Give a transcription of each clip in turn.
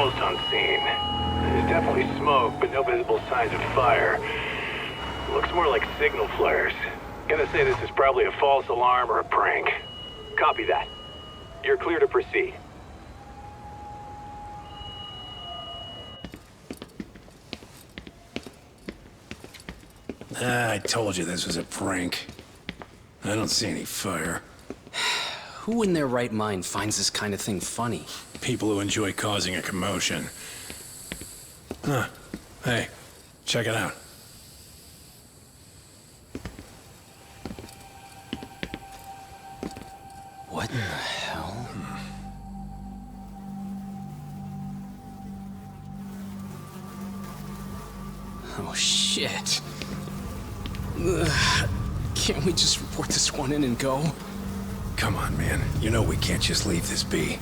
almost on scene. There's definitely smoke, but no visible signs of fire. Looks more like signal flares. Gonna say this is probably a false alarm or a prank. Copy that. You're clear to proceed. I told you this was a prank. I don't see any fire. Who in their right mind finds this kind of thing funny? People who enjoy causing a commotion. Huh. Hey, check it out. What in the hell? Oh, shit. Ugh. Can't we just report this one in and go? Come on, man. You know we can't just leave this be.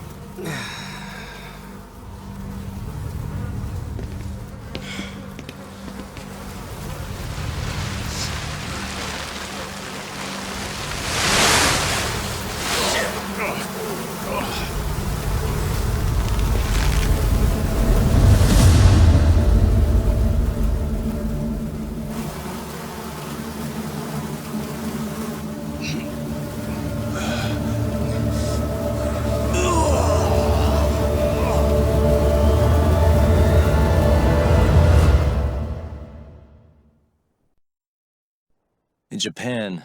In Japan,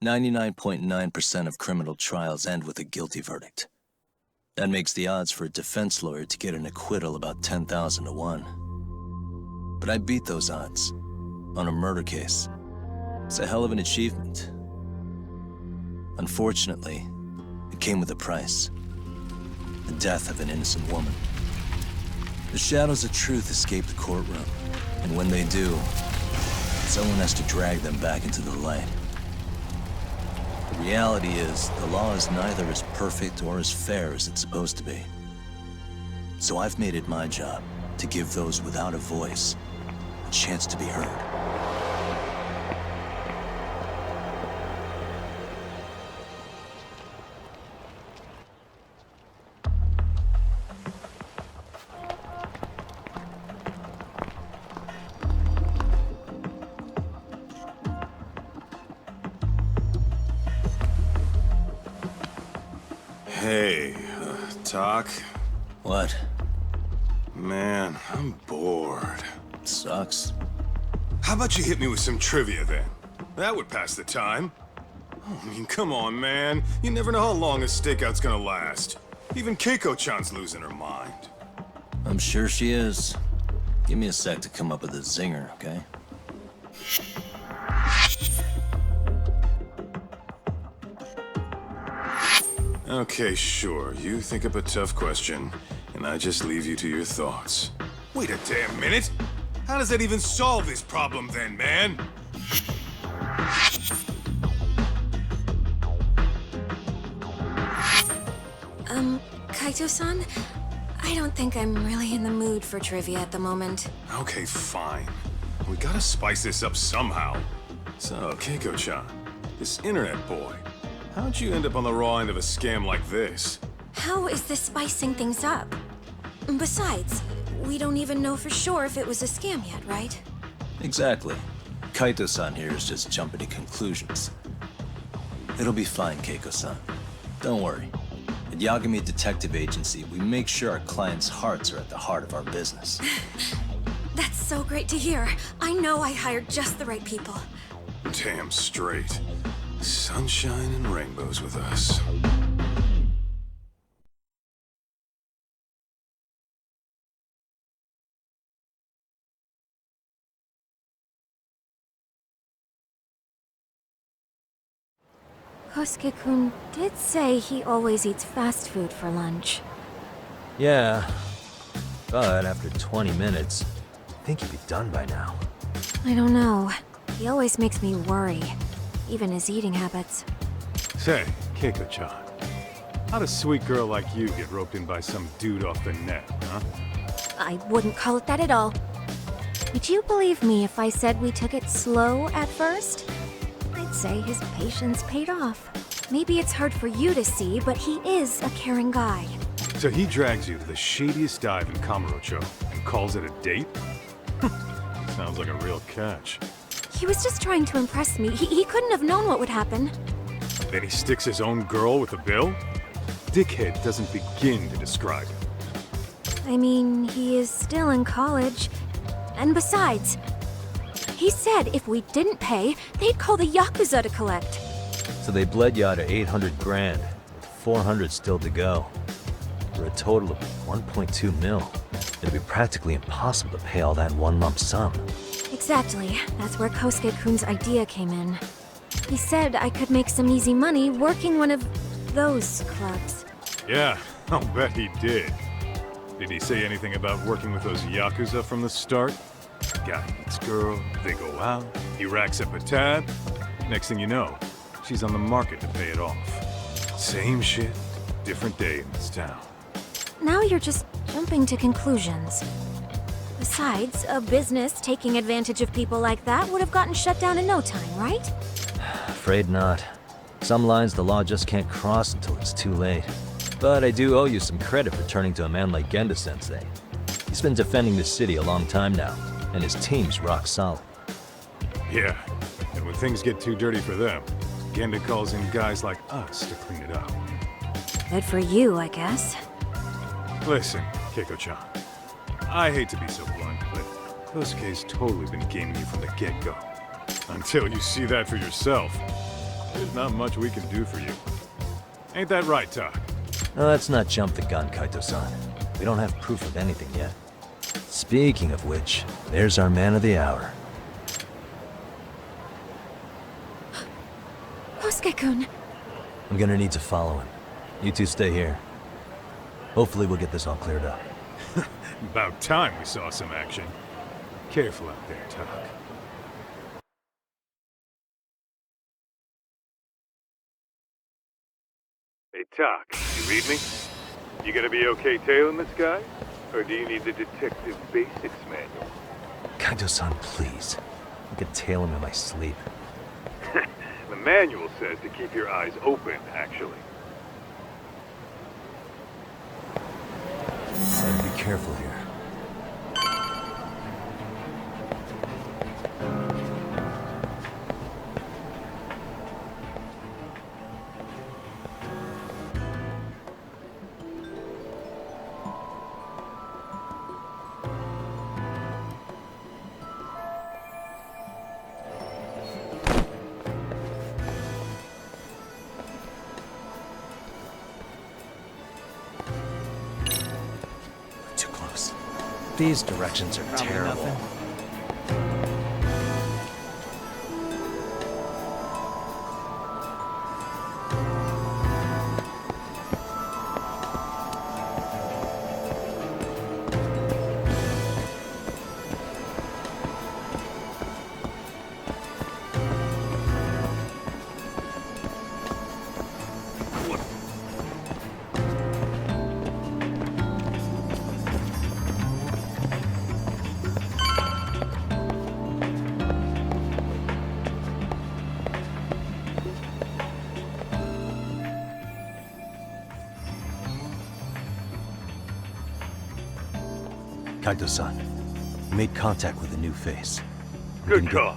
99.9% of criminal trials end with a guilty verdict. That makes the odds for a defense lawyer to get an acquittal about 10,000 to 1. But I beat those odds on a murder case. It's a hell of an achievement. Unfortunately, it came with a price. The death of an innocent woman. The shadows of truth escape the courtroom, and when they do, someone has to drag them back into the light. The reality is, the law is neither as perfect or as fair as it's supposed to be. So I've made it my job to give those without a voice a chance to be heard. Hey, Doc? What? Man, I'm bored. Sucks. How about you hit me with some trivia then? That would pass the time. Oh, I mean, come on, man. You never know how long a stakeout's gonna last. Even Keiko-chan's losing her mind. I'm sure she is. Give me a sec to come up with a zinger, okay? Okay, sure. You think up a tough question, and I just leave you to your thoughts. Wait a damn minute! How does that even solve this problem then, man? Kaito-san? I don't think I'm really in the mood for trivia at the moment. Okay, fine. We gotta spice this up somehow. So, Keiko-chan, this internet boy, how'd you end up on the raw end of a scam like this? How is this spicing things up? Besides, we don't even know for sure if it was a scam yet, right? Exactly. Kaito-san here is just jumping to conclusions. It'll be fine, Keiko-san. Don't worry. At Yagami Detective Agency, we make sure our clients' hearts are at the heart of our business. That's so great to hear. I know I hired just the right people. Damn straight. Sunshine and rainbows with us. Kosuke-kun did say he always eats fast food for lunch. Yeah, but after 20 minutes, I think he'd be done by now. I don't know. He always makes me worry. Even his eating habits. Say, Keiko-chan, how'd a sweet girl like you get roped in by some dude off the net, huh? I wouldn't call it that at all. Would you believe me if I said we took it slow at first? I'd say his patience paid off. Maybe it's hard for you to see, but he is a caring guy. So he drags you to the shadiest dive in Kamurocho and calls it a date? Sounds like a real catch. He was just trying to impress me. He couldn't have known what would happen. Then he sticks his own girl with a bill? Dickhead doesn't begin to describe it. I mean, he is still in college. And besides, he said if we didn't pay, they'd call the Yakuza to collect. So they bled you out of 800 grand, with 400 still to go. For a total of 1.2 mil. It'd be practically impossible to pay all that in one lump sum. Exactly. That's where Kosuke-kun's idea came in. He said I could make some easy money working one of those clubs. Yeah, I'll bet he did. Did he say anything about working with those Yakuza from the start? Guy meets girl, they go out, he racks up a tab. Next thing you know, she's on the market to pay it off. Same shit, different day in this town. Now you're just jumping to conclusions. Besides, a business taking advantage of people like that would have gotten shut down in no time, right? Afraid not. Some lines the law just can't cross until it's too late. But I do owe you some credit for turning to a man like Genda-sensei. He's been defending this city a long time now, and his team's rock solid. Yeah, and when things get too dirty for them, Genda calls in guys like us to clean it up. Good for you, I guess. Listen, Keiko-chan. I hate to be so blunt, but Kosuke's totally been gaming you from the get-go. Until you see that for yourself, there's not much we can do for you. Ain't that right, Tak? Now, let's not jump the gun, Kaito-san. We don't have proof of anything yet. Speaking of which, there's our man of the hour. Kosuke-kun! I'm gonna need to follow him. You two stay here. Hopefully we'll get this all cleared up. About time we saw some action. Careful out there, Tak. Hey, Tak, you read me? You gonna be okay tailing this guy? Or do you need the detective basics manual? Kaito-san, please. I could tail him in my sleep. The manual says to keep your eyes open, actually. Gotta be careful here. These directions are terrible. Kaito-san, we made contact with a new face. Good call.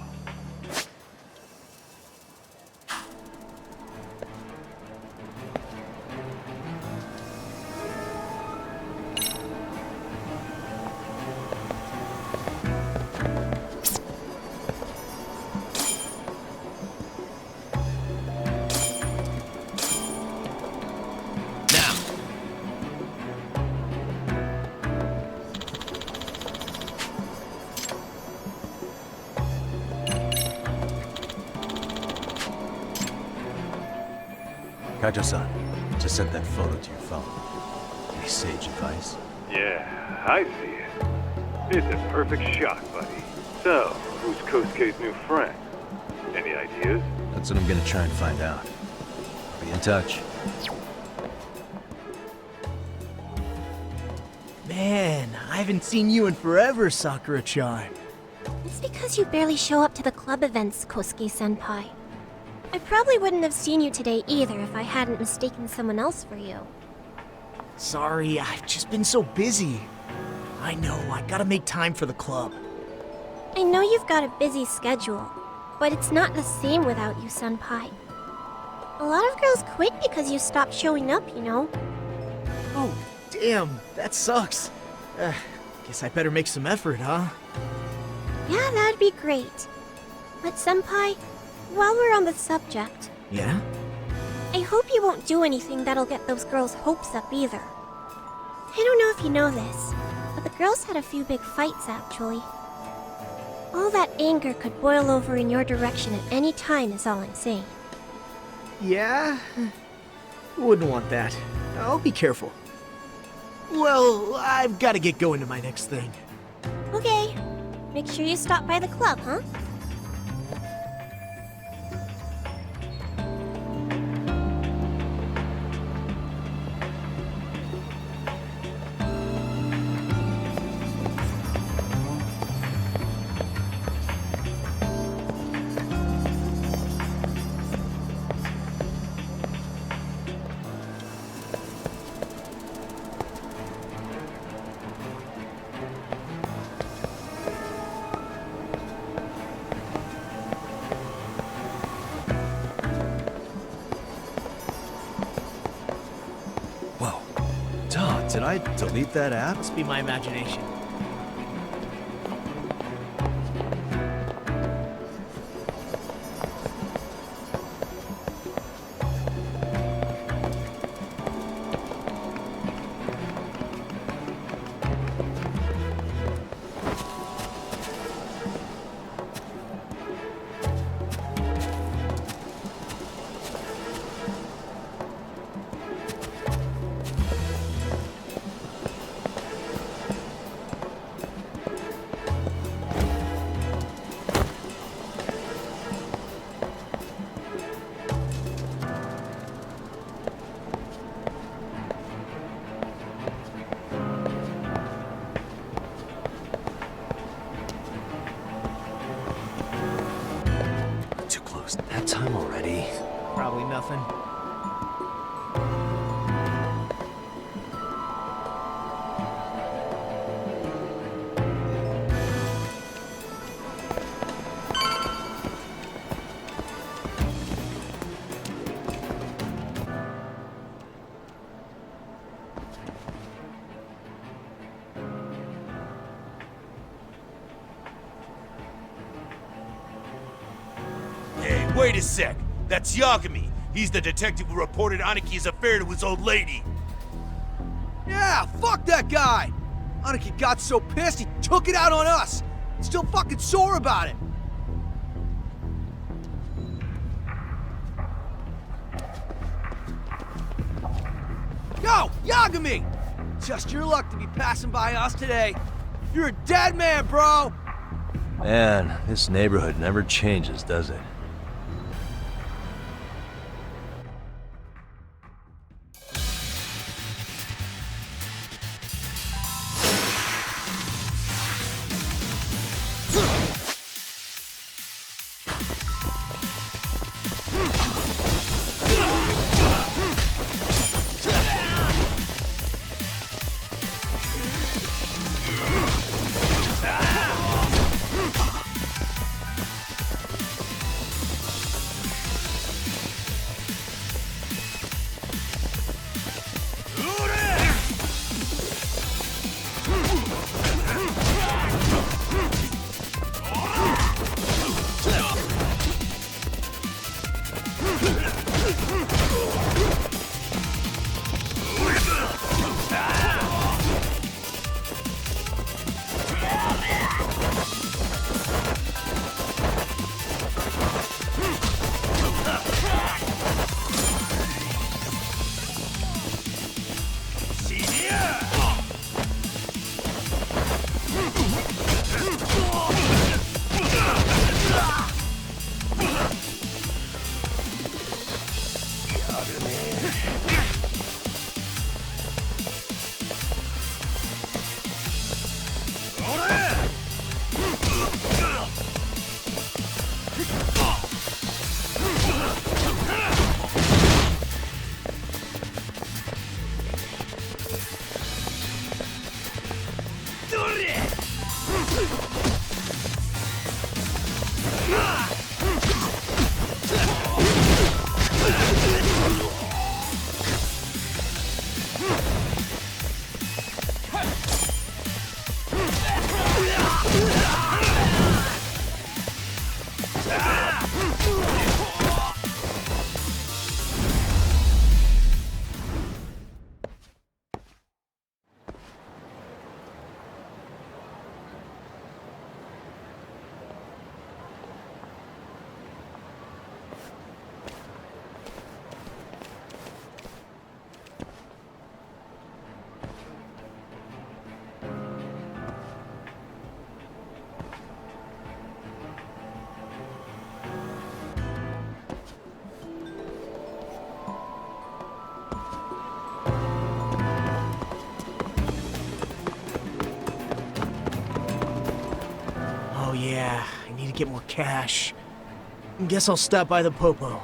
Kaito-san, just sent that photo to your phone. Any sage advice? Yeah, I see it. It's a perfect shot, buddy. So, who's Kosuke's new friend? Any ideas? That's what I'm gonna try and find out. Be in touch. Man, I haven't seen you in forever, Sakura-chan. It's because you barely show up to the club events, Kosuke-senpai. I probably wouldn't have seen you today either if I hadn't mistaken someone else for you. Sorry, I've just been so busy. I know, I gotta make time for the club. I know you've got a busy schedule, but it's not the same without you, Senpai. A lot of girls quit because you stopped showing up, you know? Oh, damn, that sucks. Guess I better make some effort, huh? Yeah, that'd be great. But Senpai, while we're on the subject, Yeah? I hope you won't do anything that'll get those girls' hopes up either. I don't know if you know this, but the girls had a few big fights actually. All that anger could boil over in your direction at any time is all I'm saying. Yeah? Wouldn't want that. I'll be careful. Well, I've gotta get going to my next thing. Okay, make sure you stop by the club, huh? Whoa. Duh, did I delete that app? Must be my imagination. Too close. That time already. Probably nothing. Hey, wait a sec. That's Yagami. He's the detective who reported Aniki's affair to his old lady. Yeah, fuck that guy! Aniki got so pissed he took it out on us! Still fucking sore about it! Yo, Yagami! Just your luck to be passing by us today. You're a dead man, bro! Man, this neighborhood never changes, does it? could get more cash. Guess I'll stop by the Popo.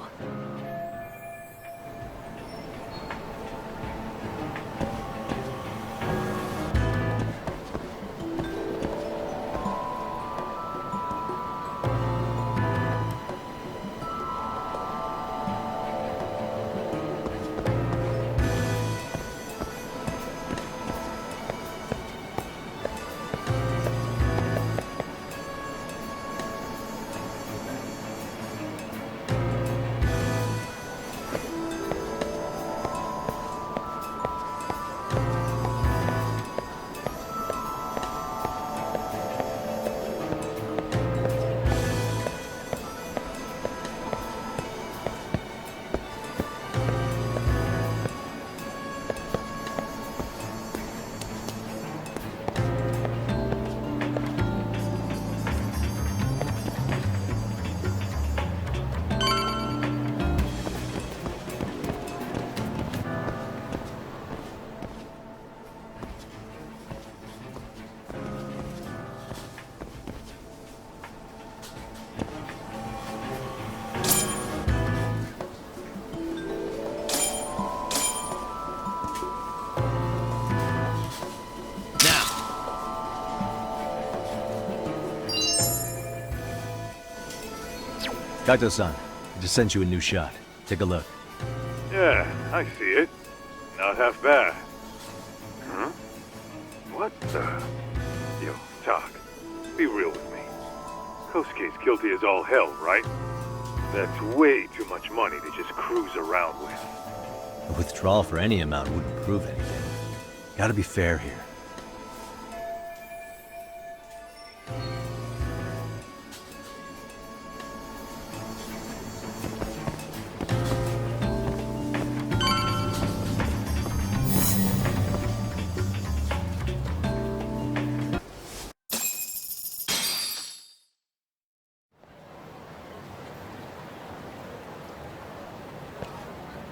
Kaito-san, I just sent you a new shot. Take a look. Yeah, I see it. Not half bad. Huh? What the... Yo, Tak, be real with me. Kosuke's guilty as all hell, right? That's way too much money to just cruise around with. A withdrawal for any amount wouldn't prove anything. Gotta be fair here.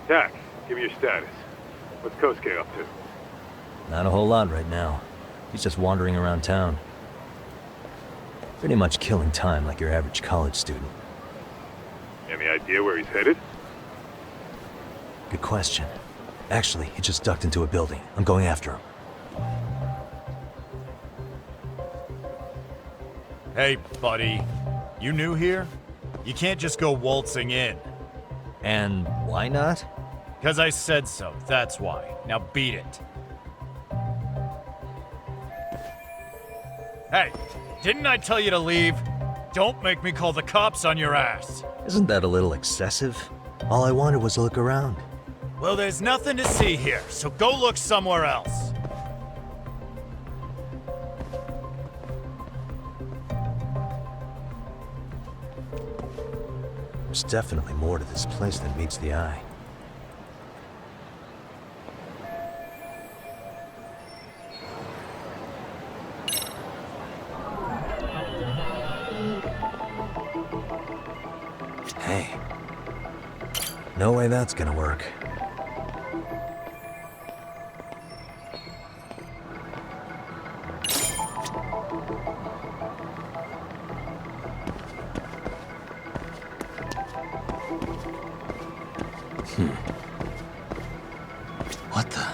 Tak, give me your status. What's Kosuke up to? Not a whole lot right now. He's just wandering around town. Pretty much killing time like your average college student. Any idea where he's headed? Good question. Actually, he just ducked into a building. I'm going after him. Hey, buddy. You new here? You can't just go waltzing in. And why not? 'Cause I said so, that's why. Now beat it. Hey, didn't I tell you to leave? Don't make me call the cops on your ass. Isn't that a little excessive? All I wanted was to look around. Well, there's nothing to see here, so go look somewhere else. There's definitely more to this place than meets the eye. Hey. No way that's gonna work. What the?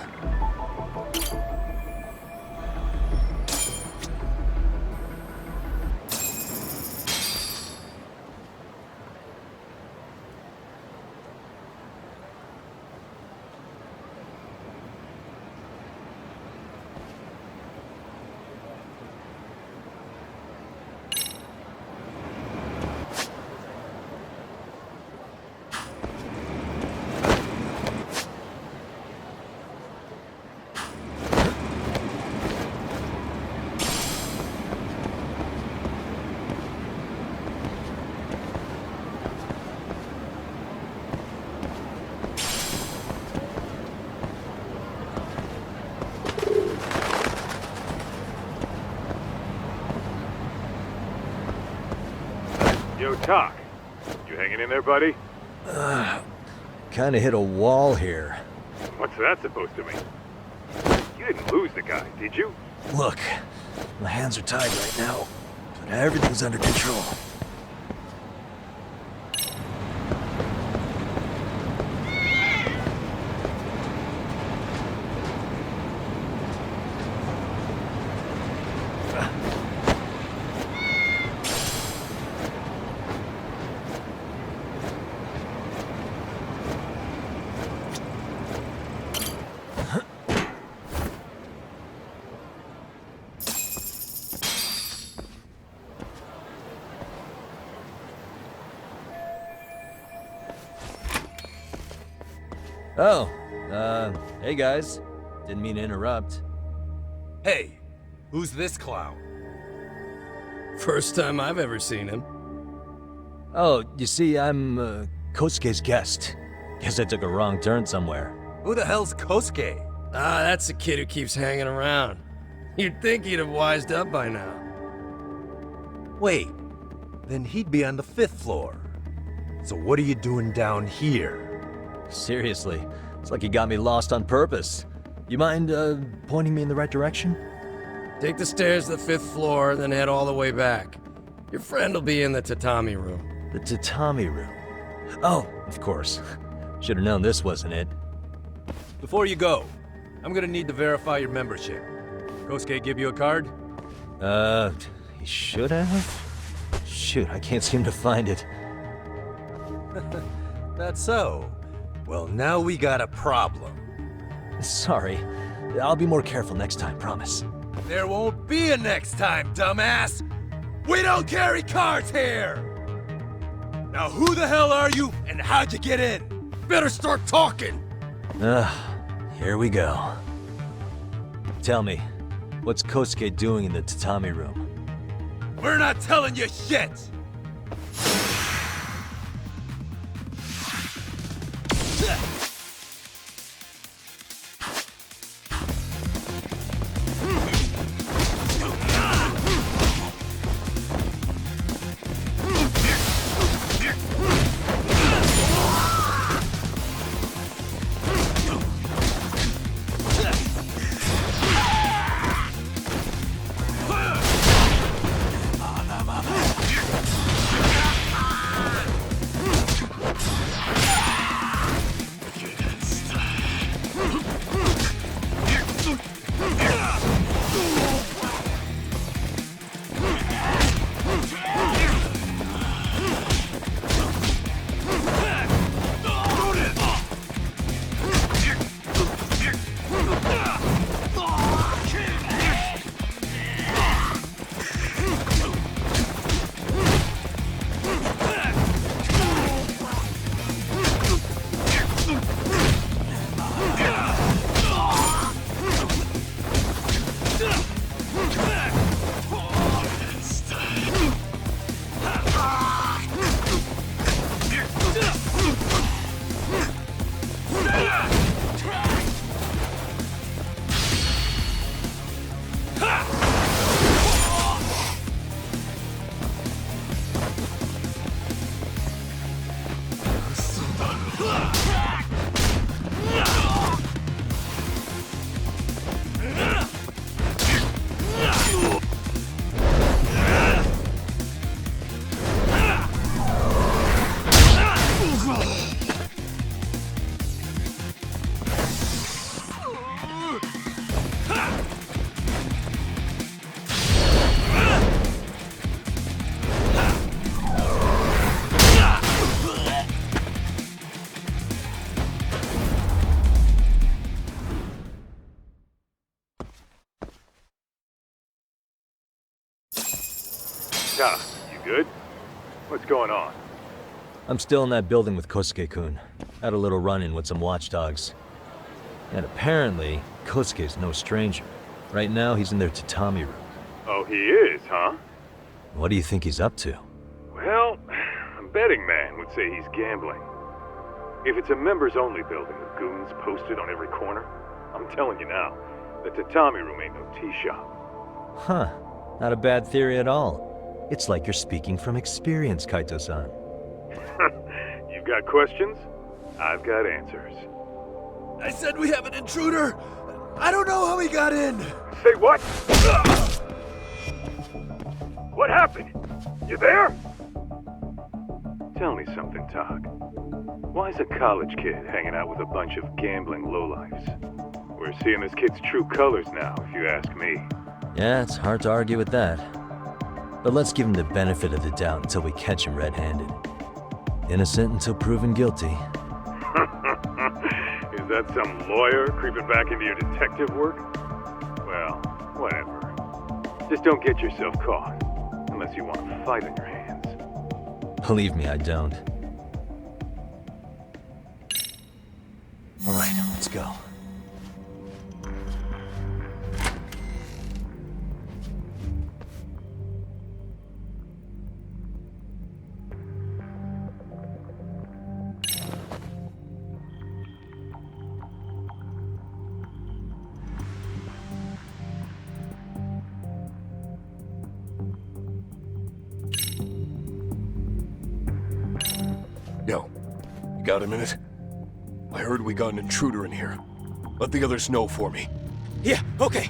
Yo, Tak, you hanging in there, buddy? Kinda hit a wall here. What's that supposed to mean? You didn't lose the guy, did you? Look, my hands are tied right now, but everything's under control. Oh, hey guys. Didn't mean to interrupt. Hey, who's this clown? First time I've ever seen him. Oh, you see, I'm, Kosuke's guest. Guess I took a wrong turn somewhere. Who the hell's Kosuke? Ah, that's the kid who keeps hanging around. You'd think he'd have wised up by now. Wait, then he'd be on the 5th floor. So what are you doing down here? Seriously, it's like you got me lost on purpose. You mind, pointing me in the right direction? Take the stairs to the 5th floor, then head all the way back. Your friend will be in the tatami room. The tatami room. Oh, of course. Should have known this wasn't it. Before you go, I'm gonna need to verify your membership. Kosuke give you a card? He should have? Shoot, I can't seem to find it. That's so. Well, now we got a problem. Sorry. I'll be more careful next time, promise. There won't be a next time, dumbass! We don't carry cards here! Now who the hell are you, and how'd you get in? Better start talking! Here we go. Tell me, what's Kosuke doing in the tatami room? We're not telling you shit! Doc, you good? What's going on? I'm still in that building with Kosuke-kun. Had a little run-in with some watchdogs. And apparently, Kosuke's no stranger. Right now, he's in their tatami room. Oh, he is, huh? What do you think he's up to? Well, a betting man would say he's gambling. If it's a members-only building with goons posted on every corner, I'm telling you now, the tatami room ain't no tea shop. Huh. Not a bad theory at all. It's like you're speaking from experience, Kaito-san. You've got questions? I've got answers. I said we have an intruder! I don't know how he got in! Say what? What happened? You there? Tell me something, Tog. Why is a college kid hanging out with a bunch of gambling lowlifes? We're seeing this kid's true colors now, if you ask me. Yeah, it's hard to argue with that. But let's give him the benefit of the doubt until we catch him red-handed. Innocent until proven guilty. Is that some lawyer creeping back into your detective work? Well, whatever. Just don't get yourself caught. Unless you want a fight on your hands. Believe me, I don't. All right, let's go. Yo, you got a minute? I heard we got an intruder in here. Let the others know for me. Yeah, okay.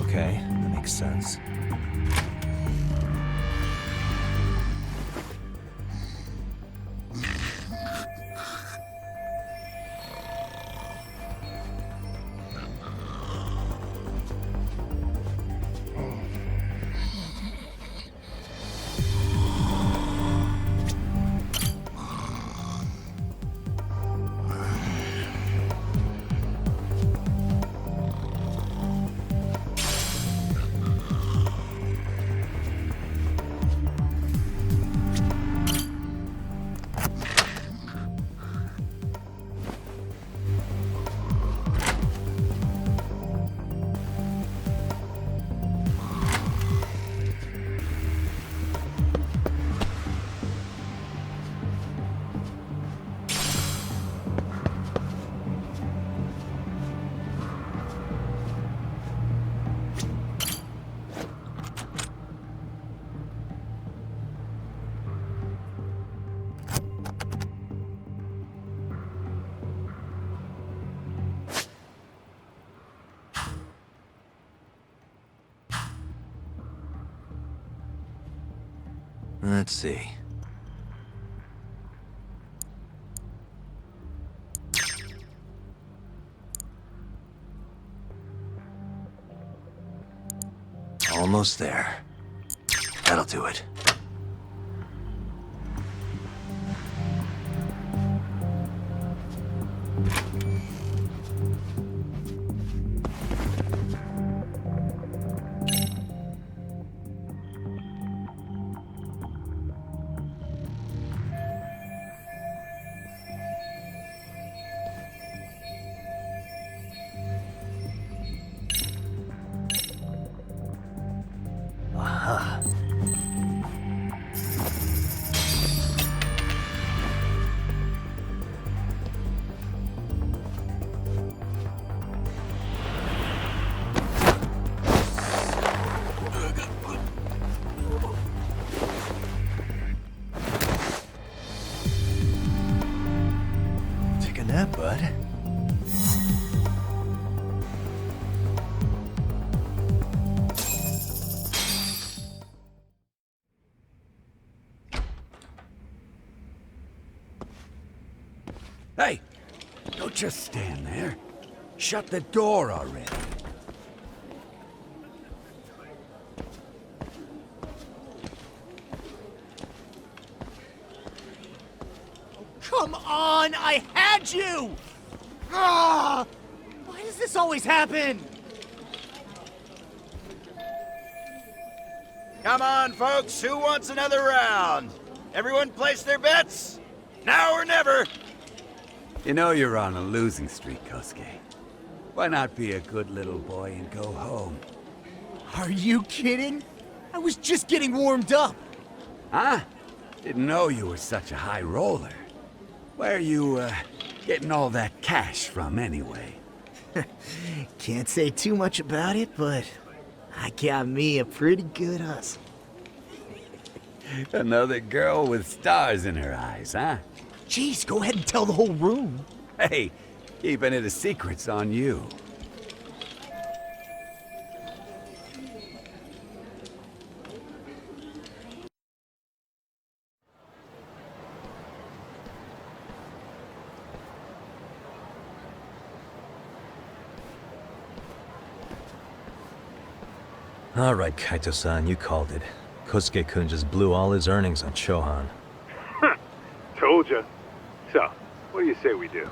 Okay, that makes sense. Let's see. Almost there. That'll do it. Aha. Take a nap, bud. Hey! Don't just stand there. Shut the door already. Come on, I had you! Ah! Why does this always happen? Come on, folks, who wants another round? Everyone place their bets? Now or never! You know you're on a losing streak, Kosuke. Why not be a good little boy and go home? Are you kidding? I was just getting warmed up. Huh? Didn't know you were such a high roller. Where are you, getting all that cash from, anyway? Can't say too much about it, but I got me a pretty good hustle. Another girl with stars in her eyes, huh? Jeez, go ahead and tell the whole room. Hey, keeping it a secret's on you. All right, Kaito-san, you called it. Kosuke-kun just blew all his earnings on Shohan. Told ya. So, what do you say we do?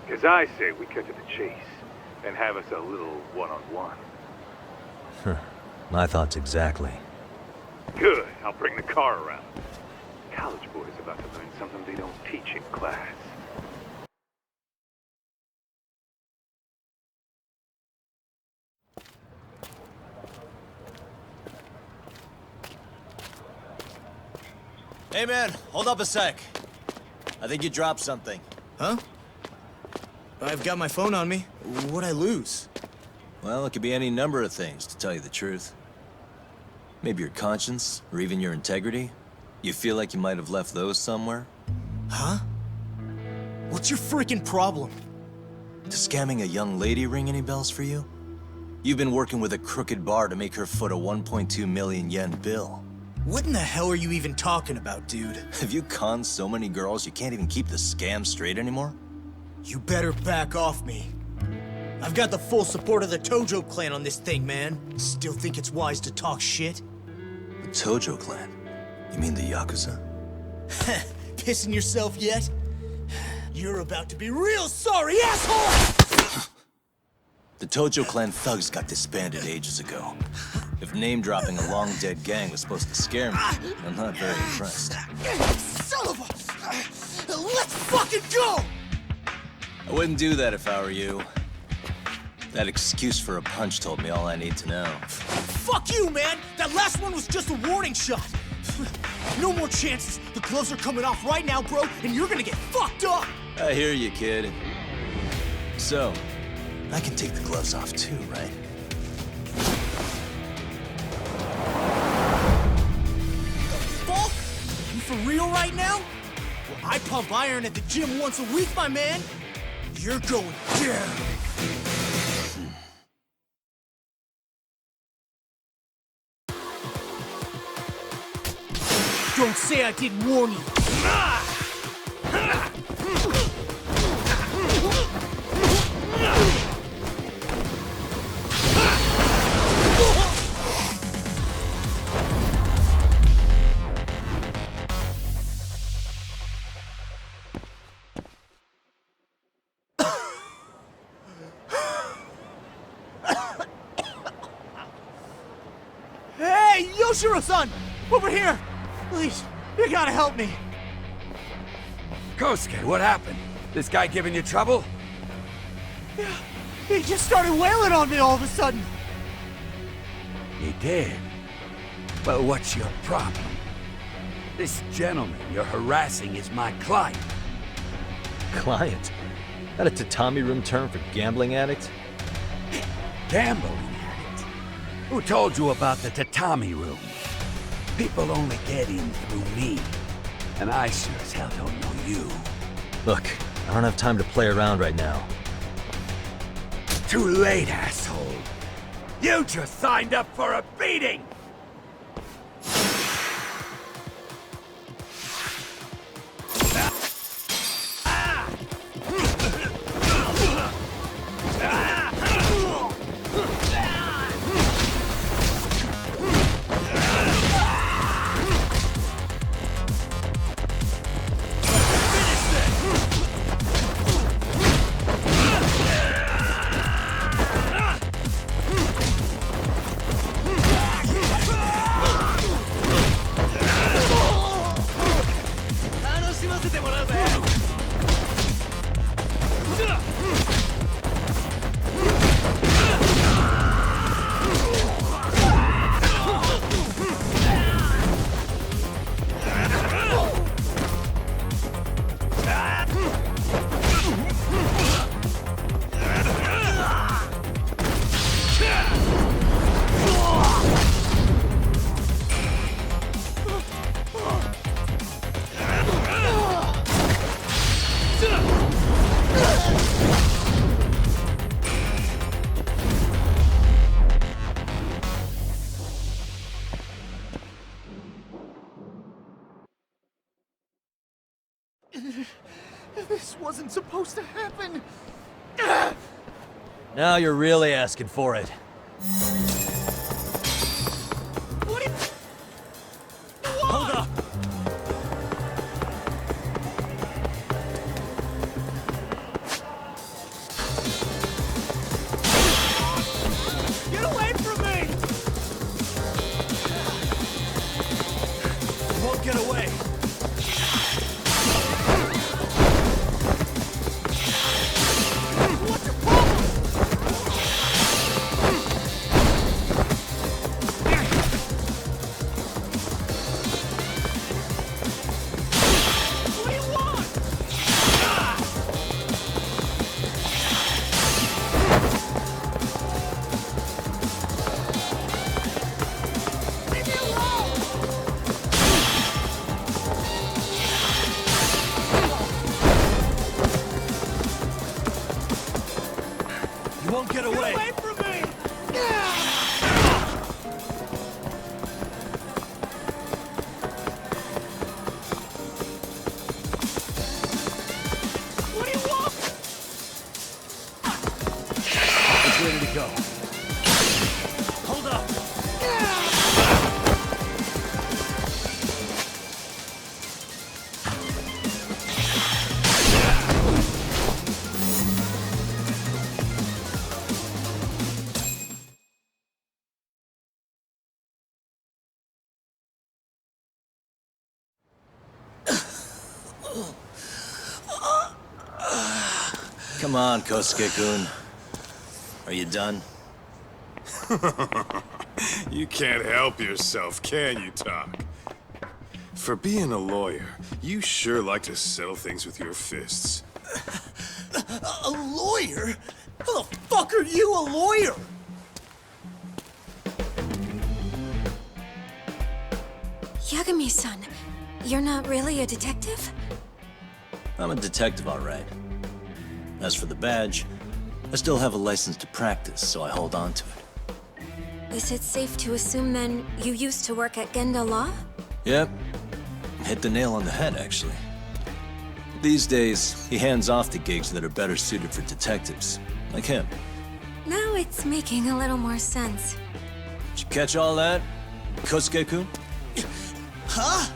Because I say we cut to the chase and have us a little one-on-one. My thoughts exactly. Good. I'll bring the car around. College boys about to learn something they don't teach in class. Hey man, hold up a sec. I think you dropped something. Huh? I've got my phone on me. What'd I lose? Well, it could be any number of things, to tell you the truth. Maybe your conscience, or even your integrity. You feel like you might have left those somewhere? Huh? What's your freaking problem? Does scamming a young lady ring any bells for you? You've been working with a crooked bar to make her foot a 1.2 million yen bill. What in the hell are you even talking about, dude? Have you conned so many girls you can't even keep the scam straight anymore? You better back off me. I've got the full support of the Tojo clan on this thing, man. Still think it's wise to talk shit? The Tojo clan? You mean the Yakuza? Pissing yourself yet? You're about to be real sorry, asshole! The Tojo clan thugs got disbanded ages ago. If name-dropping a long-dead gang was supposed to scare me, I'm not very impressed. Son of a... Let's fucking go! I wouldn't do that if I were you. That excuse for a punch told me all I need to know. Fuck you, man! That last one was just a warning shot! No more chances! The gloves are coming off right now, bro, and you're gonna get fucked up! I hear you, kid. So, I can take the gloves off too, right? Fuck? You for real right now? Well, I pump iron at the gym once a week, my man! You're going down! Don't say I didn't warn you! Hey, Yoshiro-san! Over here! Please, you gotta help me. Kosuke, what happened? This guy giving you trouble? Yeah, he just started wailing on me all of a sudden. He did? Well, what's your problem? This gentleman you're harassing is my client. Client? That a tatami room term for gambling addict? Gambling addict? Who told you about the tatami room? People only get in through me. And I sure as hell don't know you. Look, I don't have time to play around right now. Too late, asshole. You just signed up for a beating! This wasn't supposed to happen. Now you're really asking for it. Hold up! Get away from me! get away. What's your problem? What do you want? Leave me alone! You won't get away. Get away from me! What do you want? It's ready to go. Hold up. Come on, Kosuke-kun. Are you done? You can't help yourself, can you, Tak? For being a lawyer, you sure like to settle things with your fists. A lawyer? How the fuck are you a lawyer? Yagami-san, you're not really a detective? I'm a detective, all right. As for the badge, I still have a license to practice, so I hold on to it. Is it safe to assume then you used to work at Genda Law? Yep. Hit the nail on the head, actually. These days, he hands off to gigs that are better suited for detectives, like him. Now it's making a little more sense. Did you catch all that, Kosuke-kun? Huh?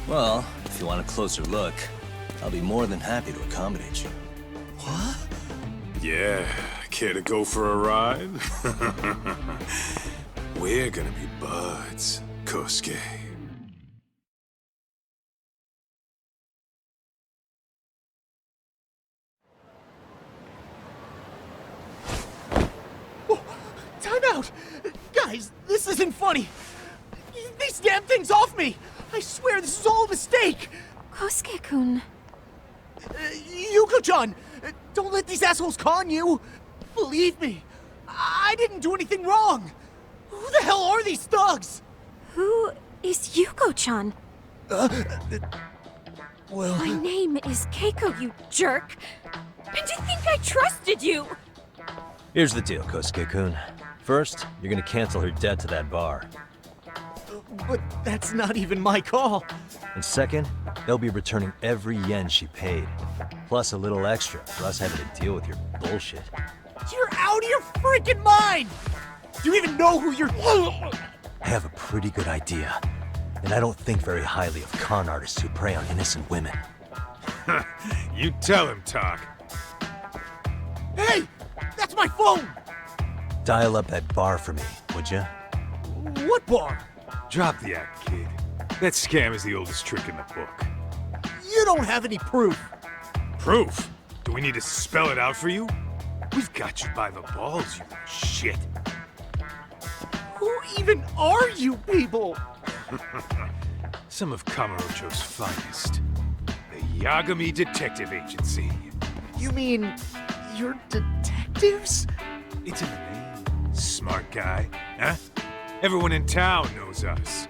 Well, if you want a closer look, I'll be more than happy to accommodate you. What? Yeah, care to go for a ride? We're gonna be buds, Kosuke. Time out! Guys, this isn't funny! These damn things off me! I swear this is all a mistake! Kosuke-kun. Yuko-chan! Don't let these assholes con you! Believe me, I didn't do anything wrong! Who the hell are these thugs? Who is Yuko-chan? Well... My name is Keiko, you jerk! And to think I trusted you! Here's the deal, Kosuke-kun. First, you're gonna cancel her debt to that bar. But that's not even my call. And second, they'll be returning every yen she paid. Plus a little extra for us having to deal with your bullshit. You're out of your freaking mind! Do you even know who you're... I have a pretty good idea. And I don't think very highly of con artists who prey on innocent women. You tell him, Tak. Hey! That's my phone! Dial up that bar for me, would ya? What bar? Drop the act, kid. That scam is the oldest trick in the book. You don't have any proof. Proof? Do we need to spell it out for you? We've got you by the balls, you shit. Who even are you people? Some of Kamurocho's finest. The Yagami Detective Agency. You mean... you're detectives? It's in the name. Smart guy, huh? Everyone in town knows us.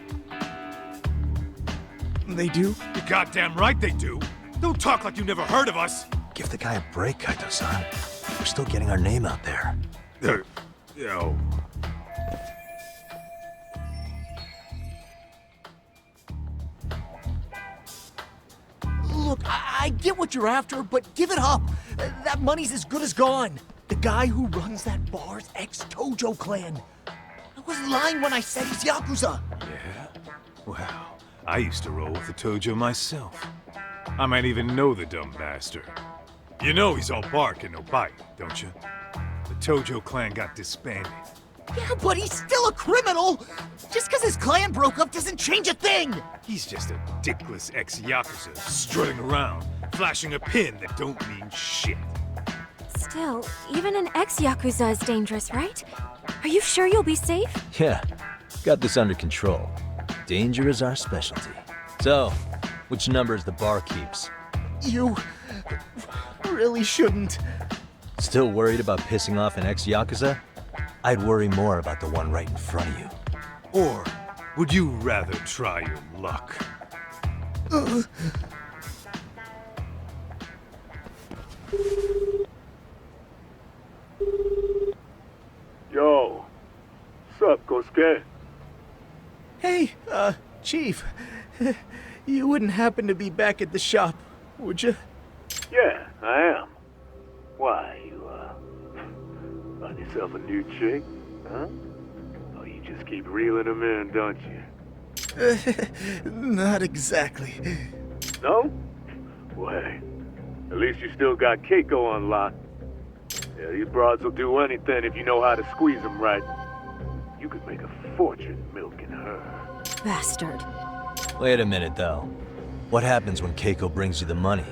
They do? You're goddamn right they do. Don't talk like you never heard of us. Give the guy a break, Kaito-san. We're still getting our name out there. Yo. Look, I get what you're after, but give it up. That money's as good as gone. The guy who runs that bar's ex-Tojo clan. I wasn't lying when I said he's Yakuza. Yeah? Well, I used to roll with the Tojo myself. I might even know the dumb bastard. You know he's all bark and no bite, don't you? The Tojo clan got disbanded. Yeah, but he's still a criminal. Just because his clan broke up doesn't change a thing! He's just a dickless ex-Yakuza strutting around, flashing a pin that don't mean shit. Still, even an ex-Yakuza is dangerous, right? Are you sure you'll be safe? Yeah, got this under control. Danger is our specialty. So, which numbers the bar keeps? You really shouldn't. Still worried about pissing off an ex-Yakuza? I'd worry more about the one right in front of you. Or would you rather try your luck? Yo, sup, Kosuke? Hey, Chief. You wouldn't happen to be back at the shop, would you? Yeah, I am. Why, you, find yourself a new chick, huh? Oh, you just keep reeling them in, don't you? Not exactly. No? Well, hey, at least you still got Keiko on lock. Yeah, these broads will do anything if you know how to squeeze them right. You could make a fortune milking her. Bastard. Wait a minute, though. What happens when Keiko brings you the money?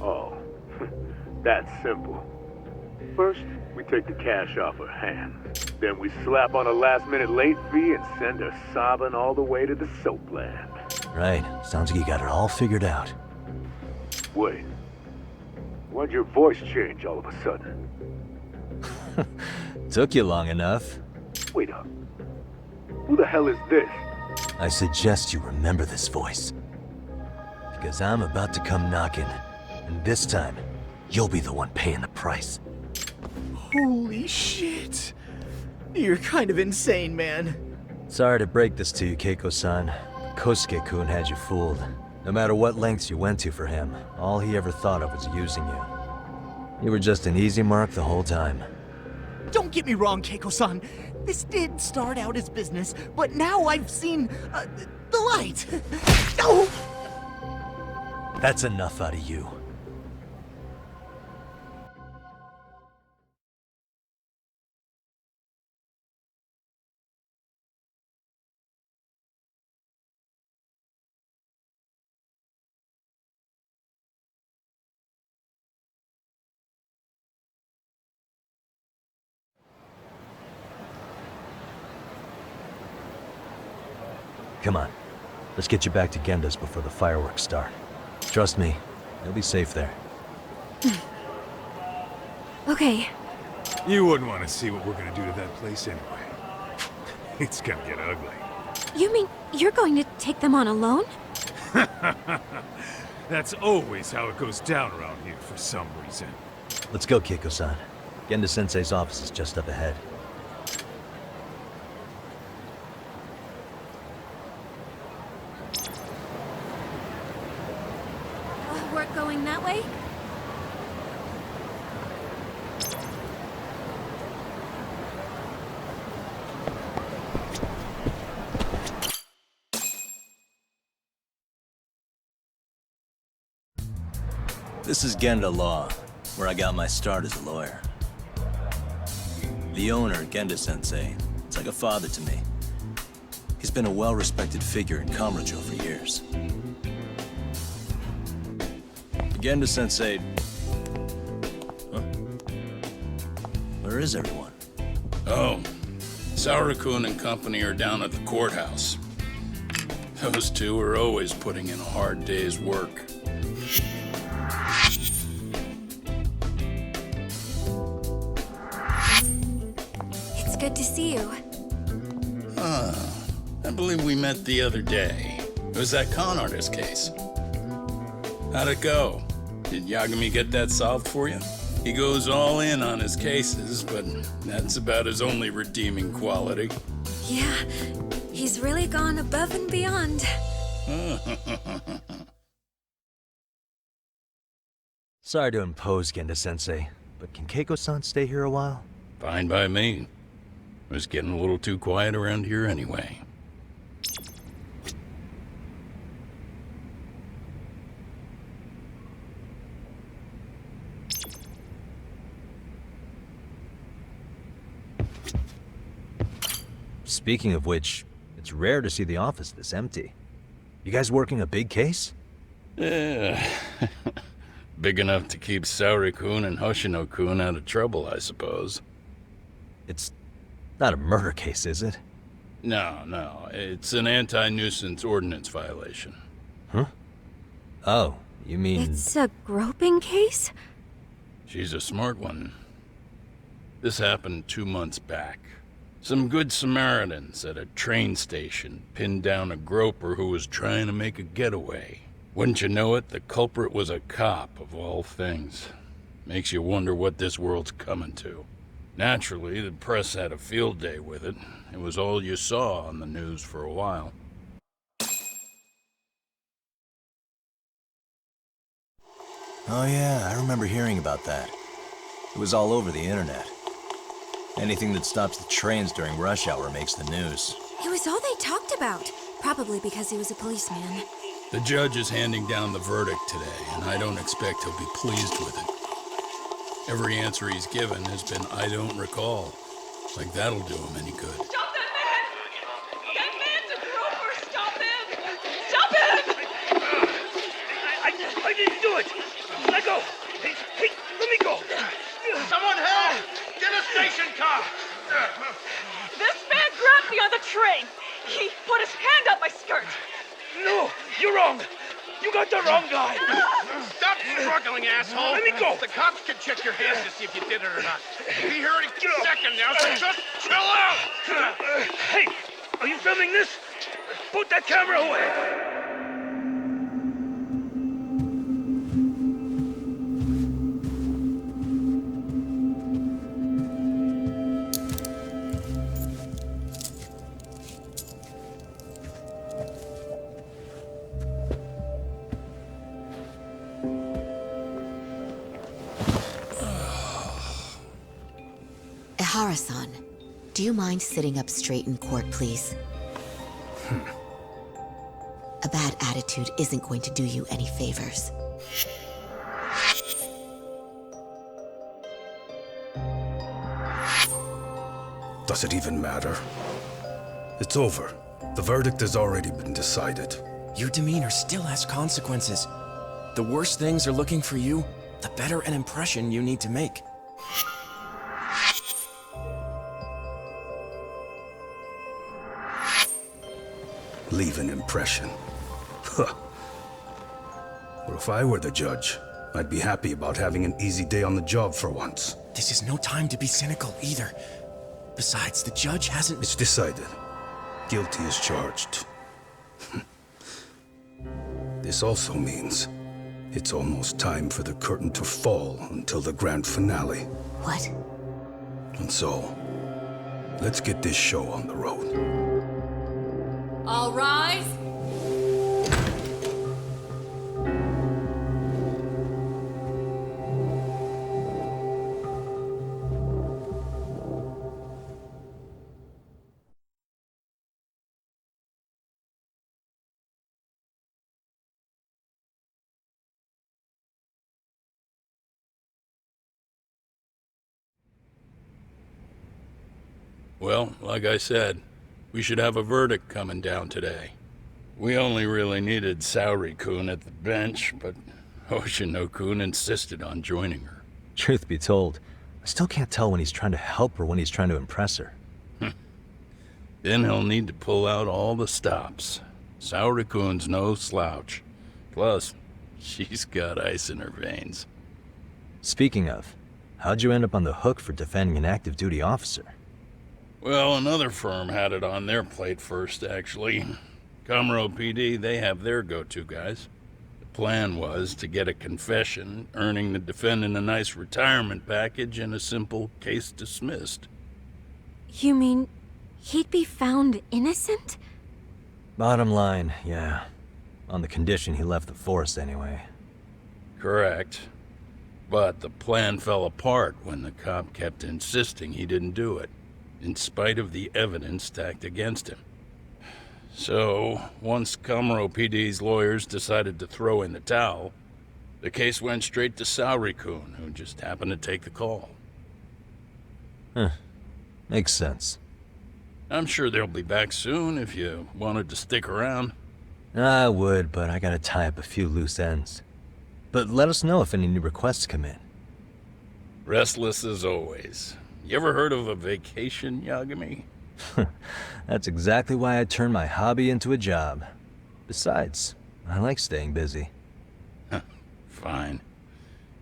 Oh, that's simple. First, we take the cash off her hand. Then we slap on a last-minute late fee and send her sobbing all the way to the soapland. Right. Sounds like you got it all figured out. Wait. Why'd your voice change all of a sudden? Took you long enough. Wait up. Who the hell is this? I suggest you remember this voice. Because I'm about to come knocking. And this time, you'll be the one paying the price. Holy shit. You're kind of insane, man. Sorry to break this to you, Keiko-san. Kosuke-kun had you fooled. No matter what lengths you went to for him, all he ever thought of was using you. You were just an easy mark the whole time. Don't get me wrong, Keiko-san. This did start out as business, but now I've seen the light. Oh! That's enough out of you. Come on. Let's get you back to Genda's before the fireworks start. Trust me, you'll be safe there. Okay. You wouldn't want to see what we're gonna do to that place anyway. It's gonna get ugly. You mean you're going to take them on alone? That's always how it goes down around here for some reason. Let's go, Keiko-san. Genda-sensei's office is just up ahead. We're going that way? This is Genda Law, where I got my start as a lawyer. The owner, Genda-sensei, is like a father to me. He's been a well-respected figure in Kamurocho for years. Genda-sensei... Huh? Where is everyone? Oh, Saura-kun and company are down at the courthouse. Those two are always putting in a hard day's work. It's good to see you. I believe we met the other day. It was that con artist case. How'd it go? Did Yagami get that solved for you? He goes all in on his cases, but that's about his only redeeming quality. Yeah, he's really gone above and beyond. Sorry to impose, Genda-sensei, but can Keiko-san stay here a while? Fine by me. It was getting a little too quiet around here anyway. Speaking of which, It's rare to see the office this empty. You guys working a big case? Yeah. Big enough to keep Saori-kun and Hoshino-kun out of trouble, I suppose. It's not a murder case, is it? No. It's an anti-nuisance ordinance violation. Huh? Oh, you mean... It's a groping case? She's a smart one. This happened 2 months back. Some good Samaritans at a train station pinned down a groper who was trying to make a getaway. Wouldn't you know it, the culprit was a cop, of all things. Makes you wonder what this world's coming to. Naturally, the press had a field day with it. It was all you saw on the news for a while. Oh yeah, I remember hearing about that. It was all over the internet. Anything that stops the trains during rush hour makes the news. It was all they talked about. Probably because he was a policeman. The judge is handing down the verdict today, and I don't expect he'll be pleased with it. Every answer he's given has been, I don't recall. Like that'll do him any good. Stop that man! That man's a groper! Stop him! Stop him! I didn't do it! Let go! Hey, let me go! Someone help! Get a station car! This man grabbed me on the train! He put his hand up my skirt! No! You're wrong! You got the wrong guy! Stop struggling, asshole! Let me go! The cops can check your hands to see if you did it or not. Be here any second now, so just chill out! Hey! Are you filming this? Put that camera away! Ihara-san, do you mind sitting up straight in court, please? A bad attitude isn't going to do you any favors. Does it even matter? It's over. The verdict has already been decided. Your demeanor still has consequences. The worse things are looking for you, the better an impression you need to make. Leave an impression. Huh. Well, if I were the judge, I'd be happy about having an easy day on the job for once. This is no time to be cynical either. Besides, the judge hasn't... It's decided. Guilty is charged. This also means it's almost time for the curtain to fall until the grand finale. What? And so, let's get this show on the road. All rise. Well, like I said, we should have a verdict coming down today. We only really needed Saori-kun at the bench, but Hoshino-kun insisted on joining her. Truth be told, I still can't tell when he's trying to help or when he's trying to impress her. Then he'll need to pull out all the stops. Saori-kun's no slouch. Plus, she's got ice in her veins. Speaking of, how'd you end up on the hook for defending an active duty officer? Well, another firm had it on their plate first, actually. Kamuro PD, they have their go-to guys. The plan was to get a confession, earning the defendant a nice retirement package and a simple case dismissed. You mean he'd be found innocent? Bottom line, yeah. On the condition he left the force anyway. Correct. But the plan fell apart when the cop kept insisting he didn't do it, in spite of the evidence stacked against him. So, once Kamuro PD's lawyers decided to throw in the towel, the case went straight to Saori-kun, who just happened to take the call. Huh. Makes sense. I'm sure they'll be back soon if you wanted to stick around. I would, but I gotta tie up a few loose ends. But let us know if any new requests come in. Restless as always. You ever heard of a vacation, Yagami? That's exactly why I turned my hobby into a job. Besides, I like staying busy. Fine.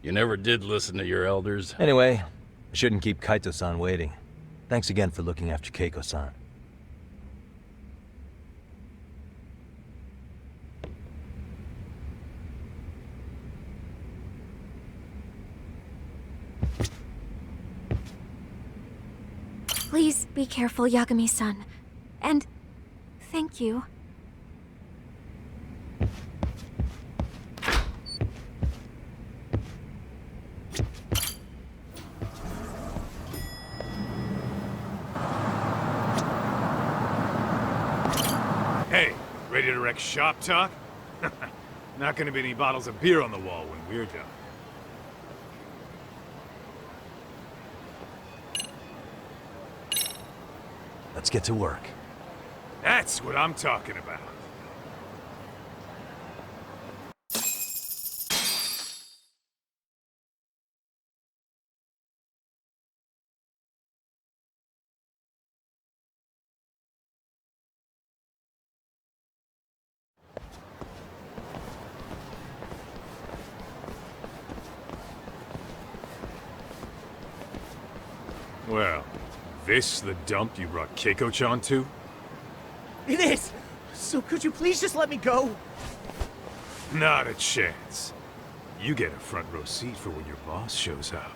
You never did listen to your elders. Anyway, I shouldn't keep Kaito-san waiting. Thanks again for looking after Keiko-san. Please be careful, Yagami-san. And thank you. Hey, ready to wreck shop talk? Not gonna be any bottles of beer on the wall when we're done. Let's get to work. That's what I'm talking about. Well, this the dump you brought Keiko-chan to? It is! So could you please just let me go? Not a chance. You get a front row seat for when your boss shows up.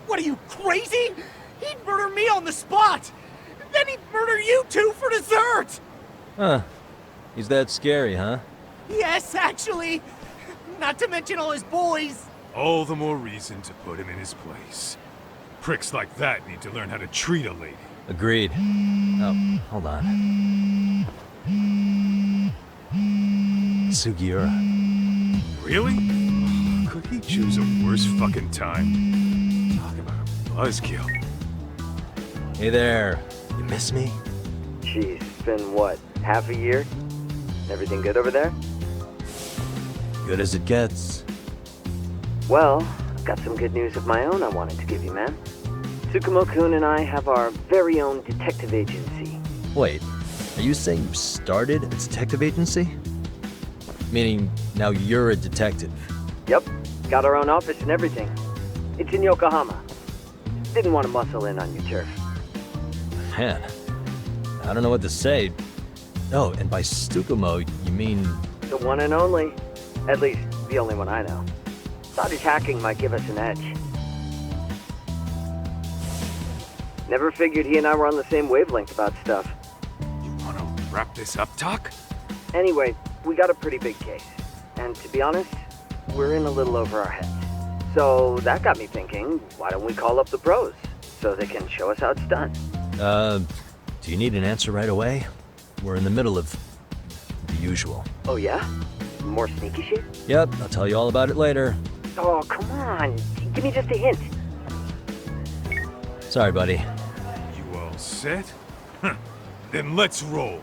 What are you, crazy? He'd murder me on the spot! Then he'd murder you two for dessert! Huh. He's that scary, huh? Yes, actually! Not to mention all his boys! All the more reason to put him in his place. Pricks like that need to learn how to treat a lady. Agreed. Oh, hold on. Sugiura. Really? Could he choose a worse fucking time? Talk about a buzzkill. Hey there. You miss me? Jeez, it's been what, half a year? Everything good over there? Good as it gets. Well, I've got some good news of my own I wanted to give you, man. Tsukumo-kun and I have our very own detective agency. Wait, are you saying you started a detective agency? Meaning, now you're a detective? Yep, got our own office and everything. It's in Yokohama. Didn't want to muscle in on your turf. Man, I don't know what to say. Oh, and by Tsukumo, you mean... The one and only. At least, the only one I know. Thought his hacking might give us an edge. Never figured he and I were on the same wavelength about stuff. You wanna wrap this up, Doc? Anyway, we got a pretty big case. And to be honest, we're in a little over our heads. So that got me thinking, why don't we call up the pros? So they can show us how it's done. Do you need an answer right away? We're in the middle of the usual. Oh yeah? More sneaky shit? Yep, I'll tell you all about it later. Oh, come on. Give me just a hint. Sorry, buddy. You all set? Then let's roll.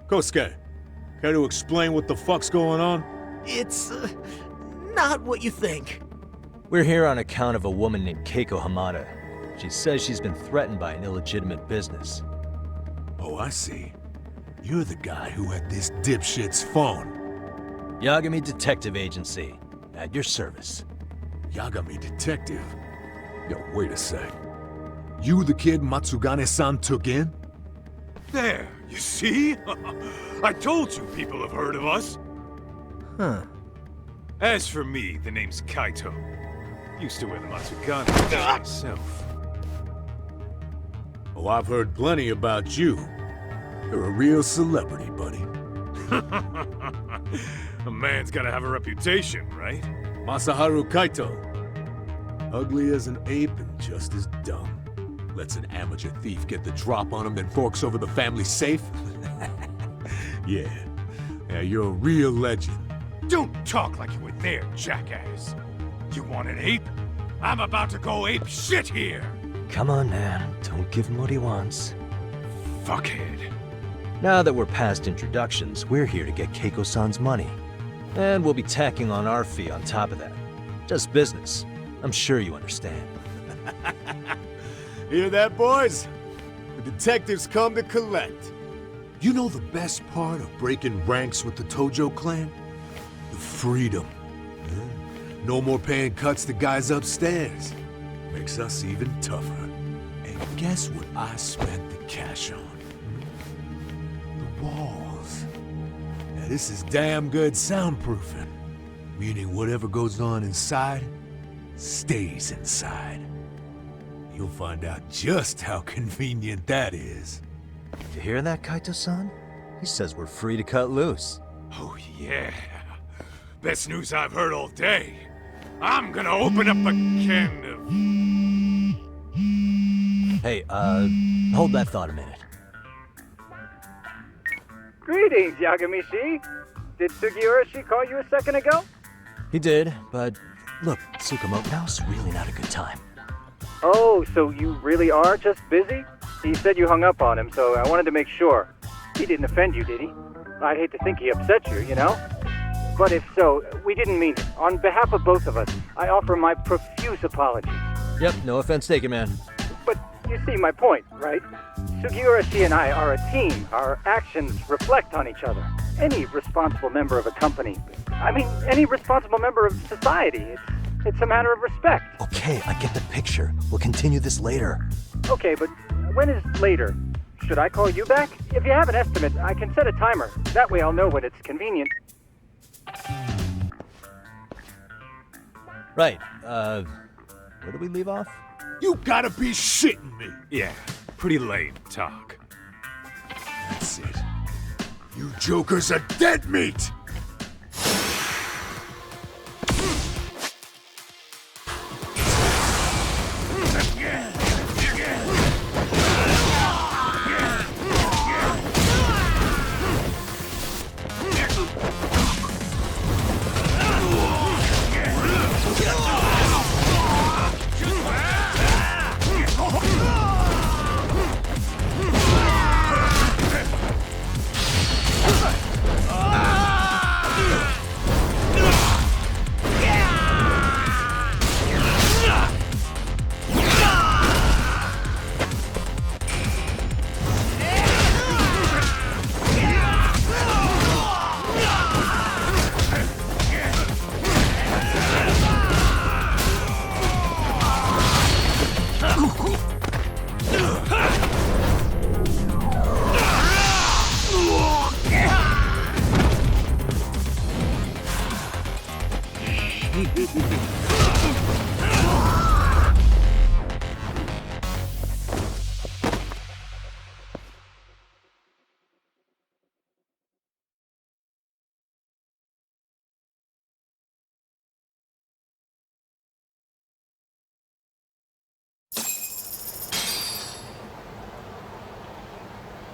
Kosuke, care to explain what the fuck's going on? It's, not what you think. We're here on account of a woman named Keiko Hamada. She says she's been threatened by an illegitimate business. Oh, I see. You're the guy who had this dipshit's phone. Yagami Detective Agency. At your service. Yagami Detective? Yo, wait a sec. You the kid Matsugane-san took in? There, you see? I told you people have heard of us. Huh. As for me, the name's Kaito. Used to wear the Matsugane myself. Oh, I've heard plenty about you. You're a real celebrity, buddy. A man's gotta have a reputation, right? Masaharu Kaito. Ugly as an ape and just as dumb. Lets an amateur thief get the drop on him, then forks over the family safe? Yeah, you're a real legend. Don't talk like you were there, jackass. You want an ape? I'm about to go ape shit here! Come on, man. Don't give him what he wants. Fuckhead. Now that we're past introductions, we're here to get Keiko-san's money. And we'll be tacking on our fee on top of that. Just business. I'm sure you understand. Hear that, boys? The detectives come to collect. You know the best part of breaking ranks with the Tojo clan? The freedom. No more paying cuts to guys upstairs. Makes us even tougher. And guess what I spent the cash on? The walls. Now this is damn good soundproofing. Meaning whatever goes on inside, stays inside. You'll find out just how convenient that is. You hear that, Kaito-san? He says we're free to cut loose. Oh yeah. Best news I've heard all day. I'm gonna open up a can of... Hey, hold that thought a minute. Greetings, Yagami-shi. Did Sugiura-shi call you a second ago? He did, but look, Tsukumo, now's really not a good time. Oh, so you really are just busy? He said you hung up on him, so I wanted to make sure. He didn't offend you, did he? I'd hate to think he upset you, you know? But if so, we didn't mean it. On behalf of both of us, I offer my profuse apologies. Yep, no offense taken, man. But you see my point, right? Sugiura-shi and I are a team. Our actions reflect on each other. Any responsible member of a company, any responsible member of society, it's a matter of respect. Okay, I get the picture. We'll continue this later. Okay, but when is later? Should I call you back? If you have an estimate, I can set a timer. That way I'll know when it's convenient. Right, where do we leave off? You gotta be shitting me! Yeah, pretty lame talk. That's it. You jokers are dead meat!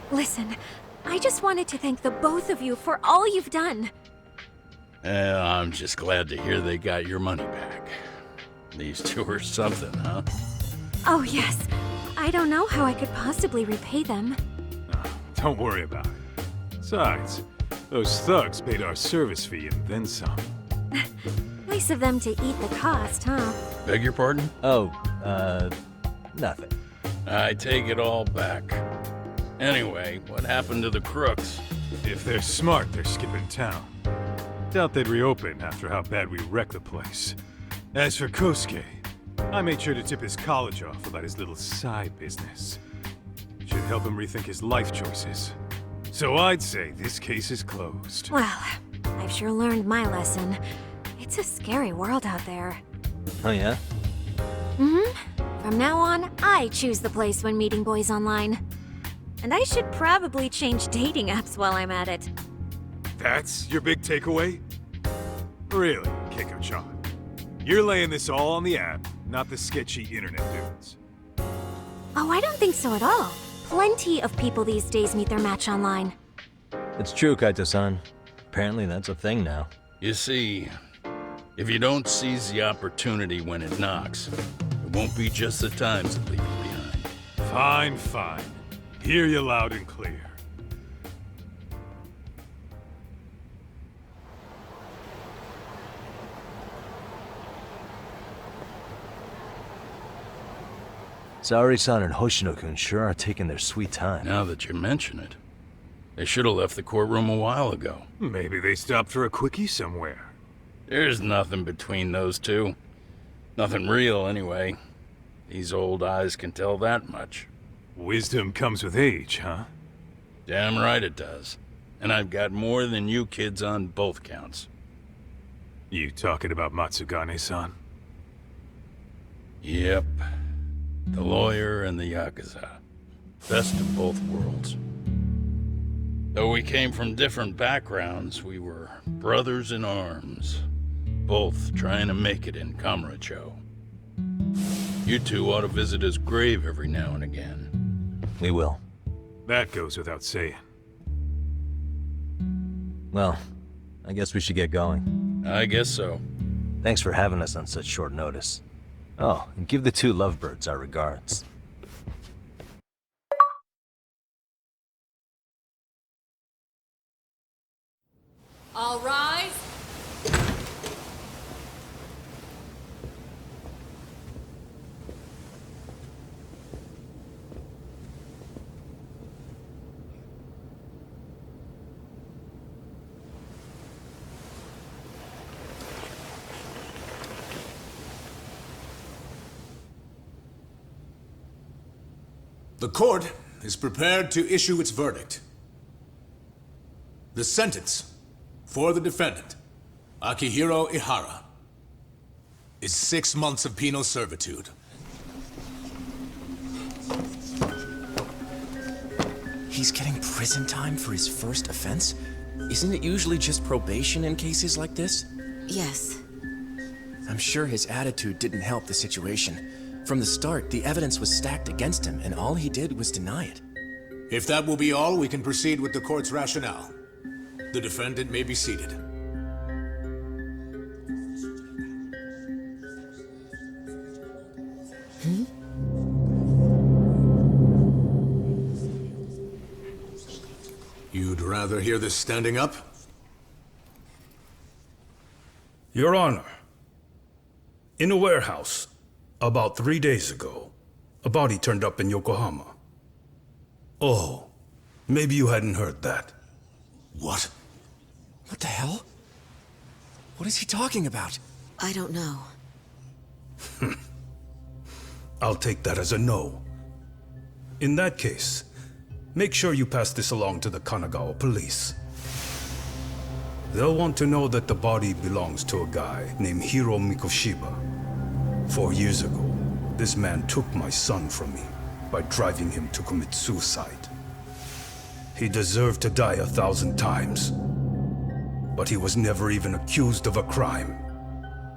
Listen, I just wanted to thank the both of you for all you've done. I'm just glad to hear they got your money back. These two are something, huh? Oh, yes. I don't know how I could possibly repay them. Don't worry about it. Besides, those thugs paid our service fee and then some. Nice of them to eat the cost, huh? Beg your pardon? Oh, nothing. I take it all back. Anyway, what happened to the crooks? If they're smart, they're skipping town. Doubt they'd reopen after how bad we wrecked the place. As for Kosuke, I made sure to tip his college off about his little side business. Should help him rethink his life choices. So I'd say this case is closed. Well, I've sure learned my lesson. It's a scary world out there. Oh, yeah? Mm-hmm. From now on, I choose the place when meeting boys online. And I should probably change dating apps while I'm at it. That's your big takeaway? Really, Keiko-chan? You're laying this all on the app, not the sketchy internet dudes. Oh, I don't think so at all. Plenty of people these days meet their match online. It's true, Kaito-san. Apparently that's a thing now. You see, if you don't seize the opportunity when it knocks, it won't be just the times that leave you behind. Fine, fine. Hear you loud and clear. Saori-san and Hoshino-kun sure are taking their sweet time. Now that you mention it, they should have left the courtroom a while ago. Maybe they stopped for a quickie somewhere. There's nothing between those two. Nothing real, anyway. These old eyes can tell that much. Wisdom comes with age, huh? Damn right it does. And I've got more than you kids on both counts. You talking about Matsugane-san? Yep. The lawyer and the Yakuza. Best of both worlds. Though we came from different backgrounds, we were brothers in arms. Both trying to make it in Kamurocho. You two ought to visit his grave every now and again. We will. That goes without saying. Well, I guess we should get going. I guess so. Thanks for having us on such short notice. Oh, and give the two lovebirds our regards. All rise. The court is prepared to issue its verdict. The sentence for the defendant, Akihiro Ihara, is 6 months of penal servitude. He's getting prison time for his first offense? Isn't it usually just probation in cases like this? Yes. I'm sure his attitude didn't help the situation. From the start, the evidence was stacked against him, and all he did was deny it. If that will be all, we can proceed with the court's rationale. The defendant may be seated. You'd rather hear this standing up? Your Honor, in a warehouse, about 3 days ago, a body turned up in Yokohama. Oh, maybe you hadn't heard that. What? What the hell? What is he talking about? I don't know. I'll take that as a no. In that case, make sure you pass this along to the Kanagawa police. They'll want to know that the body belongs to a guy named Hiro Mikoshiba. 4 years ago, this man took my son from me by driving him to commit suicide. He deserved to die 1,000 times, but he was never even accused of a crime.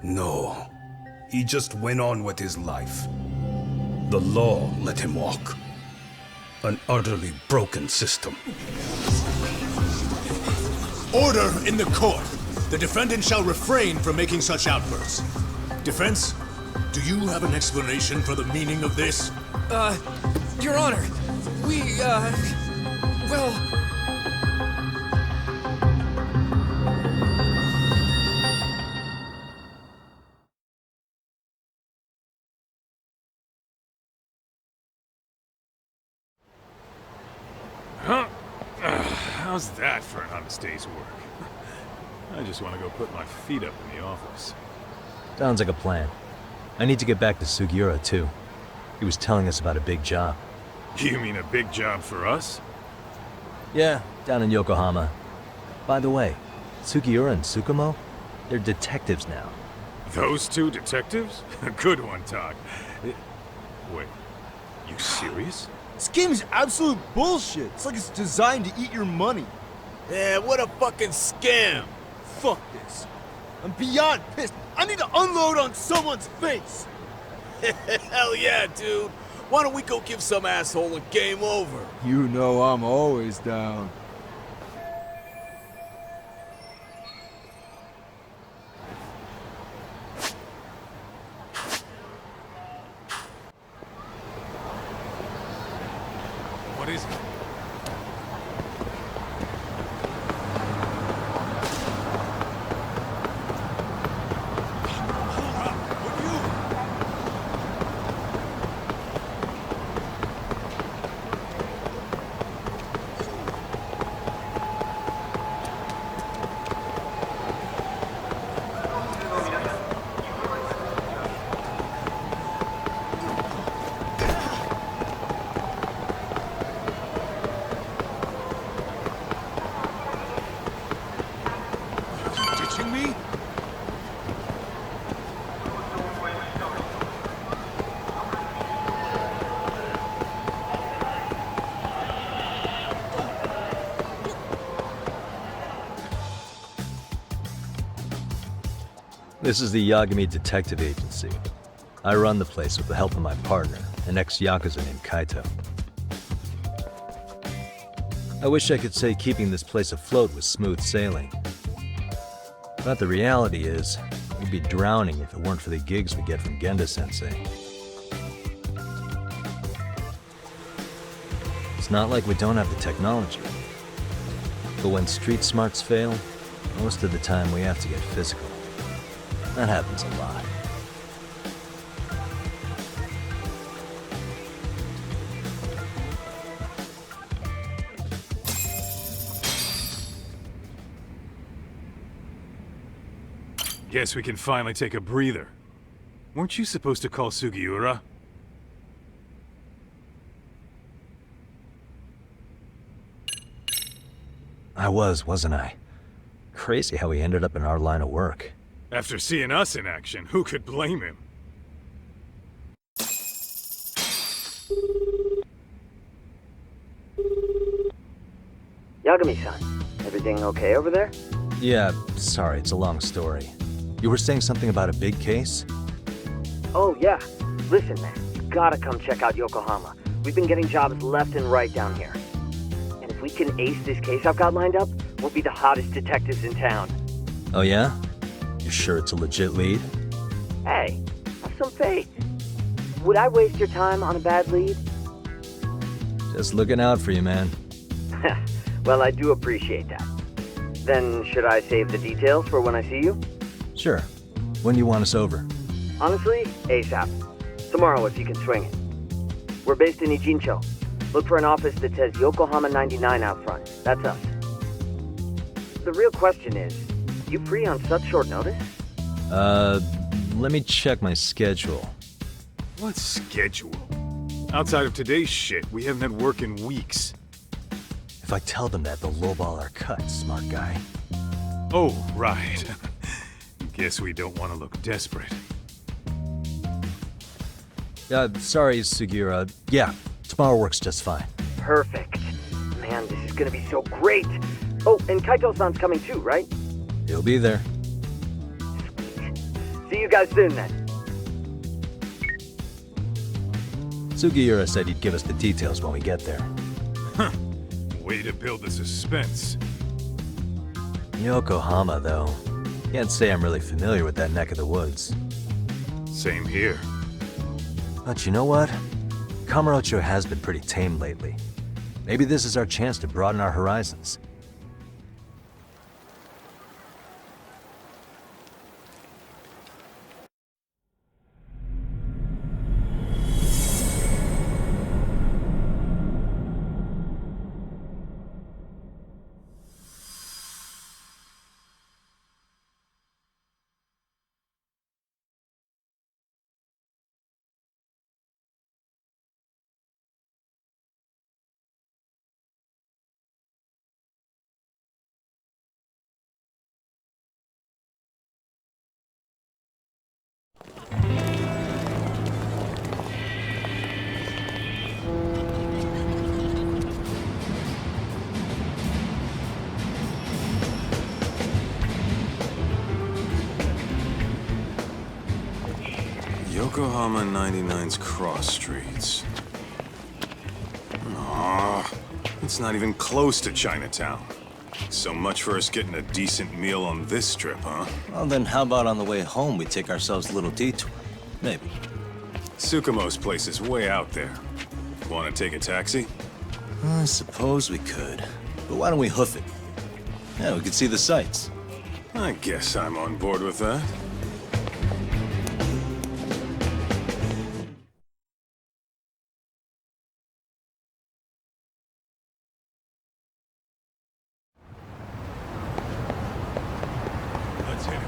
No, he just went on with his life. The law let him walk. An utterly broken system. Order in the court! The defendant shall refrain from making such outbursts. Defense, do you have an explanation for the meaning of this? Your Honor, well... Huh? How's that for an honest day's work? I just want to go put my feet up in the office. Sounds like a plan. I need to get back to Sugiura, too. He was telling us about a big job. You mean a big job for us? Yeah, down in Yokohama. By the way, Sugiura and Tsukumo, they're detectives now. Those two detectives? Good one, Doc. Wait, you serious? This game is absolute bullshit. It's like it's designed to eat your money. Yeah, what a fucking scam. Fuck this. I'm beyond pissed. I need to unload on someone's face. Hell yeah, dude. Why don't we go give some asshole a game over? You know I'm always down. What is it? Ditching me? This is the Yagami Detective Agency. I run the place with the help of my partner, an ex-Yakuza named Kaito. I wish I could say keeping this place afloat was smooth sailing. But the reality is, we'd be drowning if it weren't for the gigs we get from Genda-sensei. It's not like we don't have the technology. But when street smarts fail, most of the time we have to get physical. That happens a lot. Guess we can finally take a breather. Weren't you supposed to call Sugiura? I wasn't I? Crazy how he ended up in our line of work. After seeing us in action, who could blame him? Yagami-san, everything okay over there? Yeah, sorry, it's a long story. You were saying something about a big case? Oh, yeah. Listen, man, you gotta come check out Yokohama. We've been getting jobs left and right down here. And if we can ace this case I've got lined up, we'll be the hottest detectives in town. Oh yeah? You sure it's a legit lead? Hey, have some faith. Would I waste your time on a bad lead? Just looking out for you, man. Well, I do appreciate that. Then should I save the details for when I see you? Sure. When do you want us over? Honestly, ASAP. Tomorrow if you can swing it. We're based in Ijincho. Look for an office that says Yokohama 99 out front. That's us. The real question is, you free on such short notice? Let me check my schedule. What schedule? Outside of today's shit, we haven't had work in weeks. If I tell them that, they'll lowball our cut, smart guy. Oh, right. Guess we don't want to look desperate. Sorry, Sugiura. Yeah, tomorrow works just fine. Perfect. Man, this is gonna be so great. Oh, and Kaito-san's coming too, right? He'll be there. See you guys soon then. Sugiura said he'd give us the details when we get there. Huh. Way to build the suspense. Yokohama, though. Can't say I'm really familiar with that neck of the woods. Same here. But you know what? Kamurocho has been pretty tame lately. Maybe this is our chance to broaden our horizons. Yokohama 99's cross streets. Aw, it's not even close to Chinatown. So much for us getting a decent meal on this strip, huh? Well, then how about on the way home we take ourselves a little detour? Maybe. Tsukumo's place is way out there. Want to take a taxi? I suppose we could. But why don't we hoof it? Yeah, we could see the sights. I guess I'm on board with that. Let's hit it.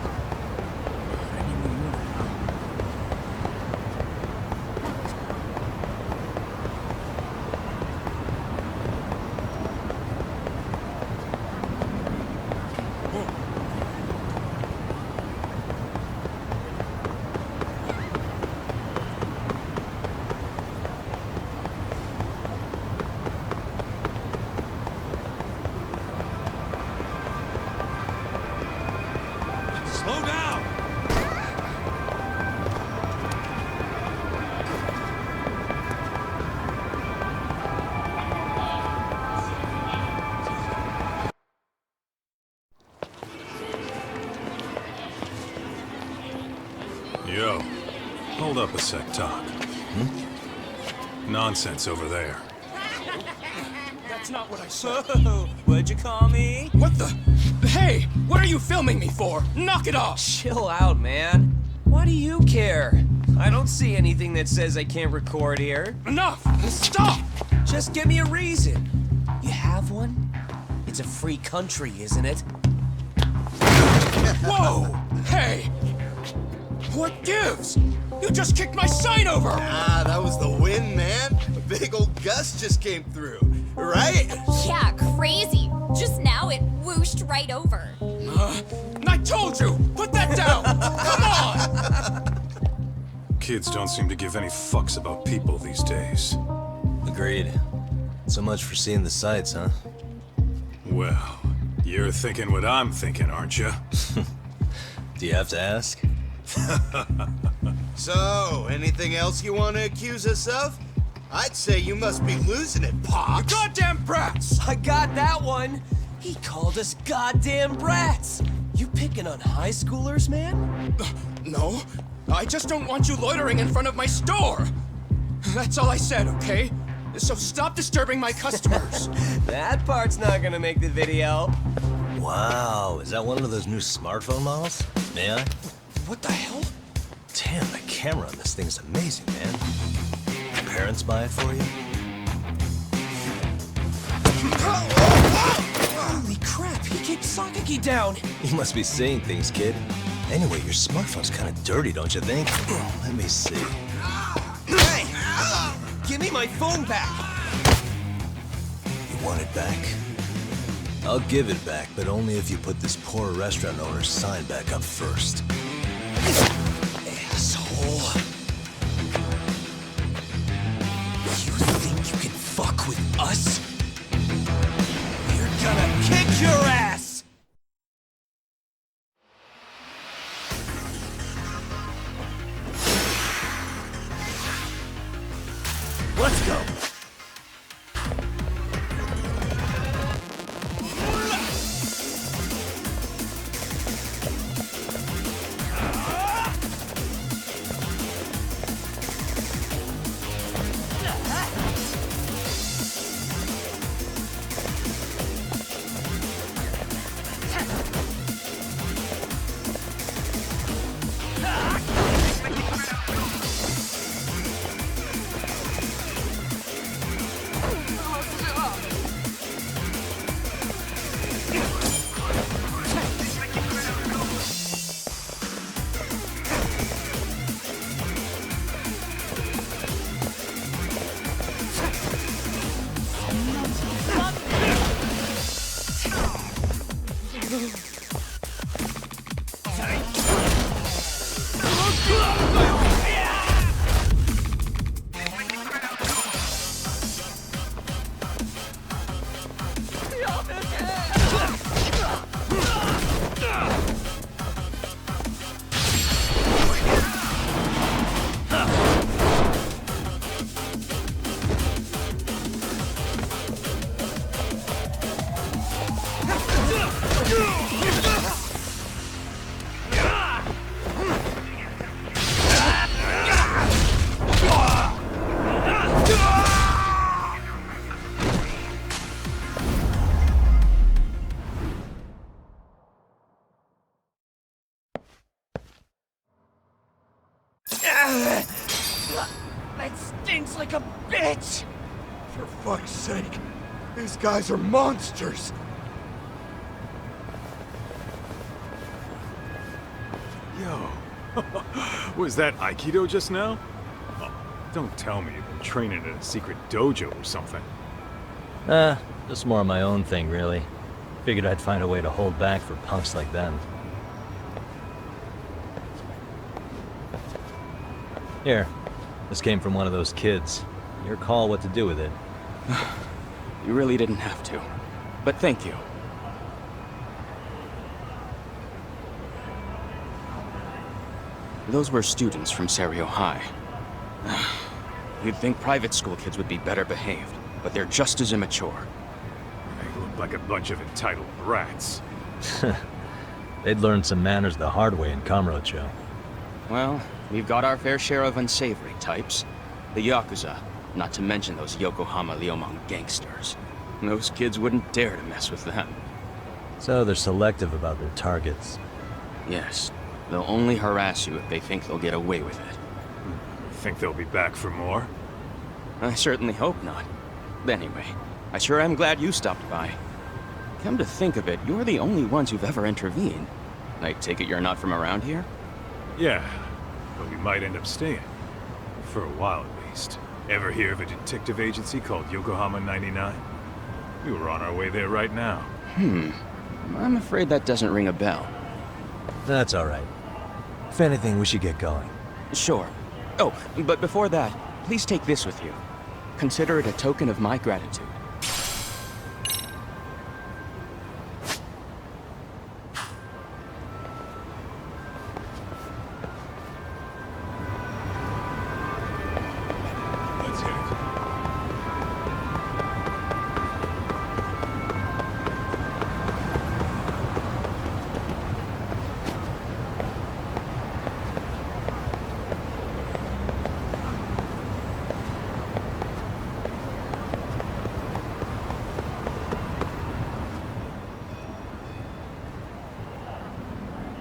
Slow down! Yo, hold up a sec, Doc. Nonsense over there. That's not what I said. What'd you call me? What the? Hey, what are you filming me for? Knock it off! Chill out, man. Why do you care? I don't see anything that says I can't record here. Enough! Stop! Just give me a reason. You have one? It's a free country, isn't it? Whoa! Hey! What gives? You just kicked my sign over! Ah, that was the wind, man. A big old gust just came through, right? Yeah, crazy. Just now it whooshed right over. I told you! Put that down! Come on! Kids don't seem to give any fucks about people these days. Agreed. So much for seeing the sights, huh? Well, you're thinking what I'm thinking, aren't you? Do you have to ask? So, anything else you want to accuse us of? I'd say you must be losing it, Pops. You goddamn brats! I got that one! He called us goddamn brats! You picking on high schoolers, man? No, I just don't want you loitering in front of my store! That's all I said, okay? So stop disturbing my customers! That part's not gonna make the video. Wow, is that one of those new smartphone models? May I? What the hell? Damn, the camera on this thing's amazing, man. Your parents buy it for you? Holy crap, he kicked Sakaki down! You must be seeing things, kid. Anyway, your smartphone's kind of dirty, don't you think? Let me see. Hey! Give me my phone back! You want it back? I'll give it back, but only if you put this poor restaurant owner's sign back up first. Asshole. You think you can fuck with us? We're gonna kick your ass! Let's go! stings like a bitch! For fuck's sake, these guys are monsters! Yo, was that Aikido just now? Oh, don't tell me you've been training at a secret dojo or something. Just more of my own thing, really. Figured I'd find a way to hold back for punks like them. Here, this came from one of those kids. Your call what to do with it. You really didn't have to. But thank you. Those were students from Serio High. You'd think private school kids would be better behaved, but they're just as immature. They look like a bunch of entitled brats. They'd learned some manners the hard way in Kamurocho. Well, we've got our fair share of unsavory types. The Yakuza, not to mention those Yokohama Liumang gangsters. Those kids wouldn't dare to mess with them. So they're selective about their targets. Yes. They'll only harass you if they think they'll get away with it. Think they'll be back for more? I certainly hope not. Anyway, I sure am glad you stopped by. Come to think of it, you're the only ones who've ever intervened. I take it you're not from around here? Yeah, but we might end up staying. For a while at least. Ever hear of a detective agency called Yokohama 99? We were on our way there right now. I'm afraid that doesn't ring a bell. That's alright. If anything, we should get going. Sure. Oh, but before that, please take this with you. Consider it a token of my gratitude.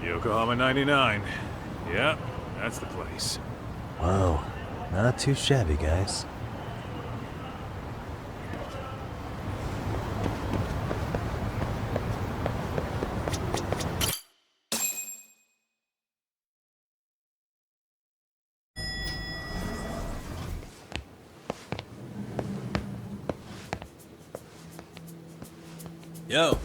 Yokohama 99. Yeah, that's the place. Whoa, not too shabby, guys. Yo.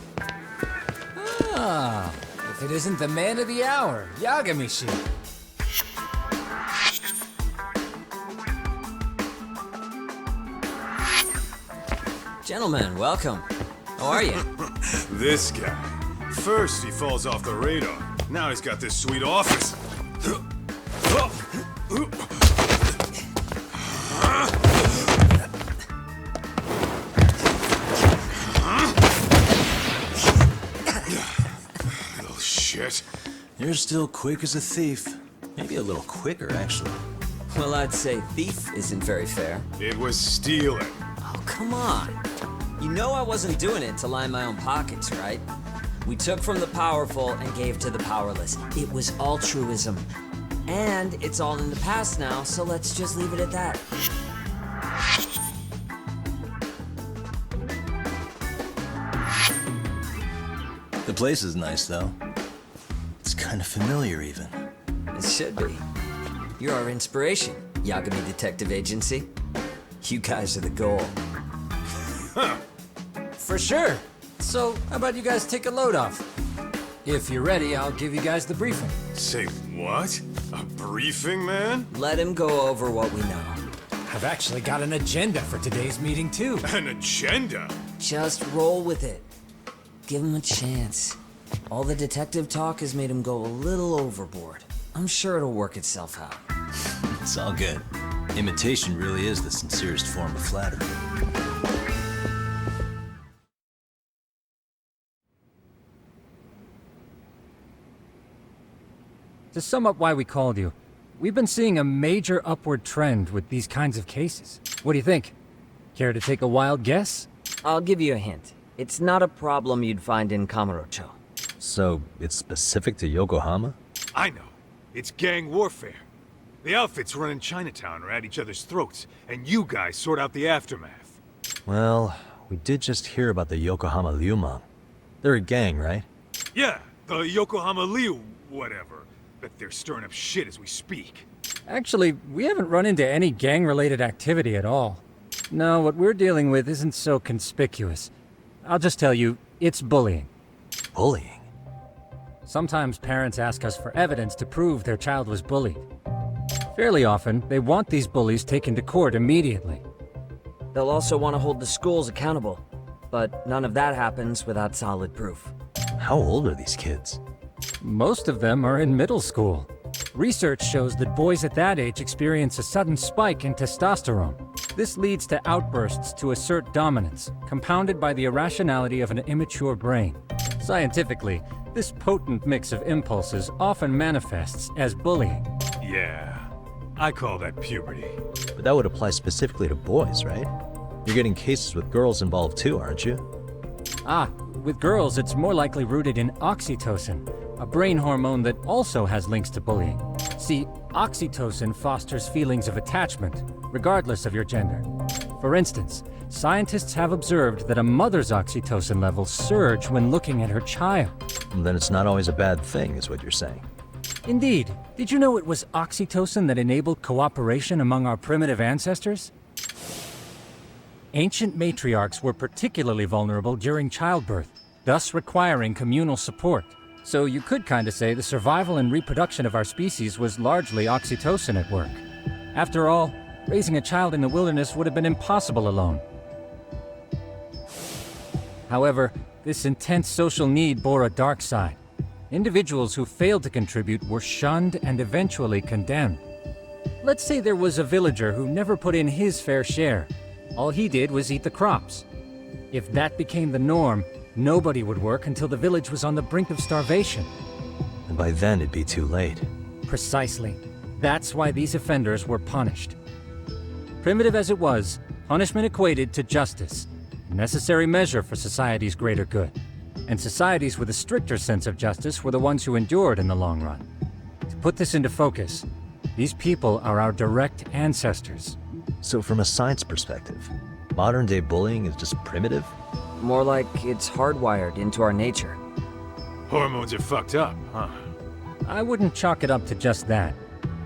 Ah, if it isn't the man of the hour, Yagami-shi. Gentlemen, welcome. How are you? This guy. First he falls off the radar. Now he's got this sweet office. Little shit. You're still quick as a thief. Maybe a little quicker, actually. Well, I'd say thief isn't very fair. It was stealing. Oh, come on. You know I wasn't doing it to line my own pockets, right? We took from the powerful and gave to the powerless. It was altruism. And it's all in the past now, so let's just leave it at that. The place is nice, though. It's kind of familiar, even. It should be. You're our inspiration, Yagami Detective Agency. You guys are the goal. For sure. So, how about you guys take a load off? If you're ready, I'll give you guys the briefing. Say what? A briefing, man? Let him go over what we know. I've actually got an agenda for today's meeting, too. An agenda? Just roll with it. Give him a chance. All the detective talk has made him go a little overboard. I'm sure it'll work itself out. It's all good. Imitation really is the sincerest form of flattery. To sum up why we called you, we've been seeing a major upward trend with these kinds of cases. What do you think? Care to take a wild guess? I'll give you a hint. It's not a problem you'd find in Kamurocho. So, it's specific to Yokohama? I know. It's gang warfare. The outfits running Chinatown are at each other's throats, and you guys sort out the aftermath. Well, we did just hear about the Yokohama Liumang. They're a gang, right? Yeah, the Yokohama Liu whatever. Bet they're stirring up shit as we speak. Actually, we haven't run into any gang-related activity at all. No, what we're dealing with isn't so conspicuous. I'll just tell you, it's bullying. Bullying? Sometimes parents ask us for evidence to prove their child was bullied. Fairly often, they want these bullies taken to court immediately. They'll also want to hold the schools accountable, but none of that happens without solid proof. How old are these kids? Most of them are in middle school. Research shows that boys at that age experience a sudden spike in testosterone. This leads to outbursts to assert dominance, compounded by the irrationality of an immature brain. Scientifically, this potent mix of impulses often manifests as bullying. Yeah, I call that puberty. But that would apply specifically to boys, right? You're getting cases with girls involved too, aren't you? Ah, with girls it's more likely rooted in oxytocin, a brain hormone that also has links to bullying. See, oxytocin fosters feelings of attachment, regardless of your gender. For instance, scientists have observed that a mother's oxytocin levels surge when looking at her child. Then it's not always a bad thing, is what you're saying. Indeed. Did you know it was oxytocin that enabled cooperation among our primitive ancestors? Ancient matriarchs were particularly vulnerable during childbirth, thus requiring communal support. So you could kinda say the survival and reproduction of our species was largely oxytocin at work. After all, raising a child in the wilderness would have been impossible alone. However, this intense social need bore a dark side. Individuals who failed to contribute were shunned and eventually condemned. Let's say there was a villager who never put in his fair share. All he did was eat the crops. If that became the norm, nobody would work until the village was on the brink of starvation. And by then it'd be too late. Precisely. That's why these offenders were punished. Primitive as it was, punishment equated to justice, a necessary measure for society's greater good. And societies with a stricter sense of justice were the ones who endured in the long run. To put this into focus, these people are our direct ancestors. So from a science perspective, modern-day bullying is just primitive? More like it's hardwired into our nature. Hormones are fucked up, huh? I wouldn't chalk it up to just that.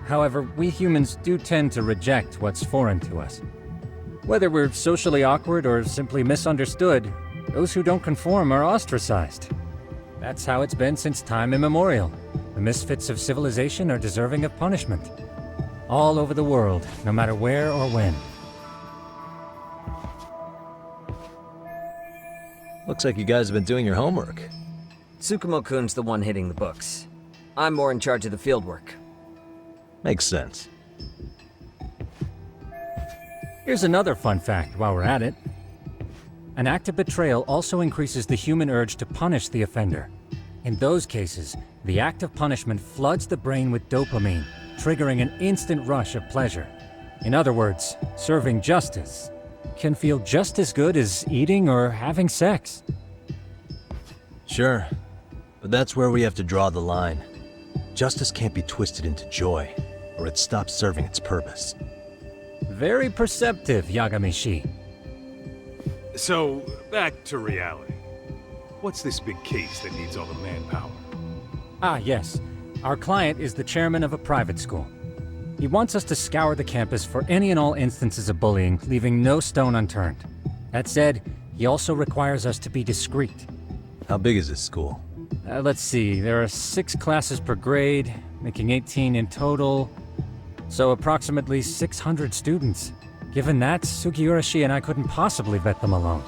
However, we humans do tend to reject what's foreign to us. Whether we're socially awkward or simply misunderstood, those who don't conform are ostracized. That's how it's been since time immemorial. The misfits of civilization are deserving of punishment. All over the world, no matter where or when. Looks like you guys have been doing your homework. Tsukumo-kun's the one hitting the books. I'm more in charge of the fieldwork. Makes sense. Here's another fun fact while we're at it. An act of betrayal also increases the human urge to punish the offender. In those cases, the act of punishment floods the brain with dopamine, triggering an instant rush of pleasure. In other words, serving justice can feel just as good as eating or having sex. Sure, but that's where we have to draw the line. Justice can't be twisted into joy, or it stops serving its purpose. Very perceptive, Yagami-shi. So, back to reality. What's this big case that needs all the manpower? Ah, yes. Our client is the chairman of a private school. He wants us to scour the campus for any and all instances of bullying, leaving no stone unturned. That said, he also requires us to be discreet. How big is this school? Let's see, there are 6 classes per grade, making 18 in total. So approximately 600 students. Given that, Sugiurashi and I couldn't possibly vet them alone.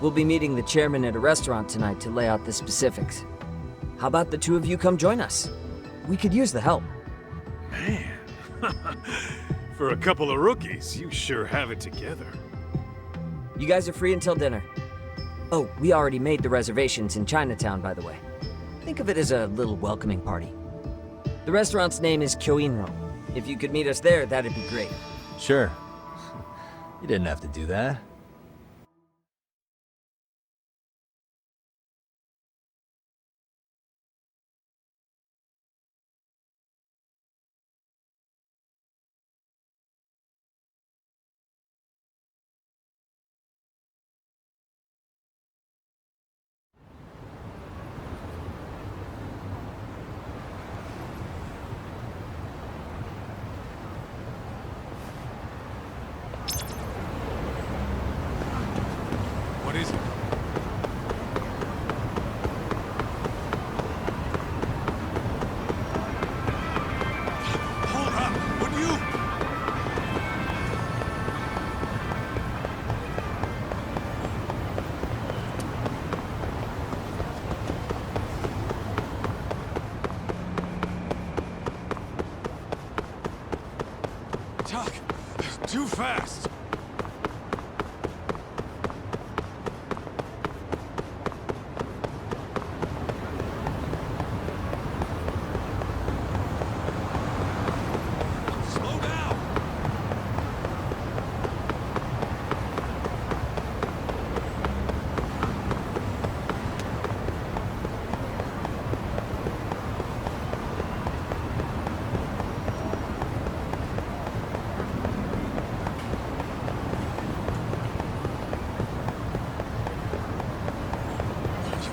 We'll be meeting the chairman at a restaurant tonight to lay out the specifics. How about the two of you come join us? We could use the help. Man, for a couple of rookies, you sure have it together. You guys are free until dinner. Oh, we already made the reservations in Chinatown, by the way. Think of it as a little welcoming party. The restaurant's name is Kyoinro. If you could meet us there, that'd be great. Sure. You didn't have to do that. Too fast!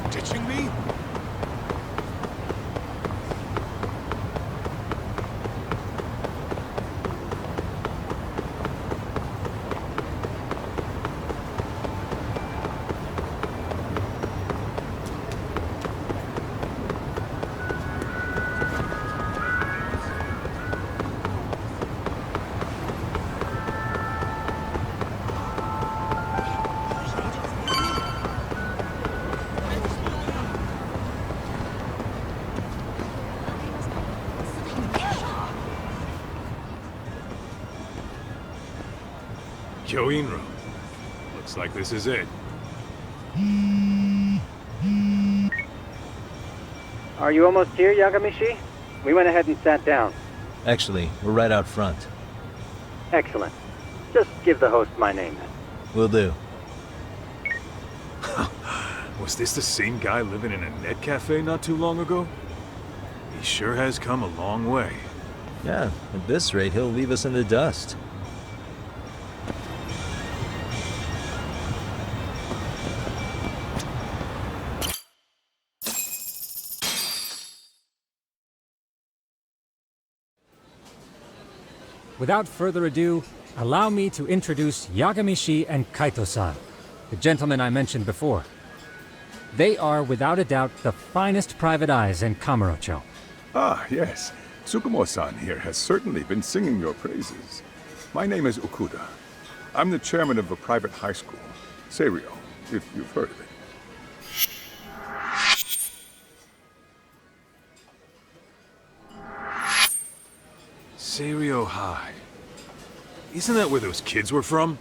Ditching me? Kyoinro. Looks like this is it. Are you almost here, Yagamishi? We went ahead and sat down. Actually, we're right out front. Excellent. Just give the host my name then. Will do. Was this the same guy living in a net cafe not too long ago? He sure has come a long way. Yeah, at this rate, he'll leave us in the dust. Without further ado, allow me to introduce Yagamishi and Kaito-san, the gentlemen I mentioned before. They are, without a doubt, the finest private eyes in Kamurocho. Ah, yes. Tsukumo-san here has certainly been singing your praises. My name is Okuda. I'm the chairman of a private high school, Seiryo, if you've heard of it. Seiryo High. Isn't that where those kids were from?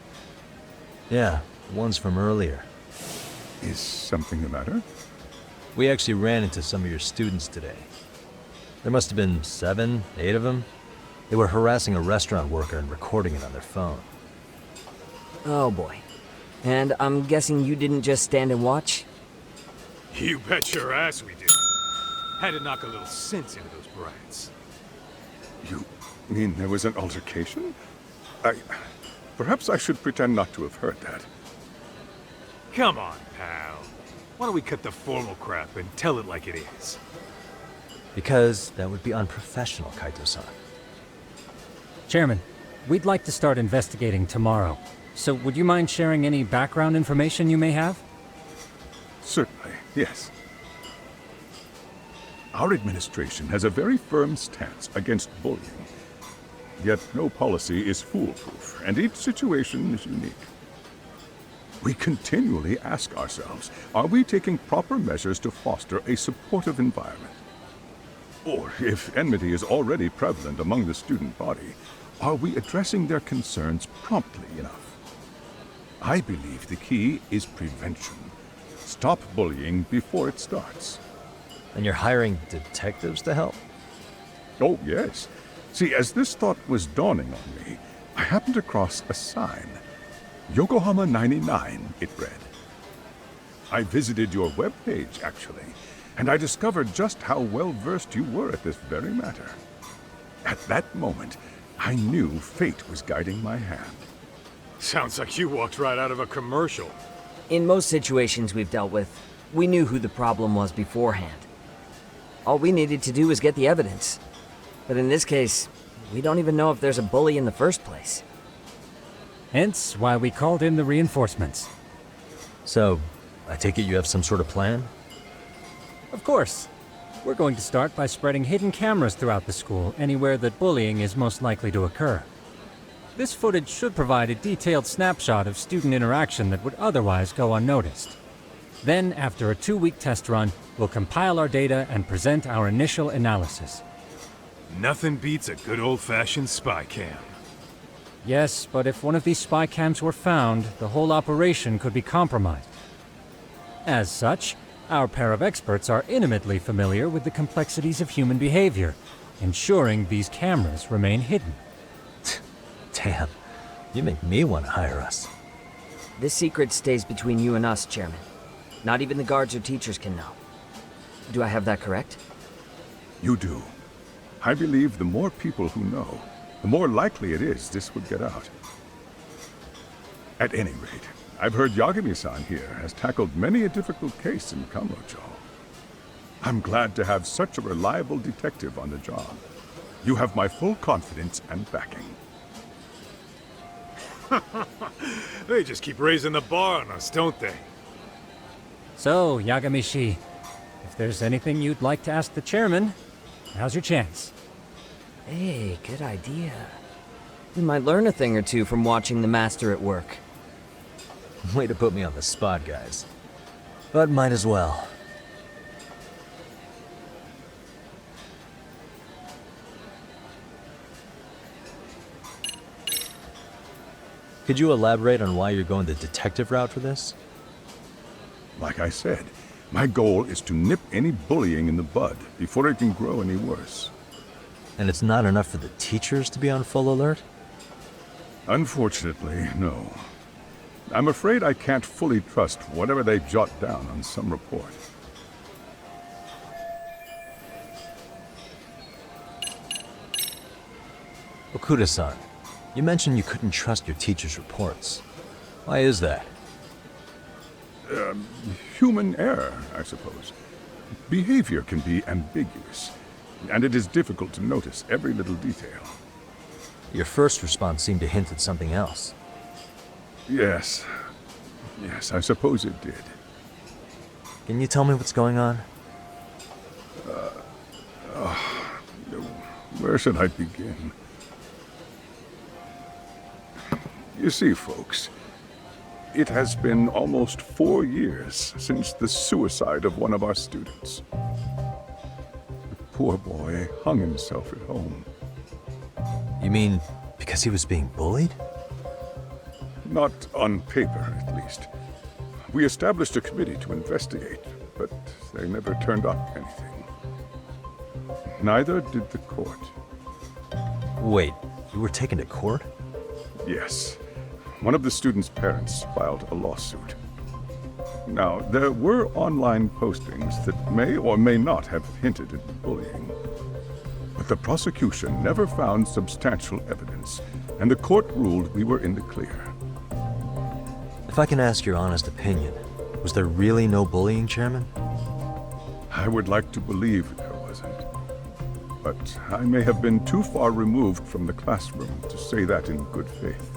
Yeah, one's from earlier. Is something the matter? We actually ran into some of your students today. There must have been 7, 8 of them. They were harassing a restaurant worker and recording it on their phone. Oh boy. And I'm guessing you didn't just stand and watch? You bet your ass we did. Had to knock a little sense into those brats. You mean there was an altercation? Perhaps I should pretend not to have heard that. Come on, pal. Why don't we cut the formal crap and tell it like it is? Because that would be unprofessional, Kaito-san. Chairman, we'd like to start investigating tomorrow. So would you mind sharing any background information you may have? Certainly, yes. Our administration has a very firm stance against bullying. Yet no policy is foolproof, and each situation is unique. We continually ask ourselves, are we taking proper measures to foster a supportive environment? Or, if enmity is already prevalent among the student body, are we addressing their concerns promptly enough? I believe the key is prevention. Stop bullying before it starts. And you're hiring detectives to help? Oh, yes. See, as this thought was dawning on me, I happened across a sign. Yokohama 99, it read. I visited your webpage, actually, and I discovered just how well-versed you were at this very matter. At that moment, I knew fate was guiding my hand. Sounds like you walked right out of a commercial. In most situations we've dealt with, we knew who the problem was beforehand. All we needed to do was get the evidence. But in this case, we don't even know if there's a bully in the first place. Hence why we called in the reinforcements. So, I take it you have some sort of plan? Of course. We're going to start by spreading hidden cameras throughout the school, anywhere that bullying is most likely to occur. This footage should provide a detailed snapshot of student interaction that would otherwise go unnoticed. Then, after a 2-week test run, we'll compile our data and present our initial analysis. Nothing beats a good old-fashioned spy cam. Yes, but if one of these spy cams were found, the whole operation could be compromised. As such, our pair of experts are intimately familiar with the complexities of human behavior, ensuring these cameras remain hidden. Damn, you make me want to hire us. This secret stays between you and us, Chairman. Not even the guards or teachers can know. Do I have that correct? You do. I believe the more people who know, the more likely it is this would get out. At any rate, I've heard Yagami-san here has tackled many a difficult case in Kamurocho. I'm glad to have such a reliable detective on the job. You have my full confidence and backing. They just keep raising the bar on us, don't they? So, Yagami-shi, if there's anything you'd like to ask the chairman, now's your chance. Hey, good idea. We might learn a thing or two from watching the master at work. Way to put me on the spot, guys. But might as well. Could you elaborate on why you're going the detective route for this? Like I said, my goal is to nip any bullying in the bud before it can grow any worse. And it's not enough for the teachers to be on full alert? Unfortunately, no. I'm afraid I can't fully trust whatever they jot down on some report. Okuda-san, you mentioned you couldn't trust your teacher's reports. Why is that? Human error, I suppose. Behavior can be ambiguous, and it is difficult to notice every little detail. Your first response seemed to hint at something else. Yes, I suppose it did. Can you tell me what's going on? Where should I begin? You see, folks, it has been almost 4 years since the suicide of one of our students. The poor boy hung himself at home. You mean because he was being bullied? Not on paper, at least. We established a committee to investigate, but they never turned up anything. Neither did the court. Wait, you were taken to court? Yes. One of the students' parents filed a lawsuit. Now, there were online postings that may or may not have hinted at bullying. But the prosecution never found substantial evidence, and the court ruled we were in the clear. If I can ask your honest opinion, was there really no bullying, Chairman? I would like to believe there wasn't. But I may have been too far removed from the classroom to say that in good faith.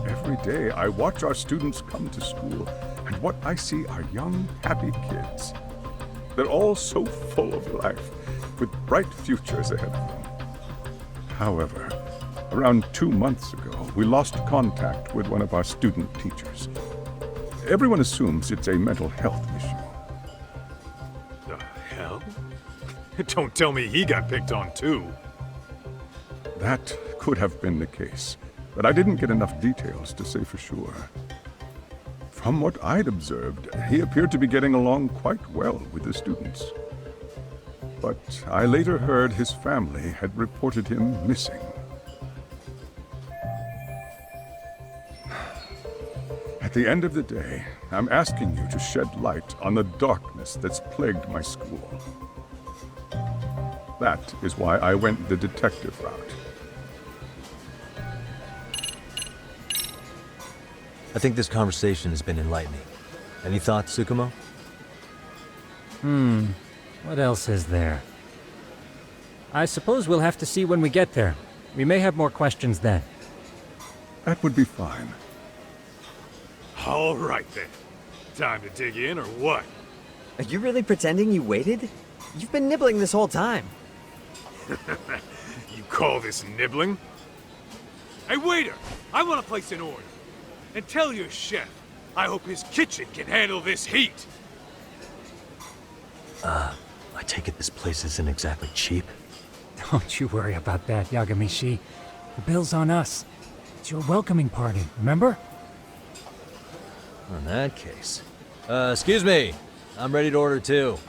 Every day I watch our students come to school, and what I see are young, happy kids. They're all so full of life, with bright futures ahead of them. However, around 2 months ago, we lost contact with one of our student teachers. Everyone assumes it's a mental health issue. The hell? Don't tell me he got picked on too. That could have been the case, but I didn't get enough details to say for sure. From what I'd observed, he appeared to be getting along quite well with the students. But I later heard his family had reported him missing. At the end of the day, I'm asking you to shed light on the darkness that's plagued my school. That is why I went the detective route. I think this conversation has been enlightening. Any thoughts, Tsukumo? What else is there? I suppose we'll have to see when we get there. We may have more questions then. That would be fine. All right then. Time to dig in or what? Are you really pretending you waited? You've been nibbling this whole time. You call this nibbling? Hey waiter, I want to place an order. And tell your chef, I hope his kitchen can handle this heat. I take it this place isn't exactly cheap? Don't you worry about that, Yagami-shi. The bill's on us. It's your welcoming party, remember? In that case. Excuse me. I'm ready to order too.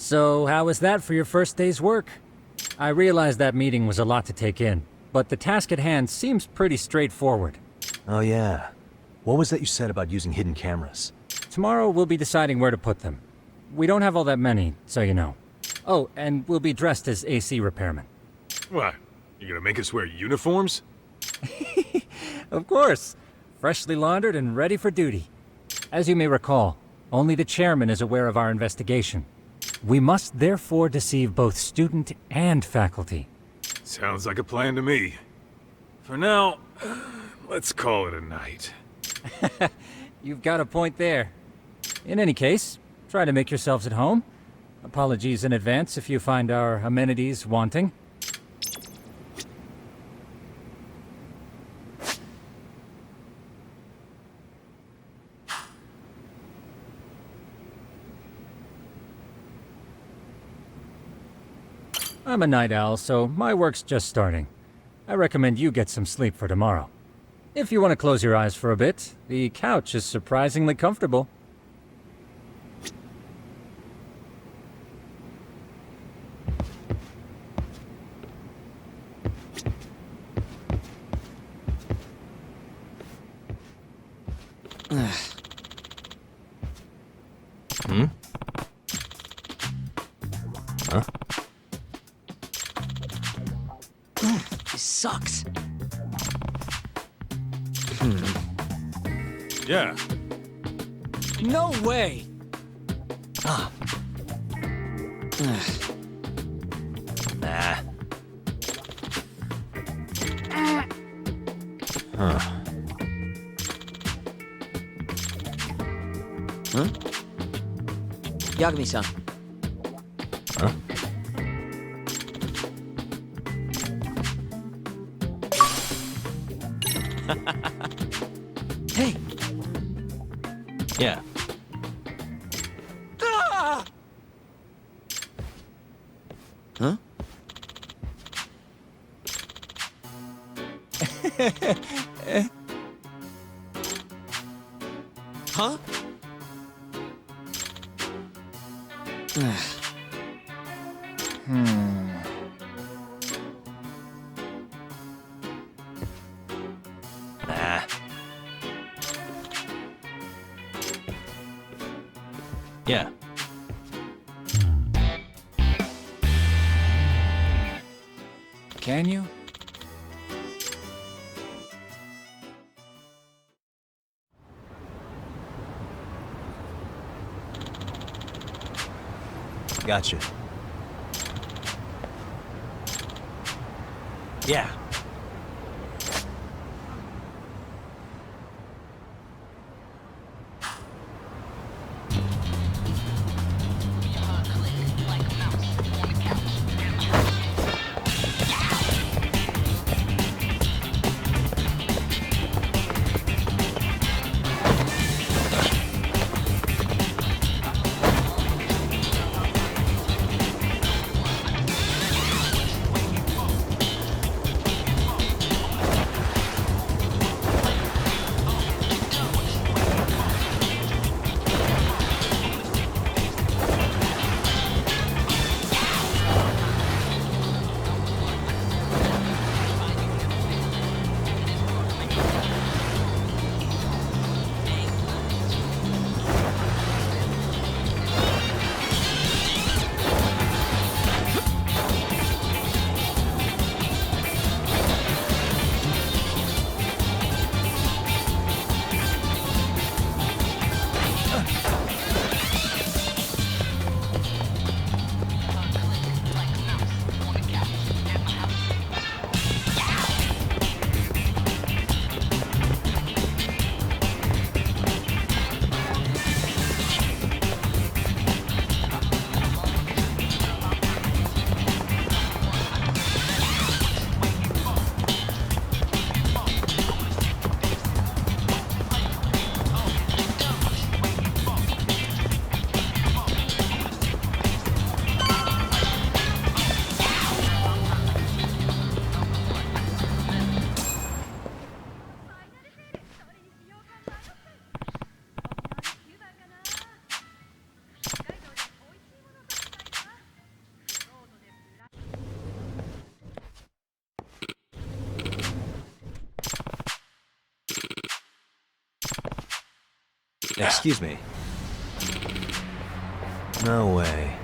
So, how was that for your first day's work? I realize that meeting was a lot to take in, but the task at hand seems pretty straightforward. Oh yeah. What was that you said about using hidden cameras? Tomorrow we'll be deciding where to put them. We don't have all that many, so you know. Oh, and we'll be dressed as AC repairmen. What? You gonna make us wear uniforms? Of course. Freshly laundered and ready for duty. As you may recall, only the chairman is aware of our investigation. We must therefore deceive both student and faculty. Sounds like a plan to me. For now, let's call it a night. You've got a point there. In any case, try to make yourselves at home. Apologies in advance if you find our amenities wanting. I'm a night owl, so my work's just starting. I recommend you get some sleep for tomorrow. If you want to close your eyes for a bit, the couch is surprisingly comfortable. Hmm? Huh? This sucks. Yeah. No way! Ah. Nah. Huh. Huh? Yagami-san. Huh? Hey! Yeah. Ah! Huh? Huh? Nah. Yeah. Can you? Gotcha. Yeah. Excuse me. No way.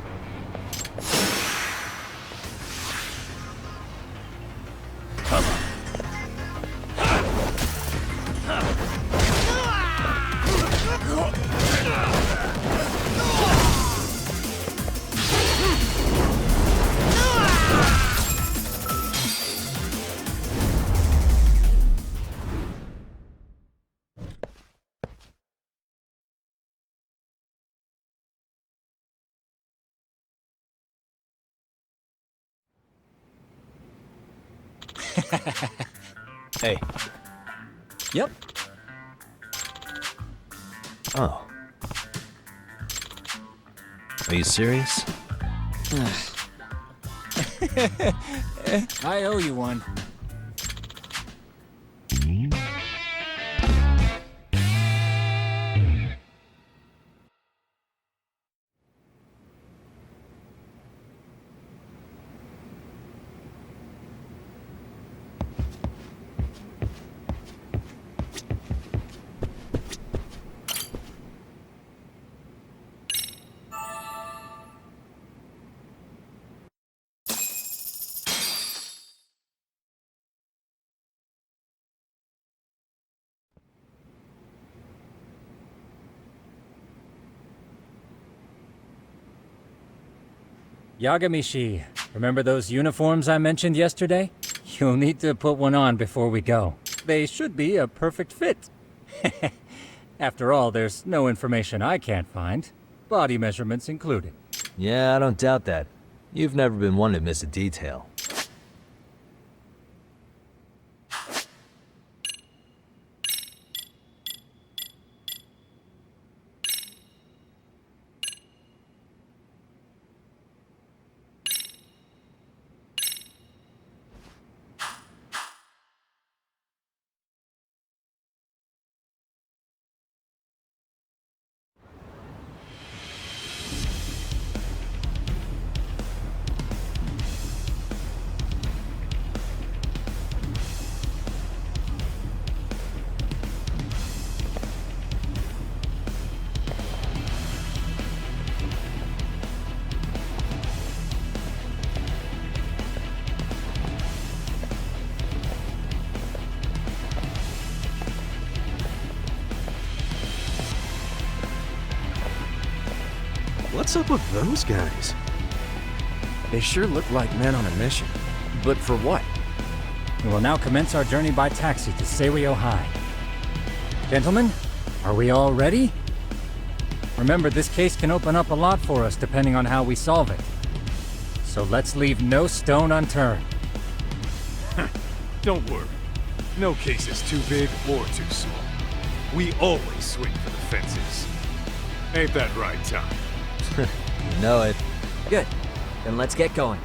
Hey. Yep. Oh. Are you serious? I owe you one. Yagamishi, remember those uniforms I mentioned yesterday? You'll need to put one on before we go. They should be a perfect fit. After all, there's no information I can't find. Body measurements included. Yeah, I don't doubt that. You've never been one to miss a detail. What's up with those guys? They sure look like men on a mission. But for what? We will now commence our journey by taxi to Seiryō High. Gentlemen, are we all ready? Remember, this case can open up a lot for us depending on how we solve it. So let's leave no stone unturned. Don't worry. No case is too big or too small. We always swing for the fences. Ain't that right, Tom? You know it. Good. Then let's get going.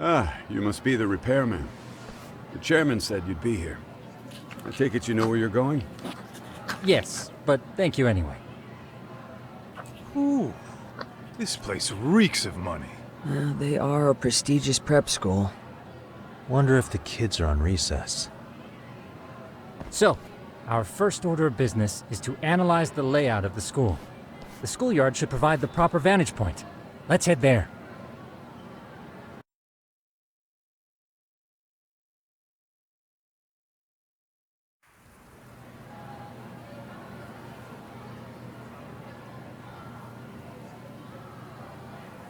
Ah, you must be the repairman. The chairman said you'd be here. I take it you know where you're going? Yes, but thank you anyway. Ooh, this place reeks of money. They are a prestigious prep school. Wonder if the kids are on recess. So, Our first order of business is to analyze the layout of the school. The schoolyard should provide the proper vantage point. Let's head there.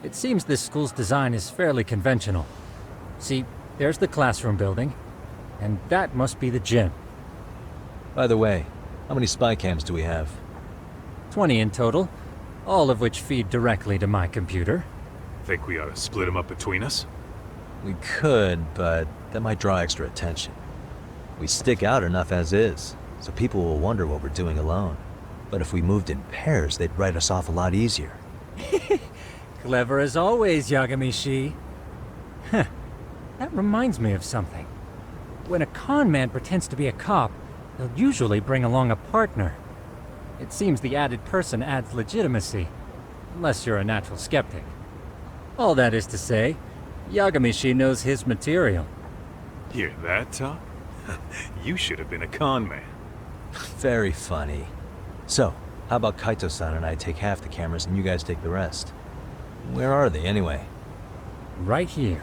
It seems this school's design is fairly conventional. See, there's the classroom building, and that must be the gym. By the way, how many spy cams do we have? 20 in total, all of which feed directly to my computer. Think we ought to split them up between us? We could, but that might draw extra attention. We stick out enough as is, so people will wonder what we're doing alone. But if we moved in pairs, they'd write us off a lot easier. Clever as always, Yagami-shi. Huh. That reminds me of something. When a con man pretends to be a cop, they'll usually bring along a partner. It seems the added person adds legitimacy, unless you're a natural skeptic. All that is to say, Yagami-shi knows his material. Hear that, Tom? You should have been a con man. Very funny. So, how about Kaito-san and I take half the cameras and you guys take the rest? Where are they, anyway? Right here.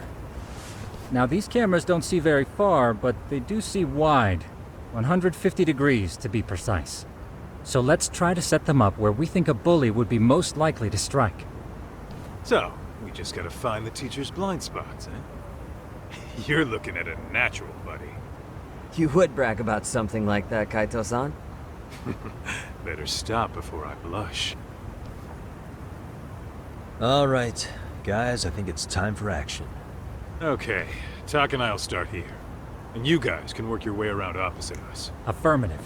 Now, these cameras don't see very far, but they do see wide. 150 degrees, to be precise. So let's try to set them up where we think a bully would be most likely to strike. So, we just gotta find the teacher's blind spots, eh? You're looking at a natural, buddy. You would brag about something like that, Kaito-san. Better stop before I blush. All right, guys, I think it's time for action. Okay, Tak and I'll start here. And you guys can work your way around opposite us. Affirmative.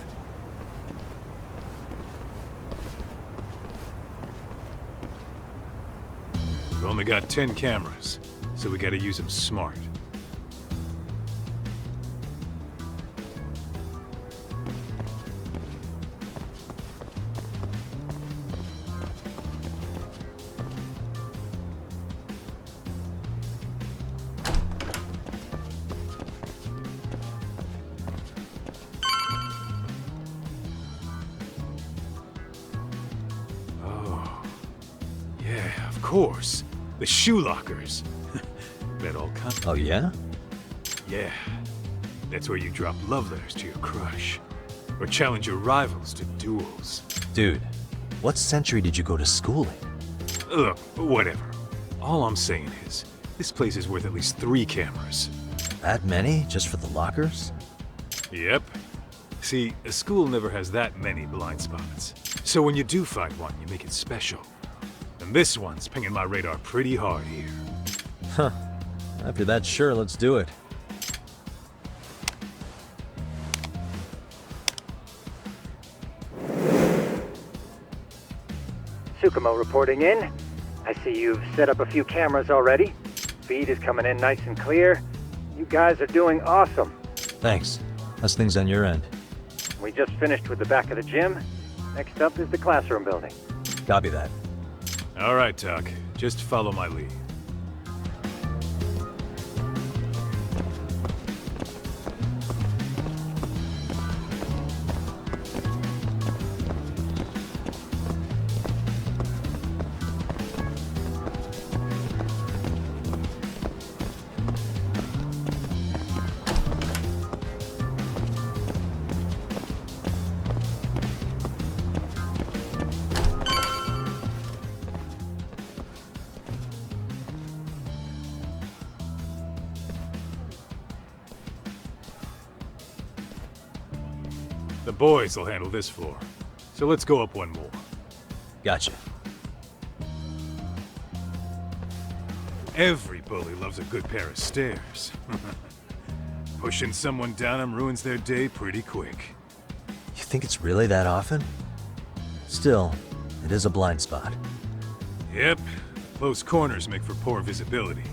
We've only got 10 cameras, so we gotta use them smart. Yeah, of course. The shoe lockers. That all comes. Oh, yeah? Yeah. That's where you drop love letters to your crush. Or challenge your rivals to duels. Dude, what century did you go to school in? Look, whatever. All I'm saying is, this place is worth at least 3 cameras. That many? Just for the lockers? Yep. See, a school never has that many blind spots. So when you do find one, you make it special. And this one's pinging my radar pretty hard here. Huh. After that, sure, let's do it. Tsukumo reporting in. I see you've set up a few cameras already. Feed is coming in nice and clear. You guys are doing awesome. Thanks. How's things on your end? We just finished with the back of the gym. Next up is the classroom building. Copy that. All right, Tak. Just follow my lead. The boys will handle this floor. So let's go up one more. Gotcha. Every bully loves a good pair of stairs. Pushing someone down them ruins their day pretty quick. You think it's really that often? Still, it is a blind spot. Yep. Close corners make for poor visibility.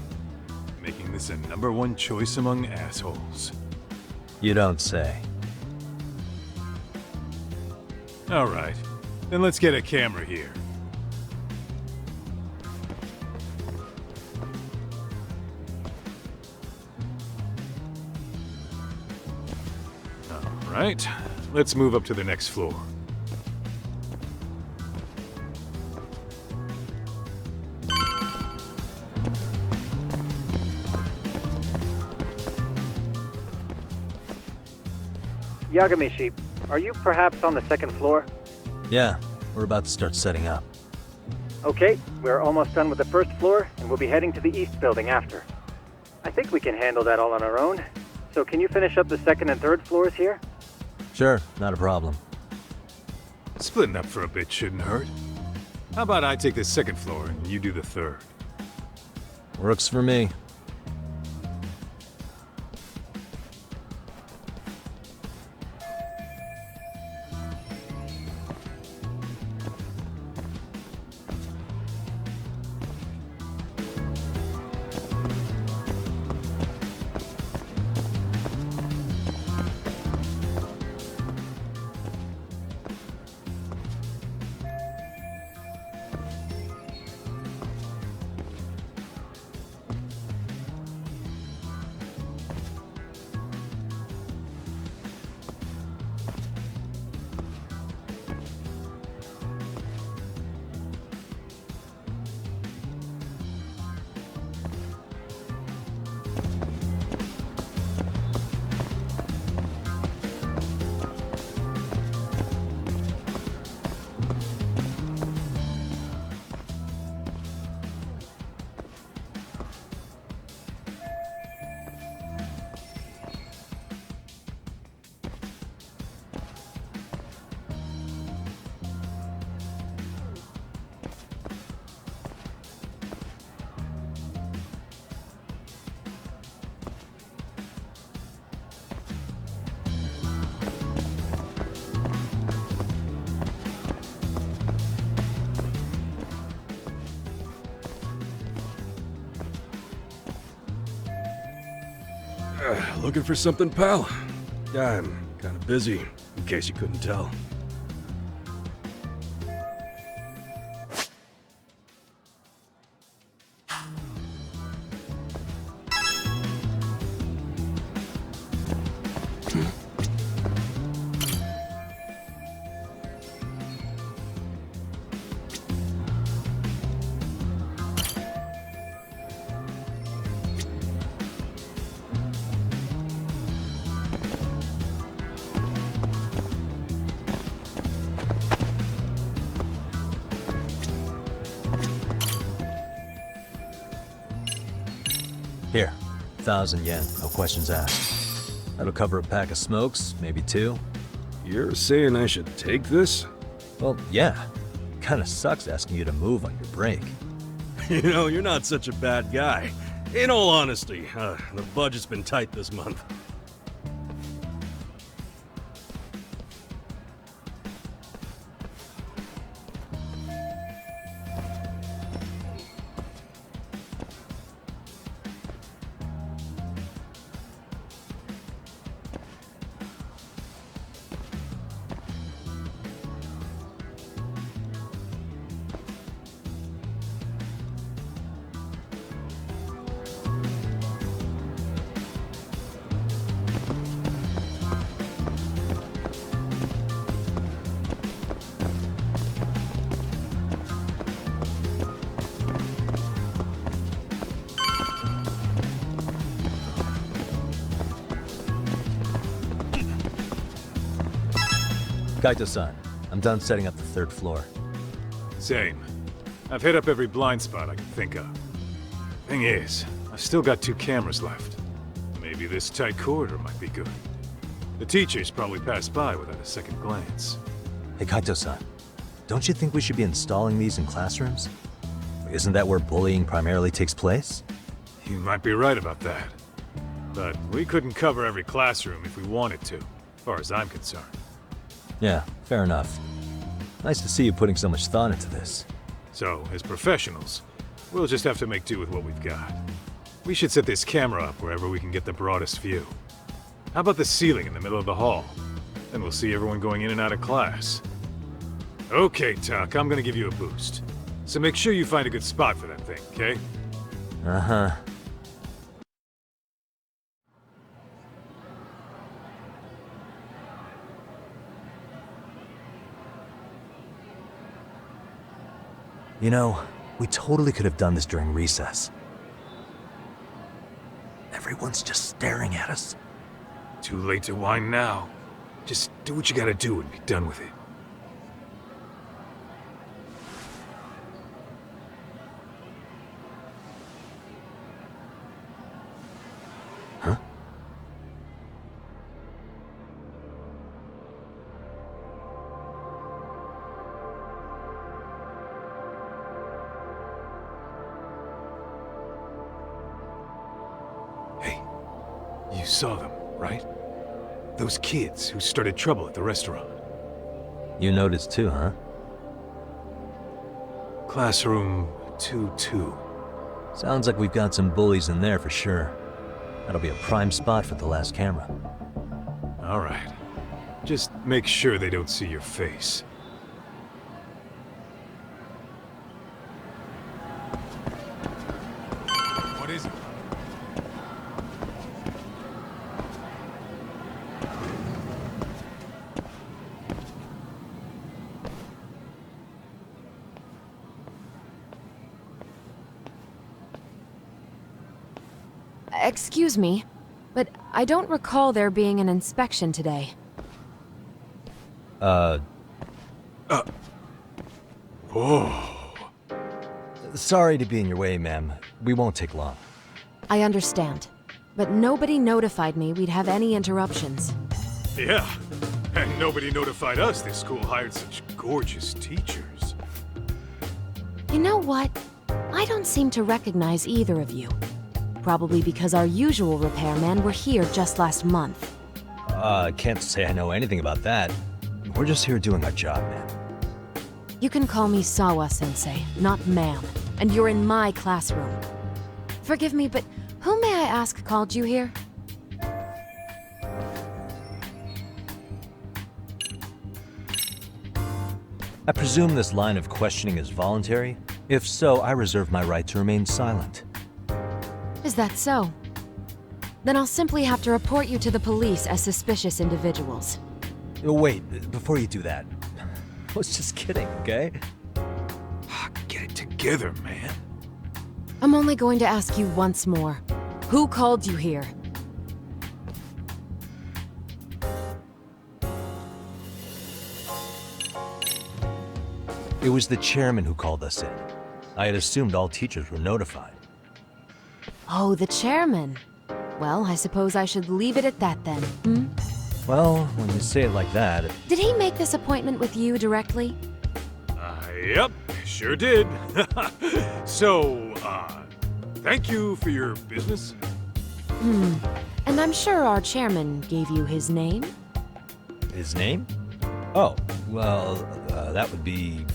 Making this a #1 choice among assholes. You don't say. All right. Then let's get a camera here. All right. let's move up to the next floor. Yagami-shi, are you perhaps on the second floor? Yeah, we're about to start setting up. Okay, we're almost done with the first floor, and we'll be heading to the east building after. I think we can handle that all on our own. So can you finish up the second and third floors here? Sure, not a problem. Splitting up for a bit shouldn't hurt. How about I take the second floor and you do the third? Works for me. Looking for something, pal? Yeah, I'm kind of busy, in case you couldn't tell. Here, 1,000 yen, no questions asked. That'll cover a pack of smokes, maybe 2. You're saying I should take this? Well, yeah. Kinda sucks asking you to move on your break. You know, you're not such a bad guy. In all honesty, the budget's been tight this month. Kaito-san, I'm done setting up the 3rd floor. Same. I've hit up every blind spot I can think of. Thing is, I've still got 2 cameras left. Maybe this tight corridor might be good. The teachers probably passed by without a second glance. Hey Kaito-san, don't you think we should be installing these in classrooms? Isn't that where bullying primarily takes place? You might be right about that. But we couldn't cover every classroom if we wanted to, as far as I'm concerned. Yeah, fair enough. Nice to see you putting so much thought into this. So, as professionals, we'll just have to make do with what we've got. We should set this camera up wherever we can get the broadest view. How about the ceiling in the middle of the hall? Then we'll see everyone going in and out of class. Okay, Tak, I'm gonna give you a boost. So make sure you find a good spot for that thing, okay? Uh-huh. You know, we totally could have done this during recess. Everyone's just staring at us. Too late to whine now. Just do what you gotta do and be done with it. Huh? You saw them, right? Those kids who started trouble at the restaurant. You noticed too, huh? Classroom 2-2. Sounds like we've got some bullies in there for sure. That'll be a prime spot for the last camera. All right. Just make sure they don't see your face. What is it? Excuse me, but I don't recall there being an inspection today. Whoa. Sorry to be in your way, ma'am. We won't take long. I understand, but nobody notified me we'd have any interruptions. Yeah, and nobody notified us this school hired such gorgeous teachers. You know what? I don't seem to recognize either of you. Probably because our usual repairmen were here just last month. Can't say I know anything about that. We're just here doing our job, ma'am. You can call me Sawa-sensei, not ma'am, and you're in my classroom. Forgive me, but who may I ask called you here? I presume this line of questioning is voluntary? If so, I reserve my right to remain silent. Is that so? Then I'll simply have to report you to the police as suspicious individuals. Wait, before you do that, I was just kidding, okay? Get it together, man. I'm only going to ask you once more. Who called you here? It was the chairman who called us in. I had assumed all teachers were notified. Oh, the chairman. Well, I suppose I should leave it at that then, hmm? Well, when you say it like that... Did he make this appointment with you directly? Yep, sure did. So, thank you for your business. And I'm sure our chairman gave you his name? His name? Oh, well, that would be...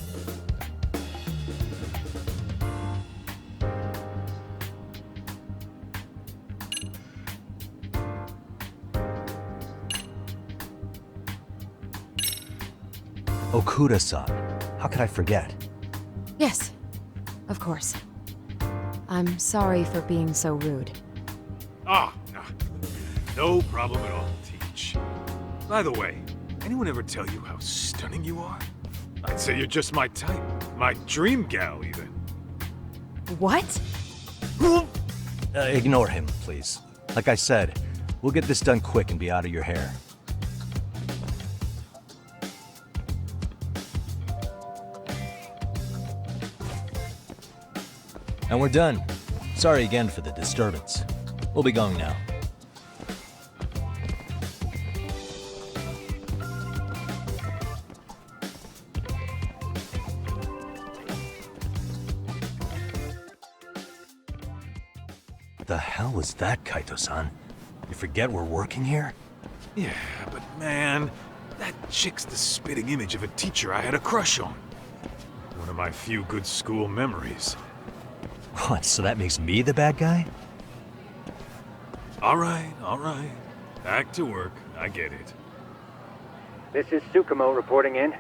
Okuda-san. How could I forget? Yes, of course. I'm sorry for being so rude. No problem at all, Teach. By the way, anyone ever tell you how stunning you are? I'd say you're just my type. My dream gal, even. What? Ignore him, please. Like I said, we'll get this done quick and be out of your hair. And we're done. Sorry again for the disturbance. We'll be going now. What the hell was that, Kaito-san? You forget we're working here? Yeah, but man, that chick's the spitting image of a teacher I had a crush on. One of my few good school memories. What, so that makes me the bad guy? All right. Back to work. I get it. This is Tsukumo reporting in.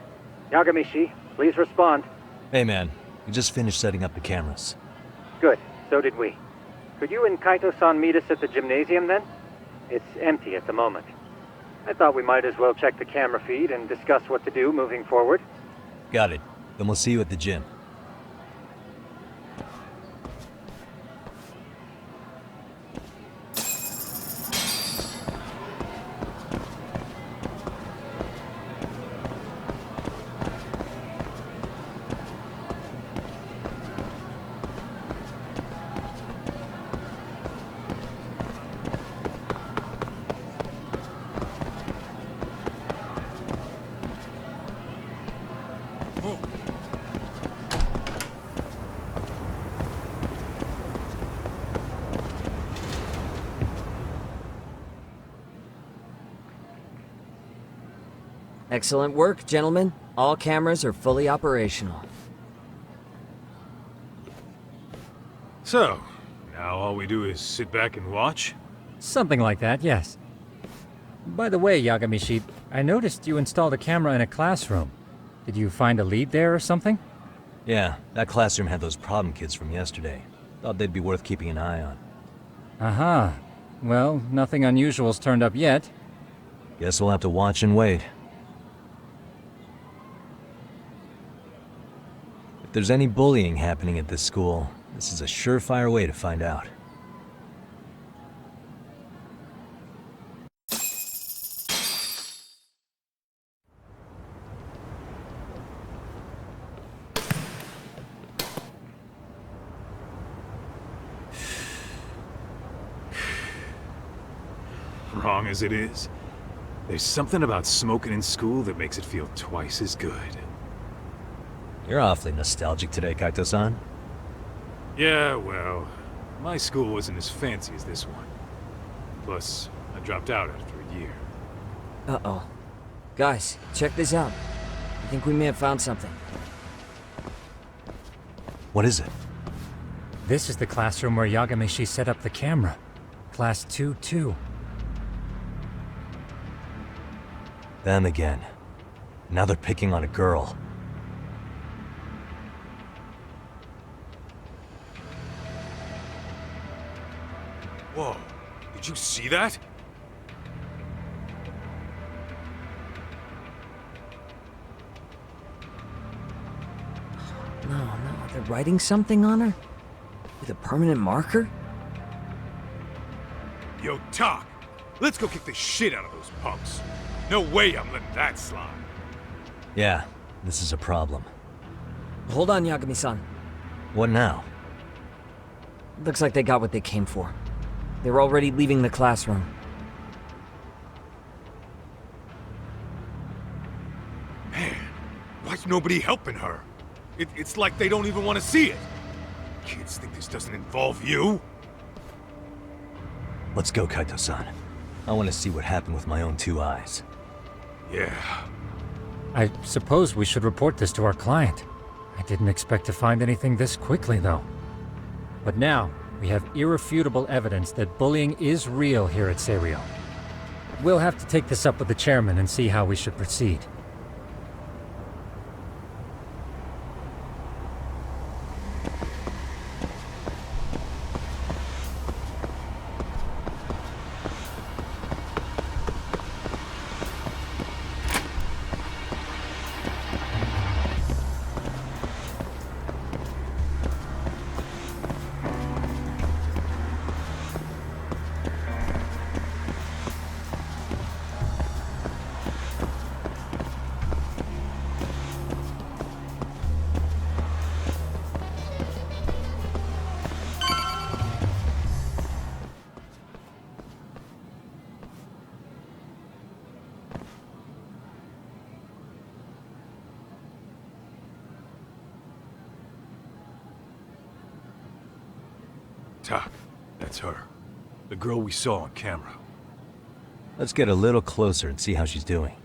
Yagamishi, please respond. Hey man, we just finished setting up the cameras. Good, so did we. Could you and Kaito-san meet us at the gymnasium then? It's empty at the moment. I thought we might as well check the camera feed and discuss what to do moving forward. Got it. Then we'll see you at the gym. Excellent work, gentlemen. All cameras are fully operational. So, now all we do is sit back and watch? Something like that, yes. By the way, Yagamishi, I noticed you installed a camera in a classroom. Did you find a lead there or something? Yeah, that classroom had those problem kids from yesterday. Thought they'd be worth keeping an eye on. Aha. Well, nothing unusual's turned up yet. Guess we'll have to watch and wait. If there's any bullying happening at this school, this is a surefire way to find out. Wrong as it is, there's something about smoking in school that makes it feel twice as good. You're awfully nostalgic today, Kaito-san. Yeah, well, my school wasn't as fancy as this one. Plus, I dropped out after a year. Uh-oh. Guys, check this out. I think we may have found something. What is it? This is the classroom where Yagamishi set up the camera. Class 2-2. Them again. Now they're picking on a girl. Whoa, did you see that? No, they're writing something on her? With a permanent marker? Yo, Talk, let's go kick the shit out of those punks. No way I'm letting that slide. Yeah, this is a problem. Hold on, Yagami-san. What now? Looks like they got what they came for. They're already leaving the classroom. Man, why's nobody helping her? It's like they don't even want to see it. Kids think this doesn't involve you? Let's go, Kaito-san. I want to see what happened with my own two eyes. Yeah. I suppose we should report this to our client. I didn't expect to find anything this quickly, though. But now, we have irrefutable evidence that bullying is real here at Seiryo. We'll have to take this up with the chairman and see how we should proceed. Tak, that's her. The girl we saw on camera. Let's get a little closer and see how she's doing.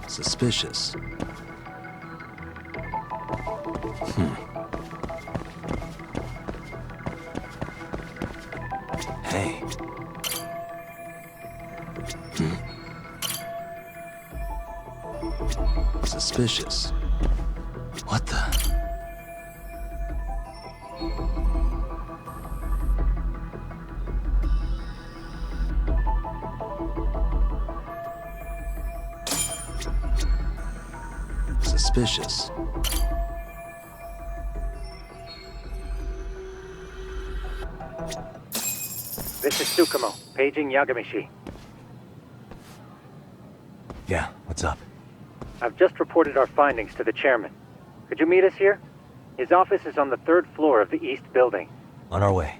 Suspicious. Hey. Suspicious. What the? Suspicious. This is Tsukumo, paging Yagamishi. Yeah, what's up? I've just reported our findings to the chairman. Could you meet us here? His office is on the 3rd floor of the east building. On our way.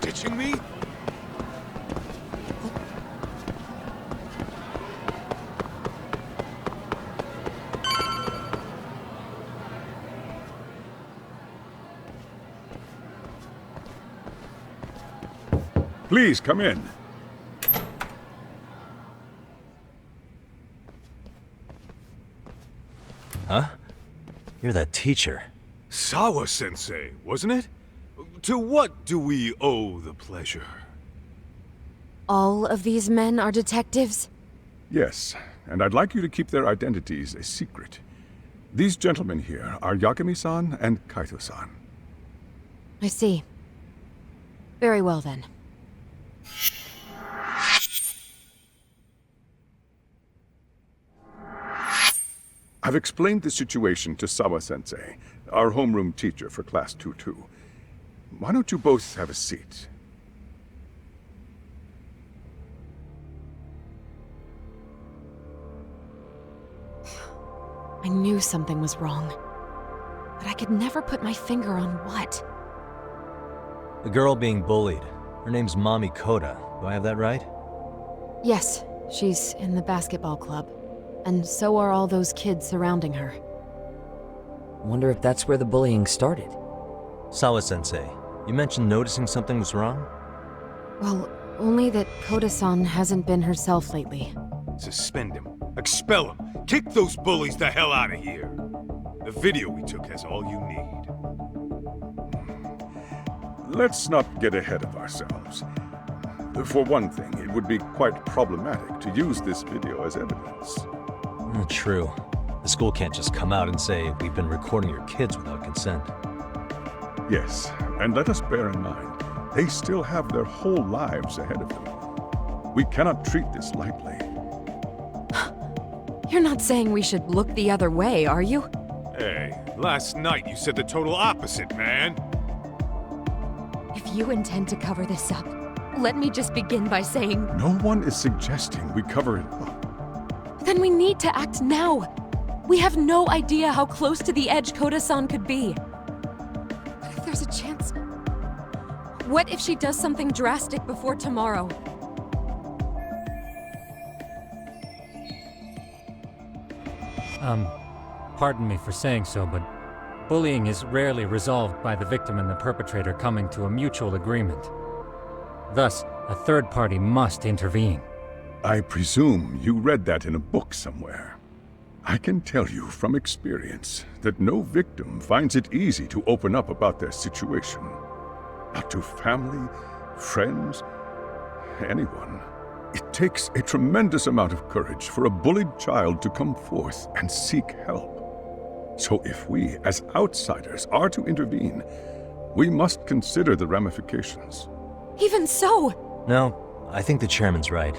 ditching me? Please, come in. Huh? You're that teacher. Sawa-sensei, wasn't it? To what do we owe the pleasure? All of these men are detectives? Yes, and I'd like you to keep their identities a secret. These gentlemen here are Yagami-san and Kaito-san. I see. Very well then. I've explained the situation to Sawa-sensei, our homeroom teacher for Class 2-2. Why don't you both have a seat? I knew something was wrong, but I could never put my finger on what. The girl being bullied. Her name's Mami Koda. Do I have that right? Yes, she's in the basketball club. And so are all those kids surrounding her. Wonder if that's where the bullying started. Sawa-sensei, you mentioned noticing something was wrong? Well, only that Koda-san hasn't been herself lately. Suspend him. Expel him. Kick those bullies the hell out of here. The video we took has all you need. Let's not get ahead of ourselves. For one thing, it would be quite problematic to use this video as evidence. True. The school can't just come out and say, we've been recording your kids without consent. Yes, and let us bear in mind, they still have their whole lives ahead of them. We cannot treat this lightly. You're not saying we should look the other way, are you? Hey, last night you said the total opposite, man. If you intend to cover this up, let me just begin by saying... No one is suggesting we cover it up. Then we need to act now. We have no idea how close to the edge Koda-san could be. What if there's a chance? What if she does something drastic before tomorrow? Pardon me for saying so, but bullying is rarely resolved by the victim and the perpetrator coming to a mutual agreement. Thus, a third party must intervene. I presume you read that in a book somewhere. I can tell you from experience that no victim finds it easy to open up about their situation. Not to family, friends, anyone. It takes a tremendous amount of courage for a bullied child to come forth and seek help. So if we, as outsiders, are to intervene, we must consider the ramifications. Even so! No, I think the chairman's right.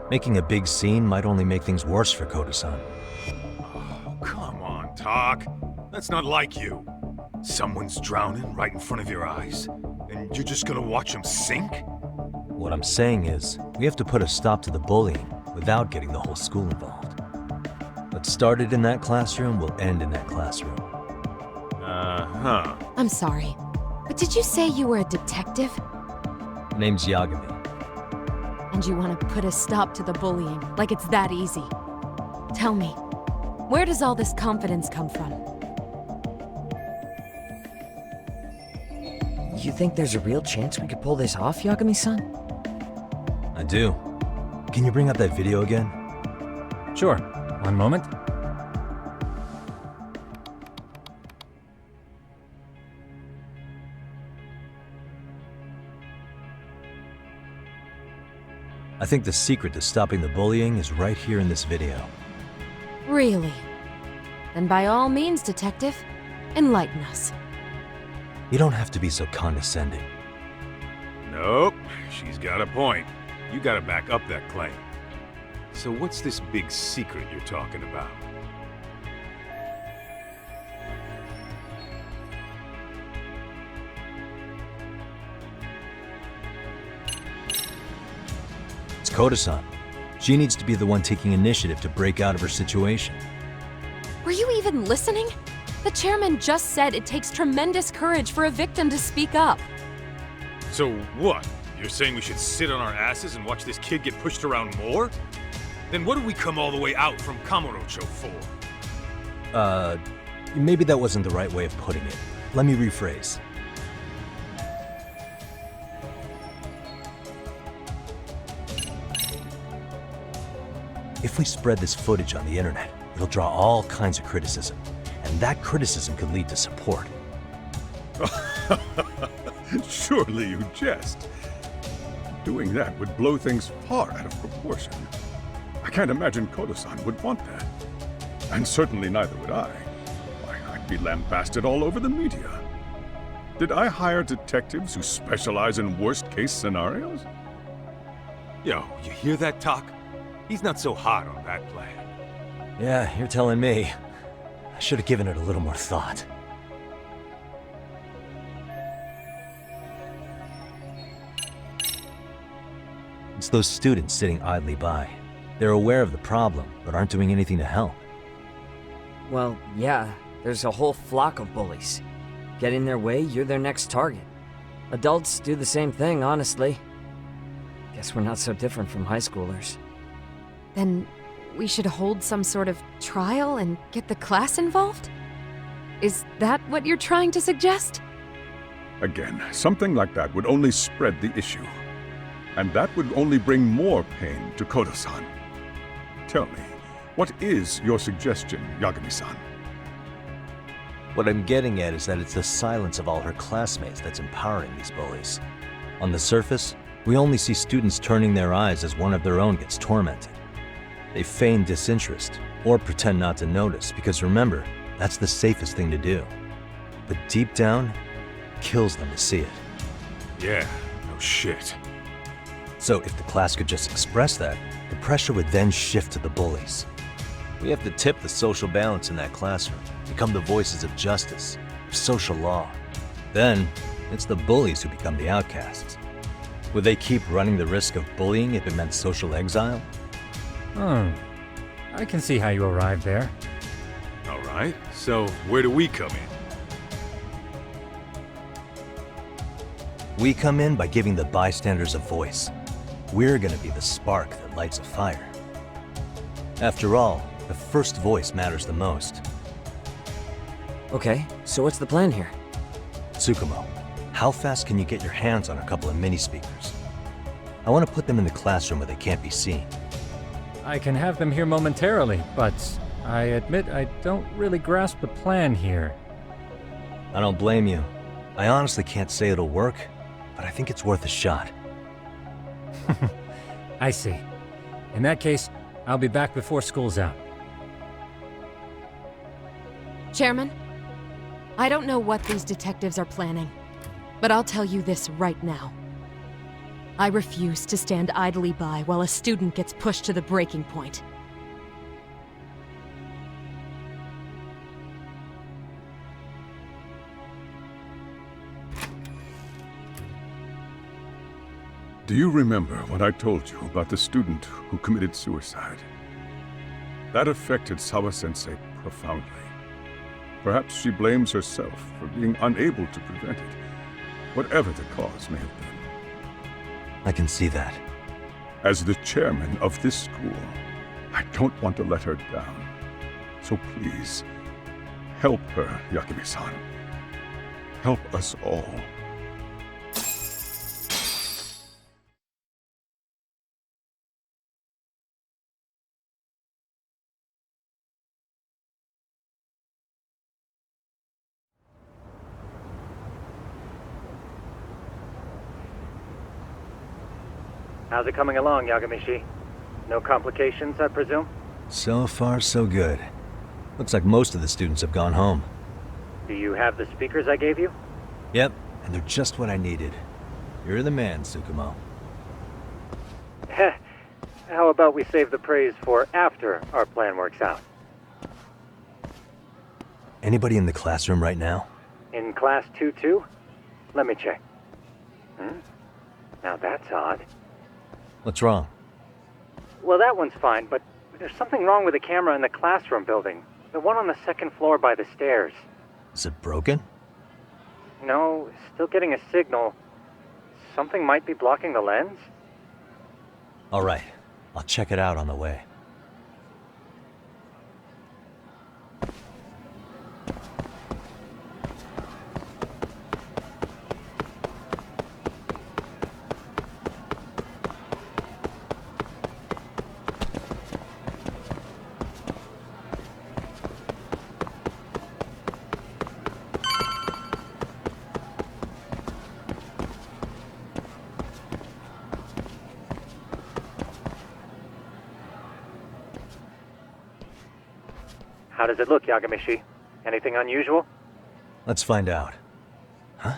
Making a big scene might only make things worse for Koda-san. Oh, come on, Talk. That's not like you. Someone's drowning right in front of your eyes, and you're just gonna watch them sink? What I'm saying is, we have to put a stop to the bullying without getting the whole school involved. What started in that classroom will end in that classroom. Uh-huh. I'm sorry, but did you say you were a detective? Name's Yagami. And you want to put a stop to the bullying, like it's that easy. Tell me, where does all this confidence come from? You think there's a real chance we could pull this off, Yagami-san? I do. Can you bring up that video again? Sure. One moment. I think the secret to stopping the bullying is right here in this video. Really? Then by all means, detective, enlighten us. You don't have to be so condescending. Nope, she's got a point. You gotta back up that claim. So what's this big secret you're talking about? It's Koda-san. She needs to be the one taking initiative to break out of her situation. Were you even listening? The chairman just said it takes tremendous courage for a victim to speak up. So what? You're saying we should sit on our asses and watch this kid get pushed around more? Then what did we come all the way out from Kamurocho for? Maybe that wasn't the right way of putting it. Let me rephrase. If we spread this footage on the internet, it'll draw all kinds of criticism. And that criticism could lead to support. Surely you jest. Doing that would blow things far out of proportion. I can't imagine Kodo-san would want that. And certainly neither would I. Why, I'd be lambasted all over the media. Did I hire detectives who specialize in worst-case scenarios? Yo, you hear that talk? He's not so hot on that plan. Yeah, you're telling me. I should have given it a little more thought. It's those students sitting idly by. They're aware of the problem, but aren't doing anything to help. Well, yeah, there's a whole flock of bullies. Get in their way, you're their next target. Adults do the same thing, honestly. Guess we're not so different from high schoolers. Then we should hold some sort of trial and get the class involved? Is that what you're trying to suggest? Again, something like that would only spread the issue. And that would only bring more pain to Kodo-san. Tell me, what is your suggestion, Yagami-san? What I'm getting at is that it's the silence of all her classmates that's empowering these bullies. On the surface, we only see students turning their eyes as one of their own gets tormented. They feign disinterest, or pretend not to notice, because remember, that's the safest thing to do. But deep down, it kills them to see it. Yeah, no shit. So if the class could just express that, the pressure would then shift to the bullies. We have to tip the social balance in that classroom, become the voices of justice, of social law. Then, it's the bullies who become the outcasts. Would they keep running the risk of bullying if it meant social exile? I can see how you arrived there. All right, so where do we come in? We come in by giving the bystanders a voice. We're gonna be the spark that lights a fire. After all, the first voice matters the most. Okay, so what's the plan here? Tsukumo, how fast can you get your hands on a couple of mini speakers? I want to put them in the classroom where they can't be seen. I can have them here momentarily, but I admit I don't really grasp the plan here. I don't blame you. I honestly can't say it'll work, but I think it's worth a shot. I see. In that case, I'll be back before school's out. Chairman, I don't know what these detectives are planning, but I'll tell you this right now. I refuse to stand idly by while a student gets pushed to the breaking point. Do you remember what I told you about the student who committed suicide? That affected Sawa-sensei profoundly. Perhaps she blames herself for being unable to prevent it, whatever the cause may have been. I can see that. As the chairman of this school, I don't want to let her down. So please, help her, Yagami-san. Help us all. How's it coming along, Yagamishi? No complications, I presume? So far, so good. Looks like most of the students have gone home. Do you have the speakers I gave you? Yep, and they're just what I needed. You're the man, Tsukumo. How about we save the praise for after our plan works out? Anybody in the classroom right now? In class 2-2? Let me check. Now that's odd. What's wrong? Well, that one's fine, but there's something wrong with the camera in the classroom building. The one on the second floor by the stairs. Is it broken? No, still getting a signal. something might be blocking the lens? All right, I'll check it out on the way. How does it look, Yagamishi? Anything unusual? Let's find out. Huh?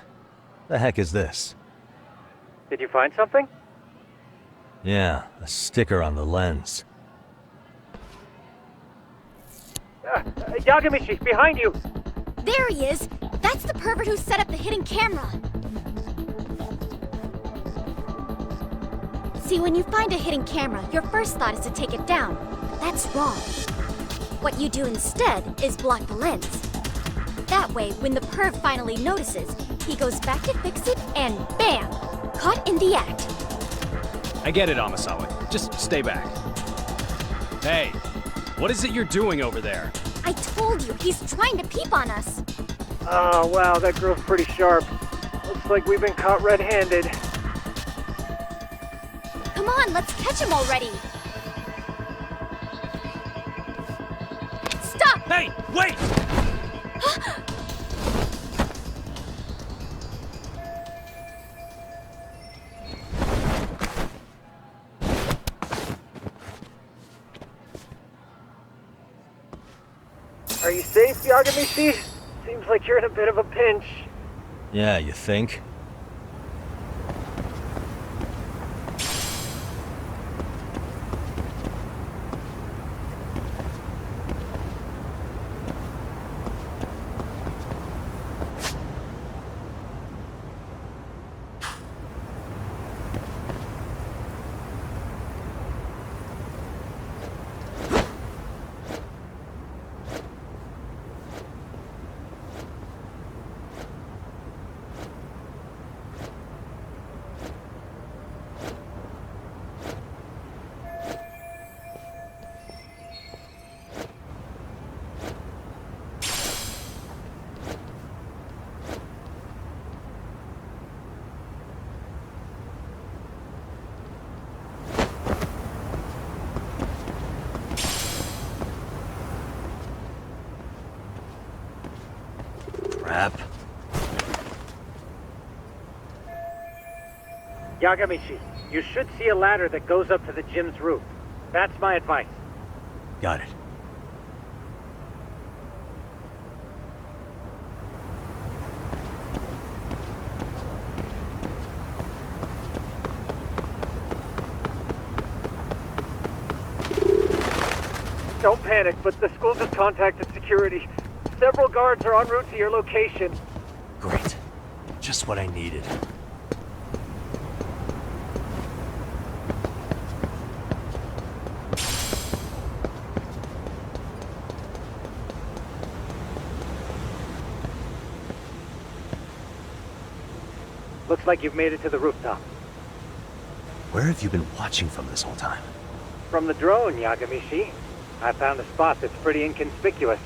The heck is this? Did you find something? Yeah, a sticker on the lens. Yagamishi, behind you! There he is! That's the pervert who set up the hidden camera! See, when you find a hidden camera, your first thought is to take it down. That's wrong. What you do instead is block the lens. That way, when the perv finally notices, he goes back to fix it and bam! Caught in the act. I get it, Amasawa. Just stay back. Hey, what is it you're doing over there? I told you, he's trying to peep on us. Oh, wow, that girl's pretty sharp. Looks like we've been caught red-handed. Come on, let's catch him already. Stop! Hey, wait! Are you safe, Yagamishi? Seems like you're in a bit of a pinch. Yeah, you think? Crap. Yagamishi, you should see a ladder that goes up to the gym's roof. That's my advice. Got it. Don't panic, but the school just contacted security. Several guards are en route to your location. Great. Just what I needed. Looks like you've made it to the rooftop. Where have you been watching from this whole time? From the drone, Yagamishi. I found a spot that's pretty inconspicuous.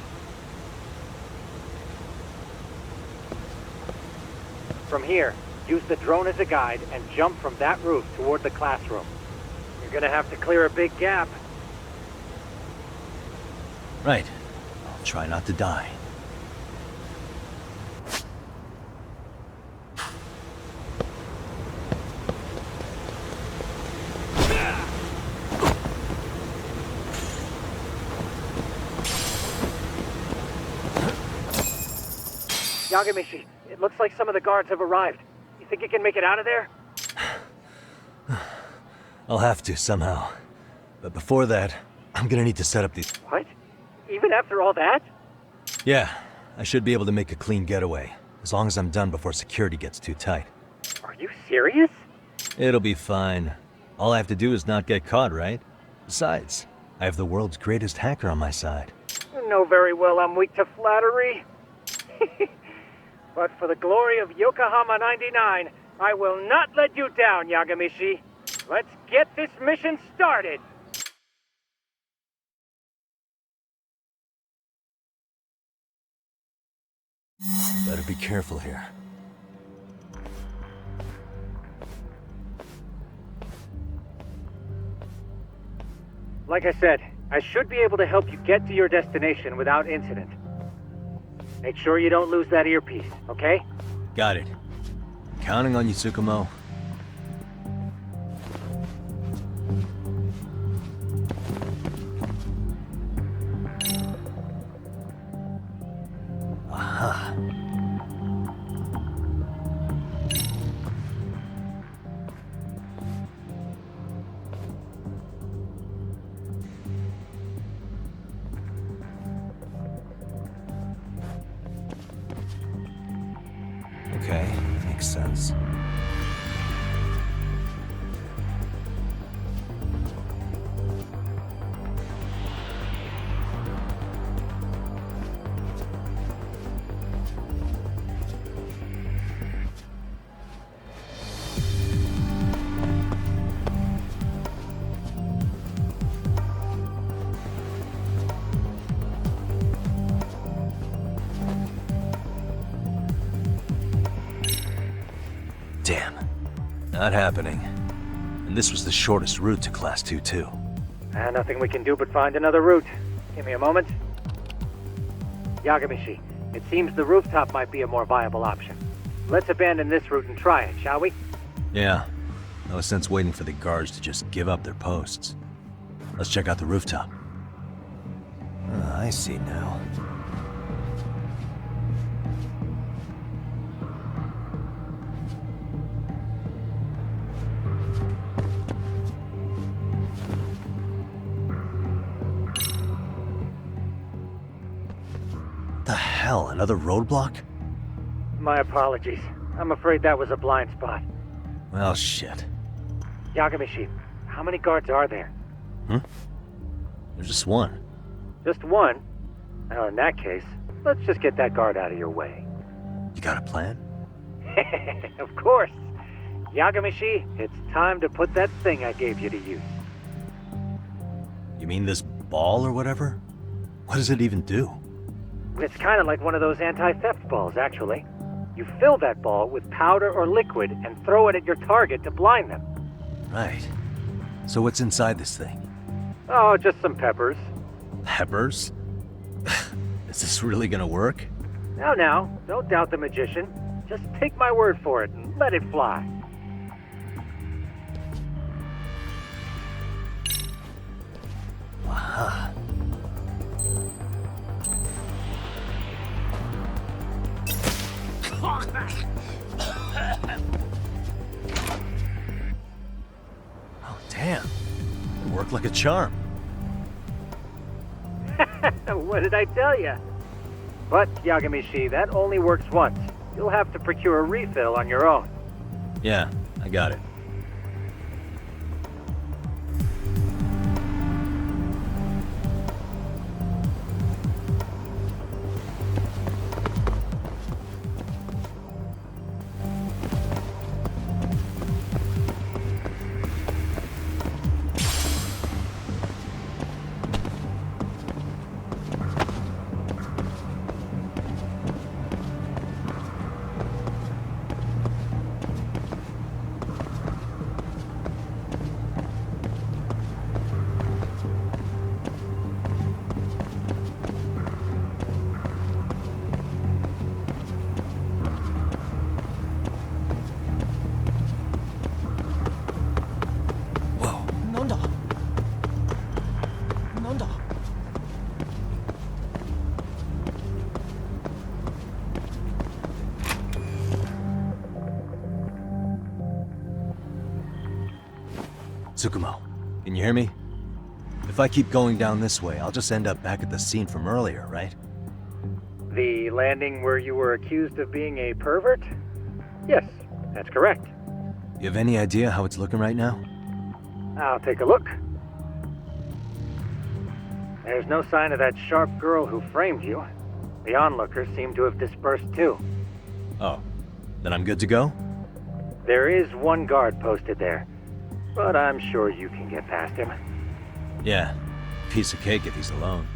From here, use the drone as a guide and jump from that roof toward the classroom. You're gonna have to clear a big gap. Right. I'll try not to die. Yagamishi, it looks like some of the guards have arrived. You think you can make it out of there? I'll have to, somehow. But before that, I'm gonna need to set up these... What? Even after all that? Yeah, I should be able to make a clean getaway, as long as I'm done before security gets too tight. Are you serious? It'll be fine. All I have to do is not get caught, right? Besides, I have the world's greatest hacker on my side. You know very well I'm weak to flattery. But for the glory of Yokohama 99, I will not let you down, Yagamishi. Let's get this mission started. Better be careful here. Like I said, I should be able to help you get to your destination without incident. Make sure you don't lose that earpiece, okay? Got it. Counting on you, Tsukumo. Aha. Okay, makes sense. Damn. Not happening. And this was the shortest route to Class 2, too. Nothing we can do but find another route. Give me a moment. Yagamishi, it seems the rooftop might be a more viable option. Let's abandon this route and try it, shall we? Yeah. No sense waiting for the guards to just give up their posts. Let's check out the rooftop. I see now. The hell, another roadblock? My apologies. I'm afraid that was a blind spot. Well, shit. Yagamishi, how many guards are there? There's just one. Just one? Well, in that case, let's just get that guard out of your way. You got a plan? Of course. Yagamishi, it's time to put that thing I gave you to use. You mean this ball or whatever? What does it even do? It's kind of like one of those anti-theft balls, actually. You fill that ball with powder or liquid and throw it at your target to blind them. Right. So what's inside this thing? Oh, just some peppers. Peppers? Is this really gonna work? Now, don't doubt the magician. Just take my word for it and let it fly. Aha. Oh, damn. It worked like a charm. What did I tell you? But, Yagamishi, that only works once. You'll have to procure a refill on your own. Yeah, I got it. Tsukumo, can you hear me? If I keep going down this way, I'll just end up back at the scene from earlier, right? The landing where you were accused of being a pervert? Yes, that's correct. You have any idea how it's looking right now? I'll take a look. There's no sign of that sharp girl who framed you. The onlookers seem to have dispersed too. Oh, then I'm good to go? There is one guard posted there, but I'm sure you can get past him. Yeah, piece of cake if he's alone.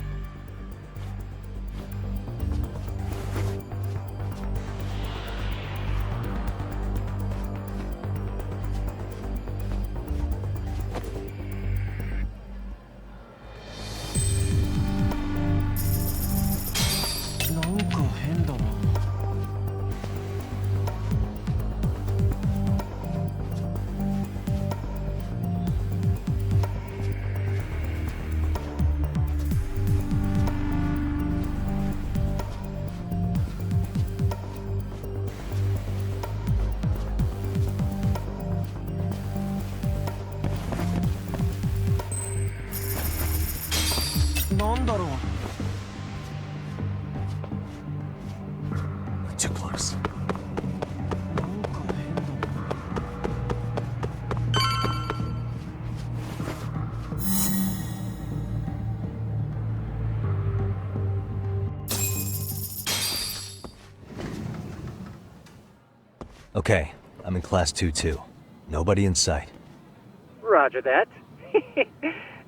Too close. Okay, I'm in Class 2-2. Nobody in sight. Roger that.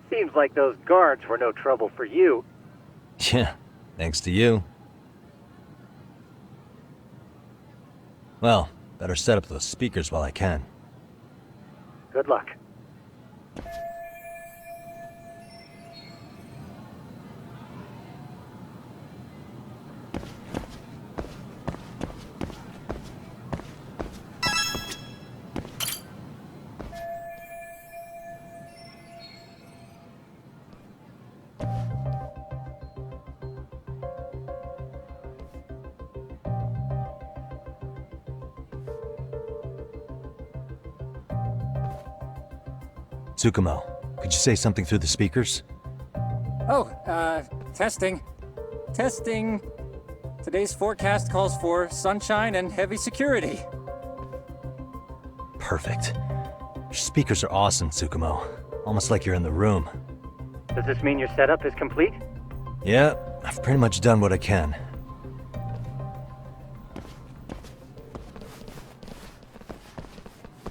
Seems like those guards were no trouble for you. Yeah, thanks to you. Well, better set up those speakers while I can. Good luck. Tsukumo, could you say something through the speakers? Oh, testing. Testing. Today's forecast calls for sunshine and heavy security. Perfect. Your speakers are awesome, Tsukumo. Almost like you're in the room. Does this mean your setup is complete? Yeah, I've pretty much done what I can.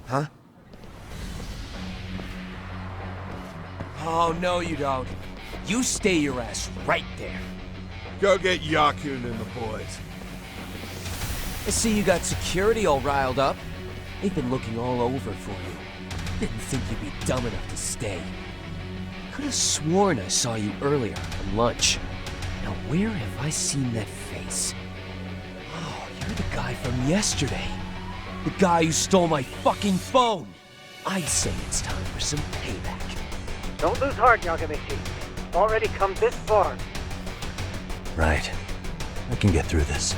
Huh? Oh, no you don't. You stay your ass right there. Go get Yakun and the boys. I see you got security all riled up. They've been looking all over for you. Didn't think you'd be dumb enough to stay. Could have sworn I saw you earlier on lunch. Now where have I seen that face? Oh, you're the guy from yesterday. The guy who stole my fucking phone. I'd say it's time for some payback. Don't lose heart, Yagamichi. Already come this far. Right. I can get through this.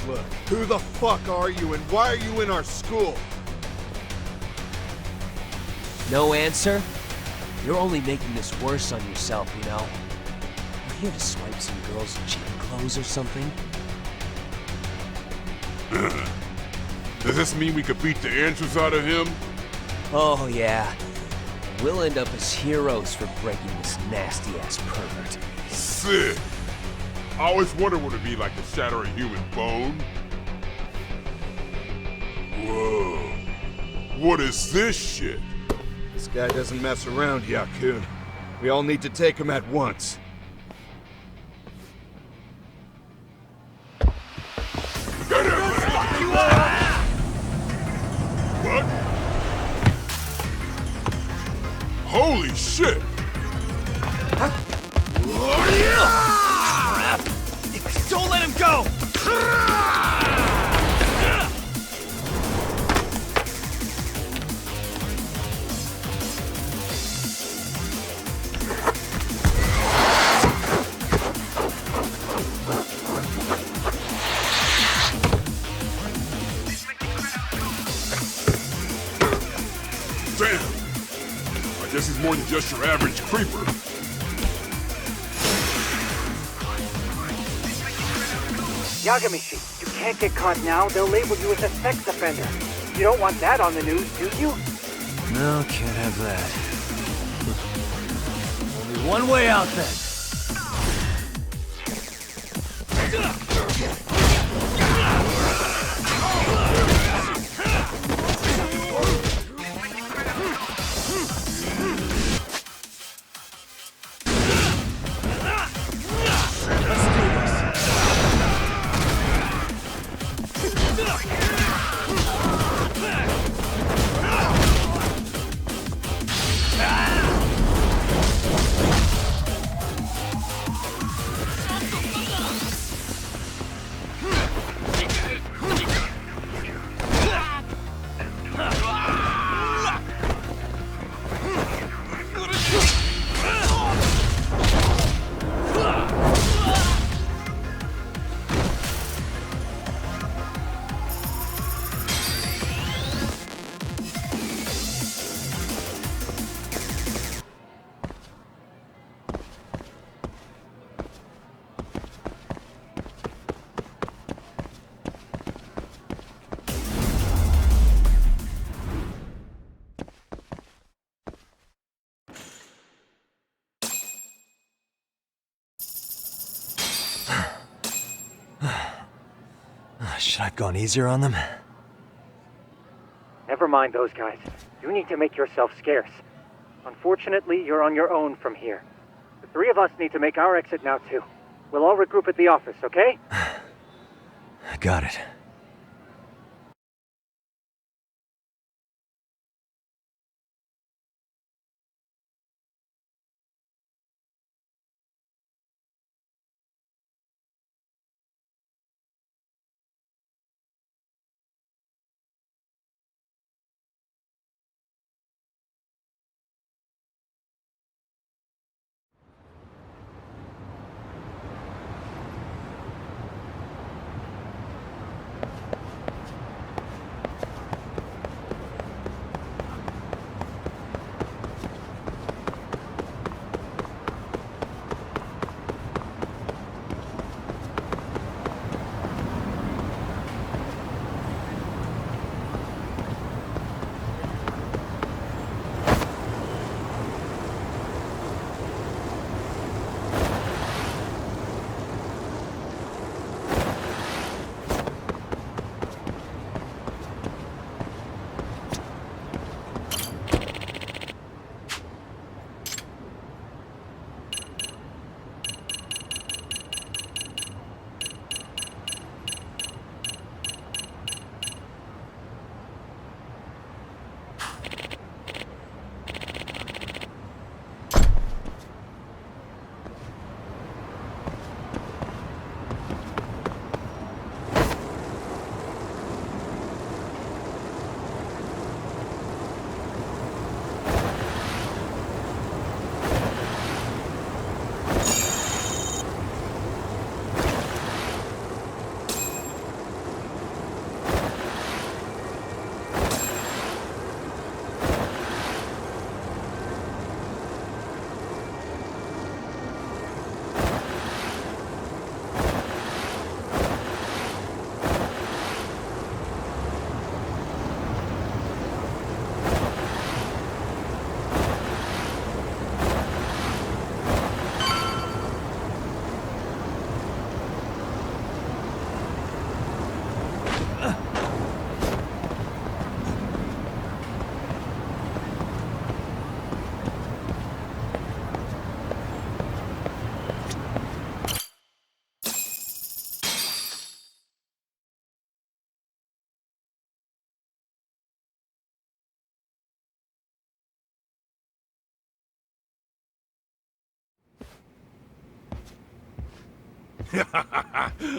Look, who the fuck are you and why are you in our school? No answer? You're only making this worse on yourself, you know? You're here to swipe some girls' gym clothes or something? Does this mean we could beat the answers out of him? Oh, yeah. We'll end up as heroes for breaking this nasty-ass pervert. Sick! I always wondered what it'd be like to shatter a human bone. Whoa. What is this shit? This guy doesn't mess around, Yakun. We all need to take him at once. What? Holy shit! Don't let him go! Damn! I guess he's more than just your average creeper. Yagamichi, you can't get caught now. They'll label you as a sex offender. You don't want that on the news, do you? No, can't have that. Only one way out then. Should I have gone easier on them? Never mind those guys. You need to make yourself scarce. Unfortunately, you're on your own from here. The three of us need to make our exit now, too. We'll all regroup at the office, okay? Got it.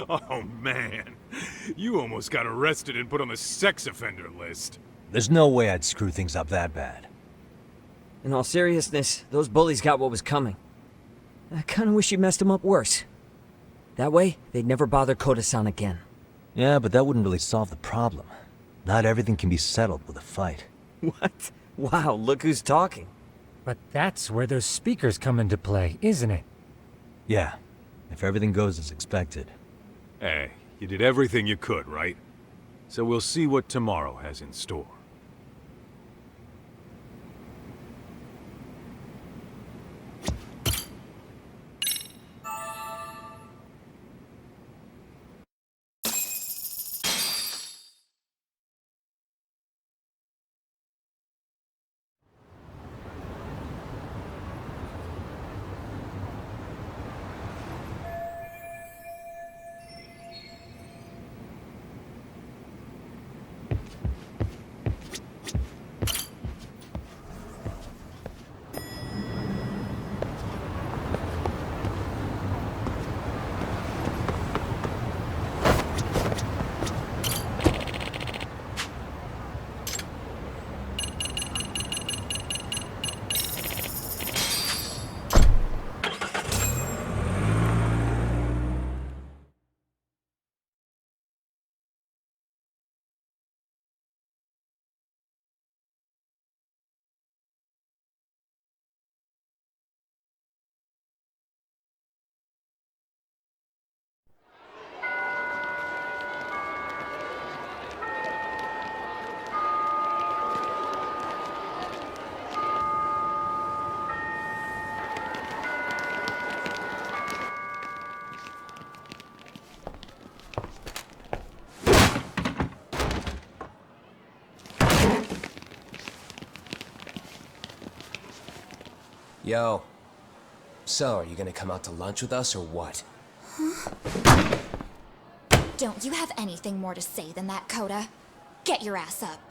Oh, man. You almost got arrested and put on the sex offender list. There's no way I'd screw things up that bad. In all seriousness, those bullies got what was coming. I kinda wish you messed them up worse. That way, they'd never bother Koda-san again. Yeah, but that wouldn't really solve the problem. Not everything can be settled with a fight. What? Wow, look who's talking. But that's where those speakers come into play, isn't it? Yeah, if everything goes as expected. Hey, you did everything you could, right? So we'll see what tomorrow has in store. Yo. So, are you gonna come out to lunch with us or what? Don't you have anything more to say than that, Koda? Get your ass up.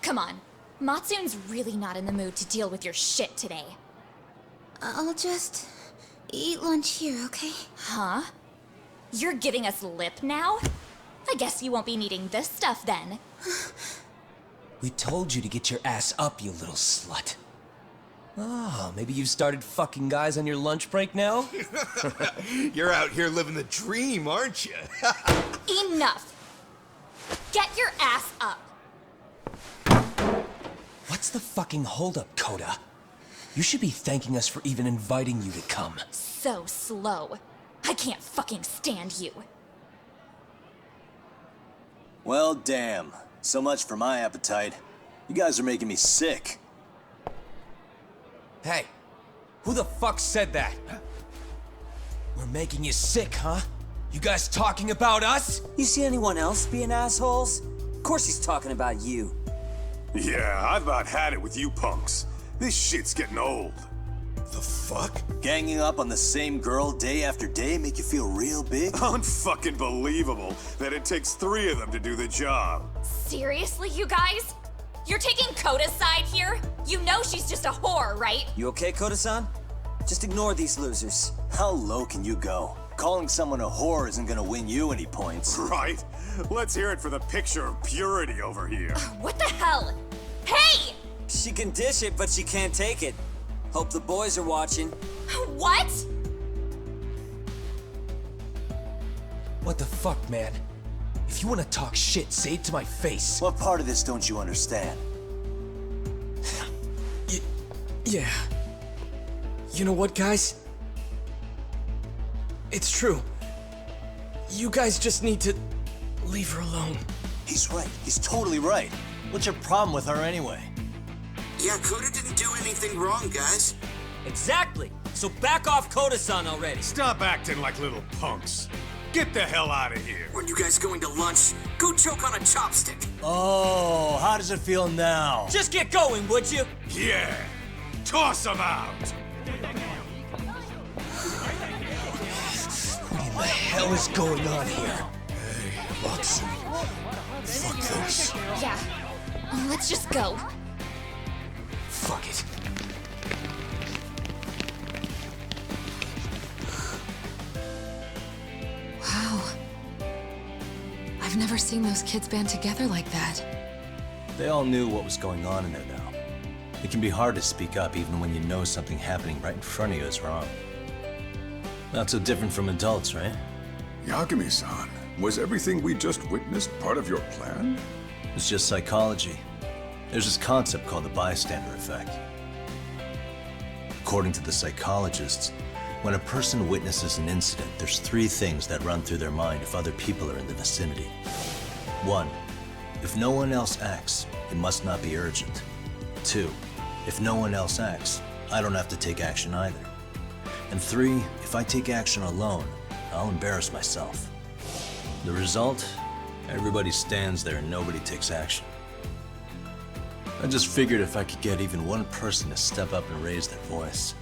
Come on. Matsune's really not in the mood to deal with your shit today. I'll just eat lunch here, okay? Huh? You're giving us lip now? I guess you won't be needing this stuff then. We told you to get your ass up, you little slut. Oh, maybe you've started fucking guys on your lunch break now? You're out here living the dream, aren't you? Enough! Get your ass up! What's the fucking holdup, Koda? You should be thanking us for even inviting you to come. So slow. I can't fucking stand you. Well, damn. So much for my appetite. You guys are making me sick. Hey, who the fuck said that? We're making you sick, huh? You guys talking about us? You see anyone else being assholes? Of course he's talking about you. Yeah, I've about had it with you punks. This shit's getting old. The fuck? Ganging up on the same girl day after day make you feel real big? Unfucking believable that it takes 3 of them to do the job. Seriously, you guys? You're taking Koda's side here? You know she's just a whore, right? You okay, Koda-san? Just ignore these losers. How low can you go? Calling someone a whore isn't gonna win you any points. Right? Let's hear it for the picture of purity over here. What the hell? Hey! She can dish it, but she can't take it. Hope the boys are watching. What? What the fuck, man? If you want to talk shit, say it to my face. What part of this don't you understand? Yeah. You know what, guys? It's true. You guys just need to leave her alone. He's right. He's totally right. What's your problem with her anyway? Yeah, Koda didn't do anything wrong, guys. Exactly. So back off Koda-san already. Stop acting like little punks. Get the hell out of here. When you guys going to lunch, go choke on a chopstick. Oh, how does it feel now? Just get going, would you? Yeah. Toss them out. What in the hell is going on here? Hey, Matsune. Fuck this. Yeah. Let's just go. Fuck it. Wow. I've never seen those kids band together like that. They all knew what was going on in there now. It can be hard to speak up even when you know something happening right in front of you is wrong. Not so different from adults, right? Yagami-san, was everything we just witnessed part of your plan? It's just psychology. There's this concept called the bystander effect. According to the psychologists, when a person witnesses an incident, there's 3 things that run through their mind if other people are in the vicinity. 1, if no one else acts, it must not be urgent. 2, if no one else acts, I don't have to take action either. And 3, if I take action alone, I'll embarrass myself. The result? Everybody stands there and nobody takes action. I just figured if I could get even one person to step up and raise their voice,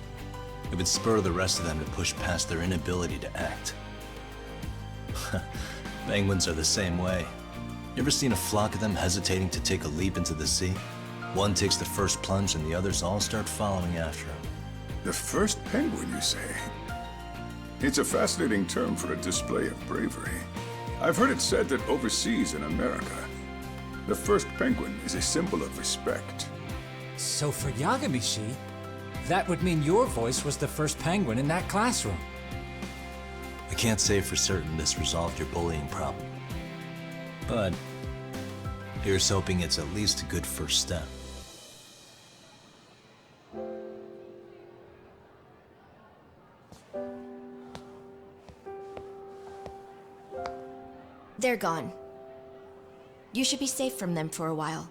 it would spur the rest of them to push past their inability to act. Penguins are the same way. You ever seen a flock of them hesitating to take a leap into the sea? One takes the first plunge and the others all start following after him. The first penguin, you say? It's a fascinating term for a display of bravery. I've heard it said that overseas in America, the first penguin is a symbol of respect. So for Yagami-shi, that would mean your voice was the first penguin in that classroom. I can't say for certain this resolved your bullying problem. But here's hoping it's at least a good first step. They're gone. You should be safe from them for a while.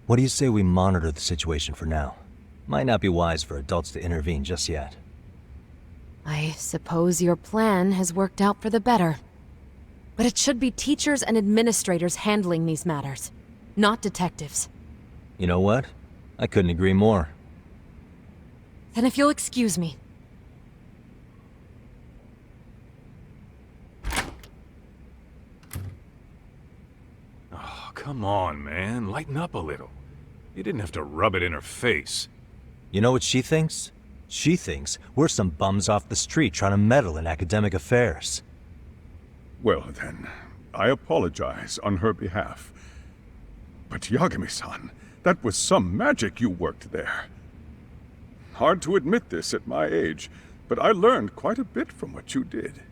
What do you say we monitor the situation for now? Might not be wise for adults to intervene just yet. I suppose your plan has worked out for the better. But it should be teachers and administrators handling these matters, not detectives. You know what? I couldn't agree more. Then if you'll excuse me. Oh, come on, man. Lighten up a little. You didn't have to rub it in her face. You know what she thinks? She thinks we're some bums off the street trying to meddle in academic affairs. Well then, I apologize on her behalf. But Yagami-san, that was some magic you worked there. Hard to admit this at my age, but I learned quite a bit from what you did.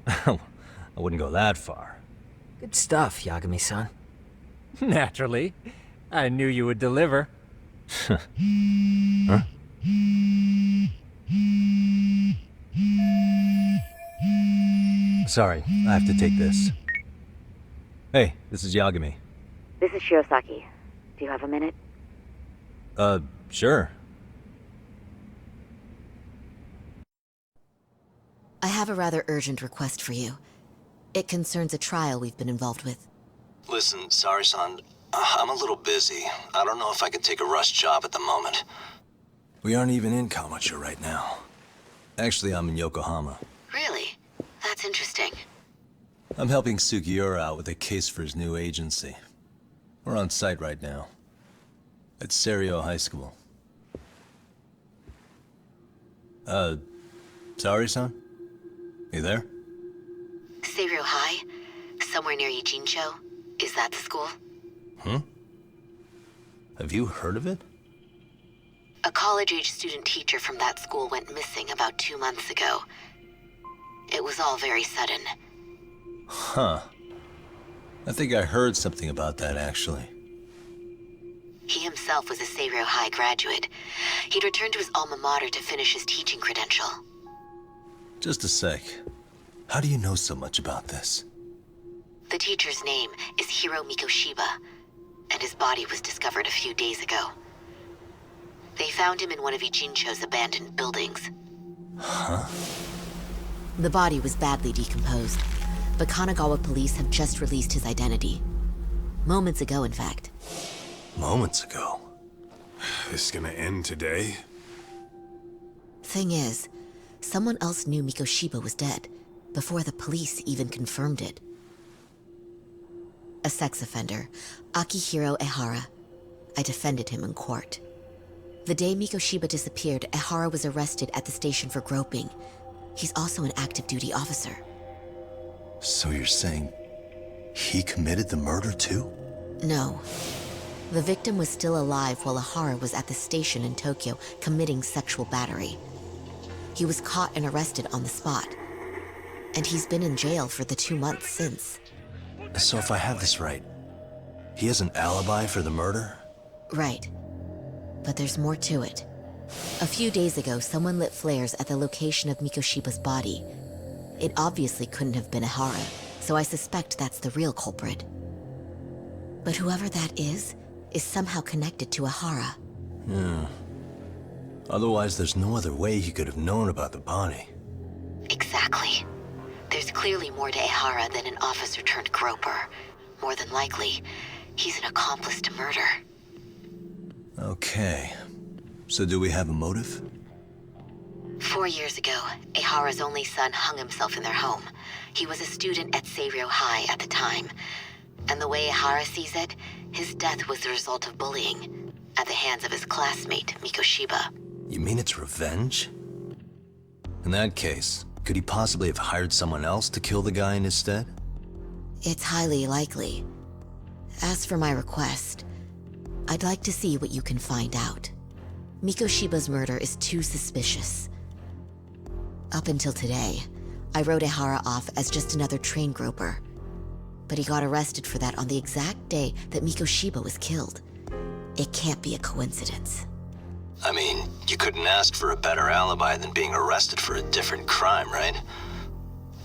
I wouldn't go that far. Good stuff, Yagami-san. Naturally. I knew you would deliver. Huh? Sorry, I have to take this. Hey, this is Yagami. This is Shirosaki. Do you have a minute? Sure. I have a rather urgent request for you. It concerns a trial we've been involved with. Listen, Sari-san, I'm a little busy. I don't know if I can take a rush job at the moment. We aren't even in Kamurocho right now. Actually, I'm in Yokohama. Really? That's interesting. I'm helping Sugiura out with a case for his new agency. We're on site right now. At Seiryo High School. Sari-san? You there? Seiryo High? Somewhere near Ijincho? Is that the school? Have you heard of it? A college-age student teacher from that school went missing about 2 months ago. It was all very sudden. Huh. I think I heard something about that, actually. He himself was a Seiryo High graduate. He'd returned to his alma mater to finish his teaching credential. Just a sec. How do you know so much about this? The teacher's name is Hiro Mikoshiba, and his body was discovered a few days ago. They found him in one of Ijincho's abandoned buildings. Huh? The body was badly decomposed, but Kanagawa police have just released his identity. Moments ago, in fact. Moments ago? This is gonna end today? Thing is, someone else knew Mikoshiba was dead, before the police even confirmed it. A sex offender, Akihiro Ehara. I defended him in court. The day Mikoshiba disappeared, Ehara was arrested at the station for groping. He's also an active duty officer. So you're saying he committed the murder too? No. The victim was still alive while Ehara was at the station in Tokyo committing sexual battery. He was caught and arrested on the spot. And he's been in jail for the 2 months since. So if I have this right, he has an alibi for the murder? Right. But there's more to it. A few days ago, someone lit flares at the location of Mikoshiba's body. It obviously couldn't have been Ehara, so I suspect that's the real culprit. But whoever that is somehow connected to Ehara. Yeah. Otherwise, there's no other way he could have known about the body. Exactly. There's clearly more to Ehara than an officer-turned-groper. More than likely, he's an accomplice to murder. Okay. So do we have a motive? 4 years ago, Ehara's only son hung himself in their home. He was a student at Seiryo High at the time. And the way Ehara sees it, his death was the result of bullying at the hands of his classmate, Mikoshiba. You mean it's revenge? In that case, could he possibly have hired someone else to kill the guy in his stead? It's highly likely. As for my request, I'd like to see what you can find out. Mikoshiba's murder is too suspicious. Up until today, I wrote Ehara off as just another train groper. But he got arrested for that on the exact day that Mikoshiba was killed. It can't be a coincidence. I mean, you couldn't ask for a better alibi than being arrested for a different crime, right?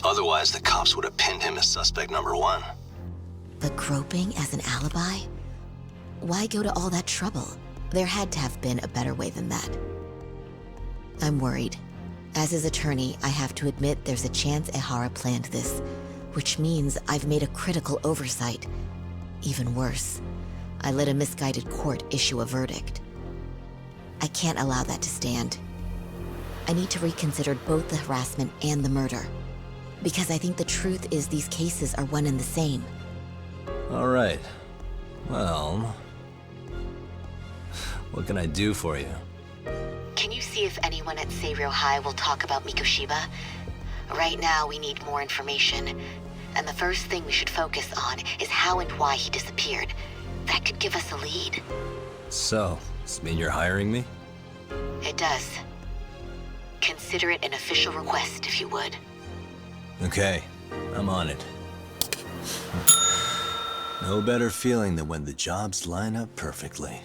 Otherwise, the cops would have pinned him as suspect number 1. But groping as an alibi? Why go to all that trouble? There had to have been a better way than that. I'm worried. As his attorney, I have to admit there's a chance Ehara planned this, which means I've made a critical oversight. Even worse, I let a misguided court issue a verdict. I can't allow that to stand. I need to reconsider both the harassment and the murder, because I think the truth is these cases are one and the same. All right. Well, what can I do for you? Can you see if anyone at Seiryō High will talk about Mikoshiba? Right now, we need more information. And the first thing we should focus on is how and why he disappeared. That could give us a lead. So, does this mean you're hiring me? It does. Consider it an official request, if you would. Okay, I'm on it. No better feeling than when the jobs line up perfectly.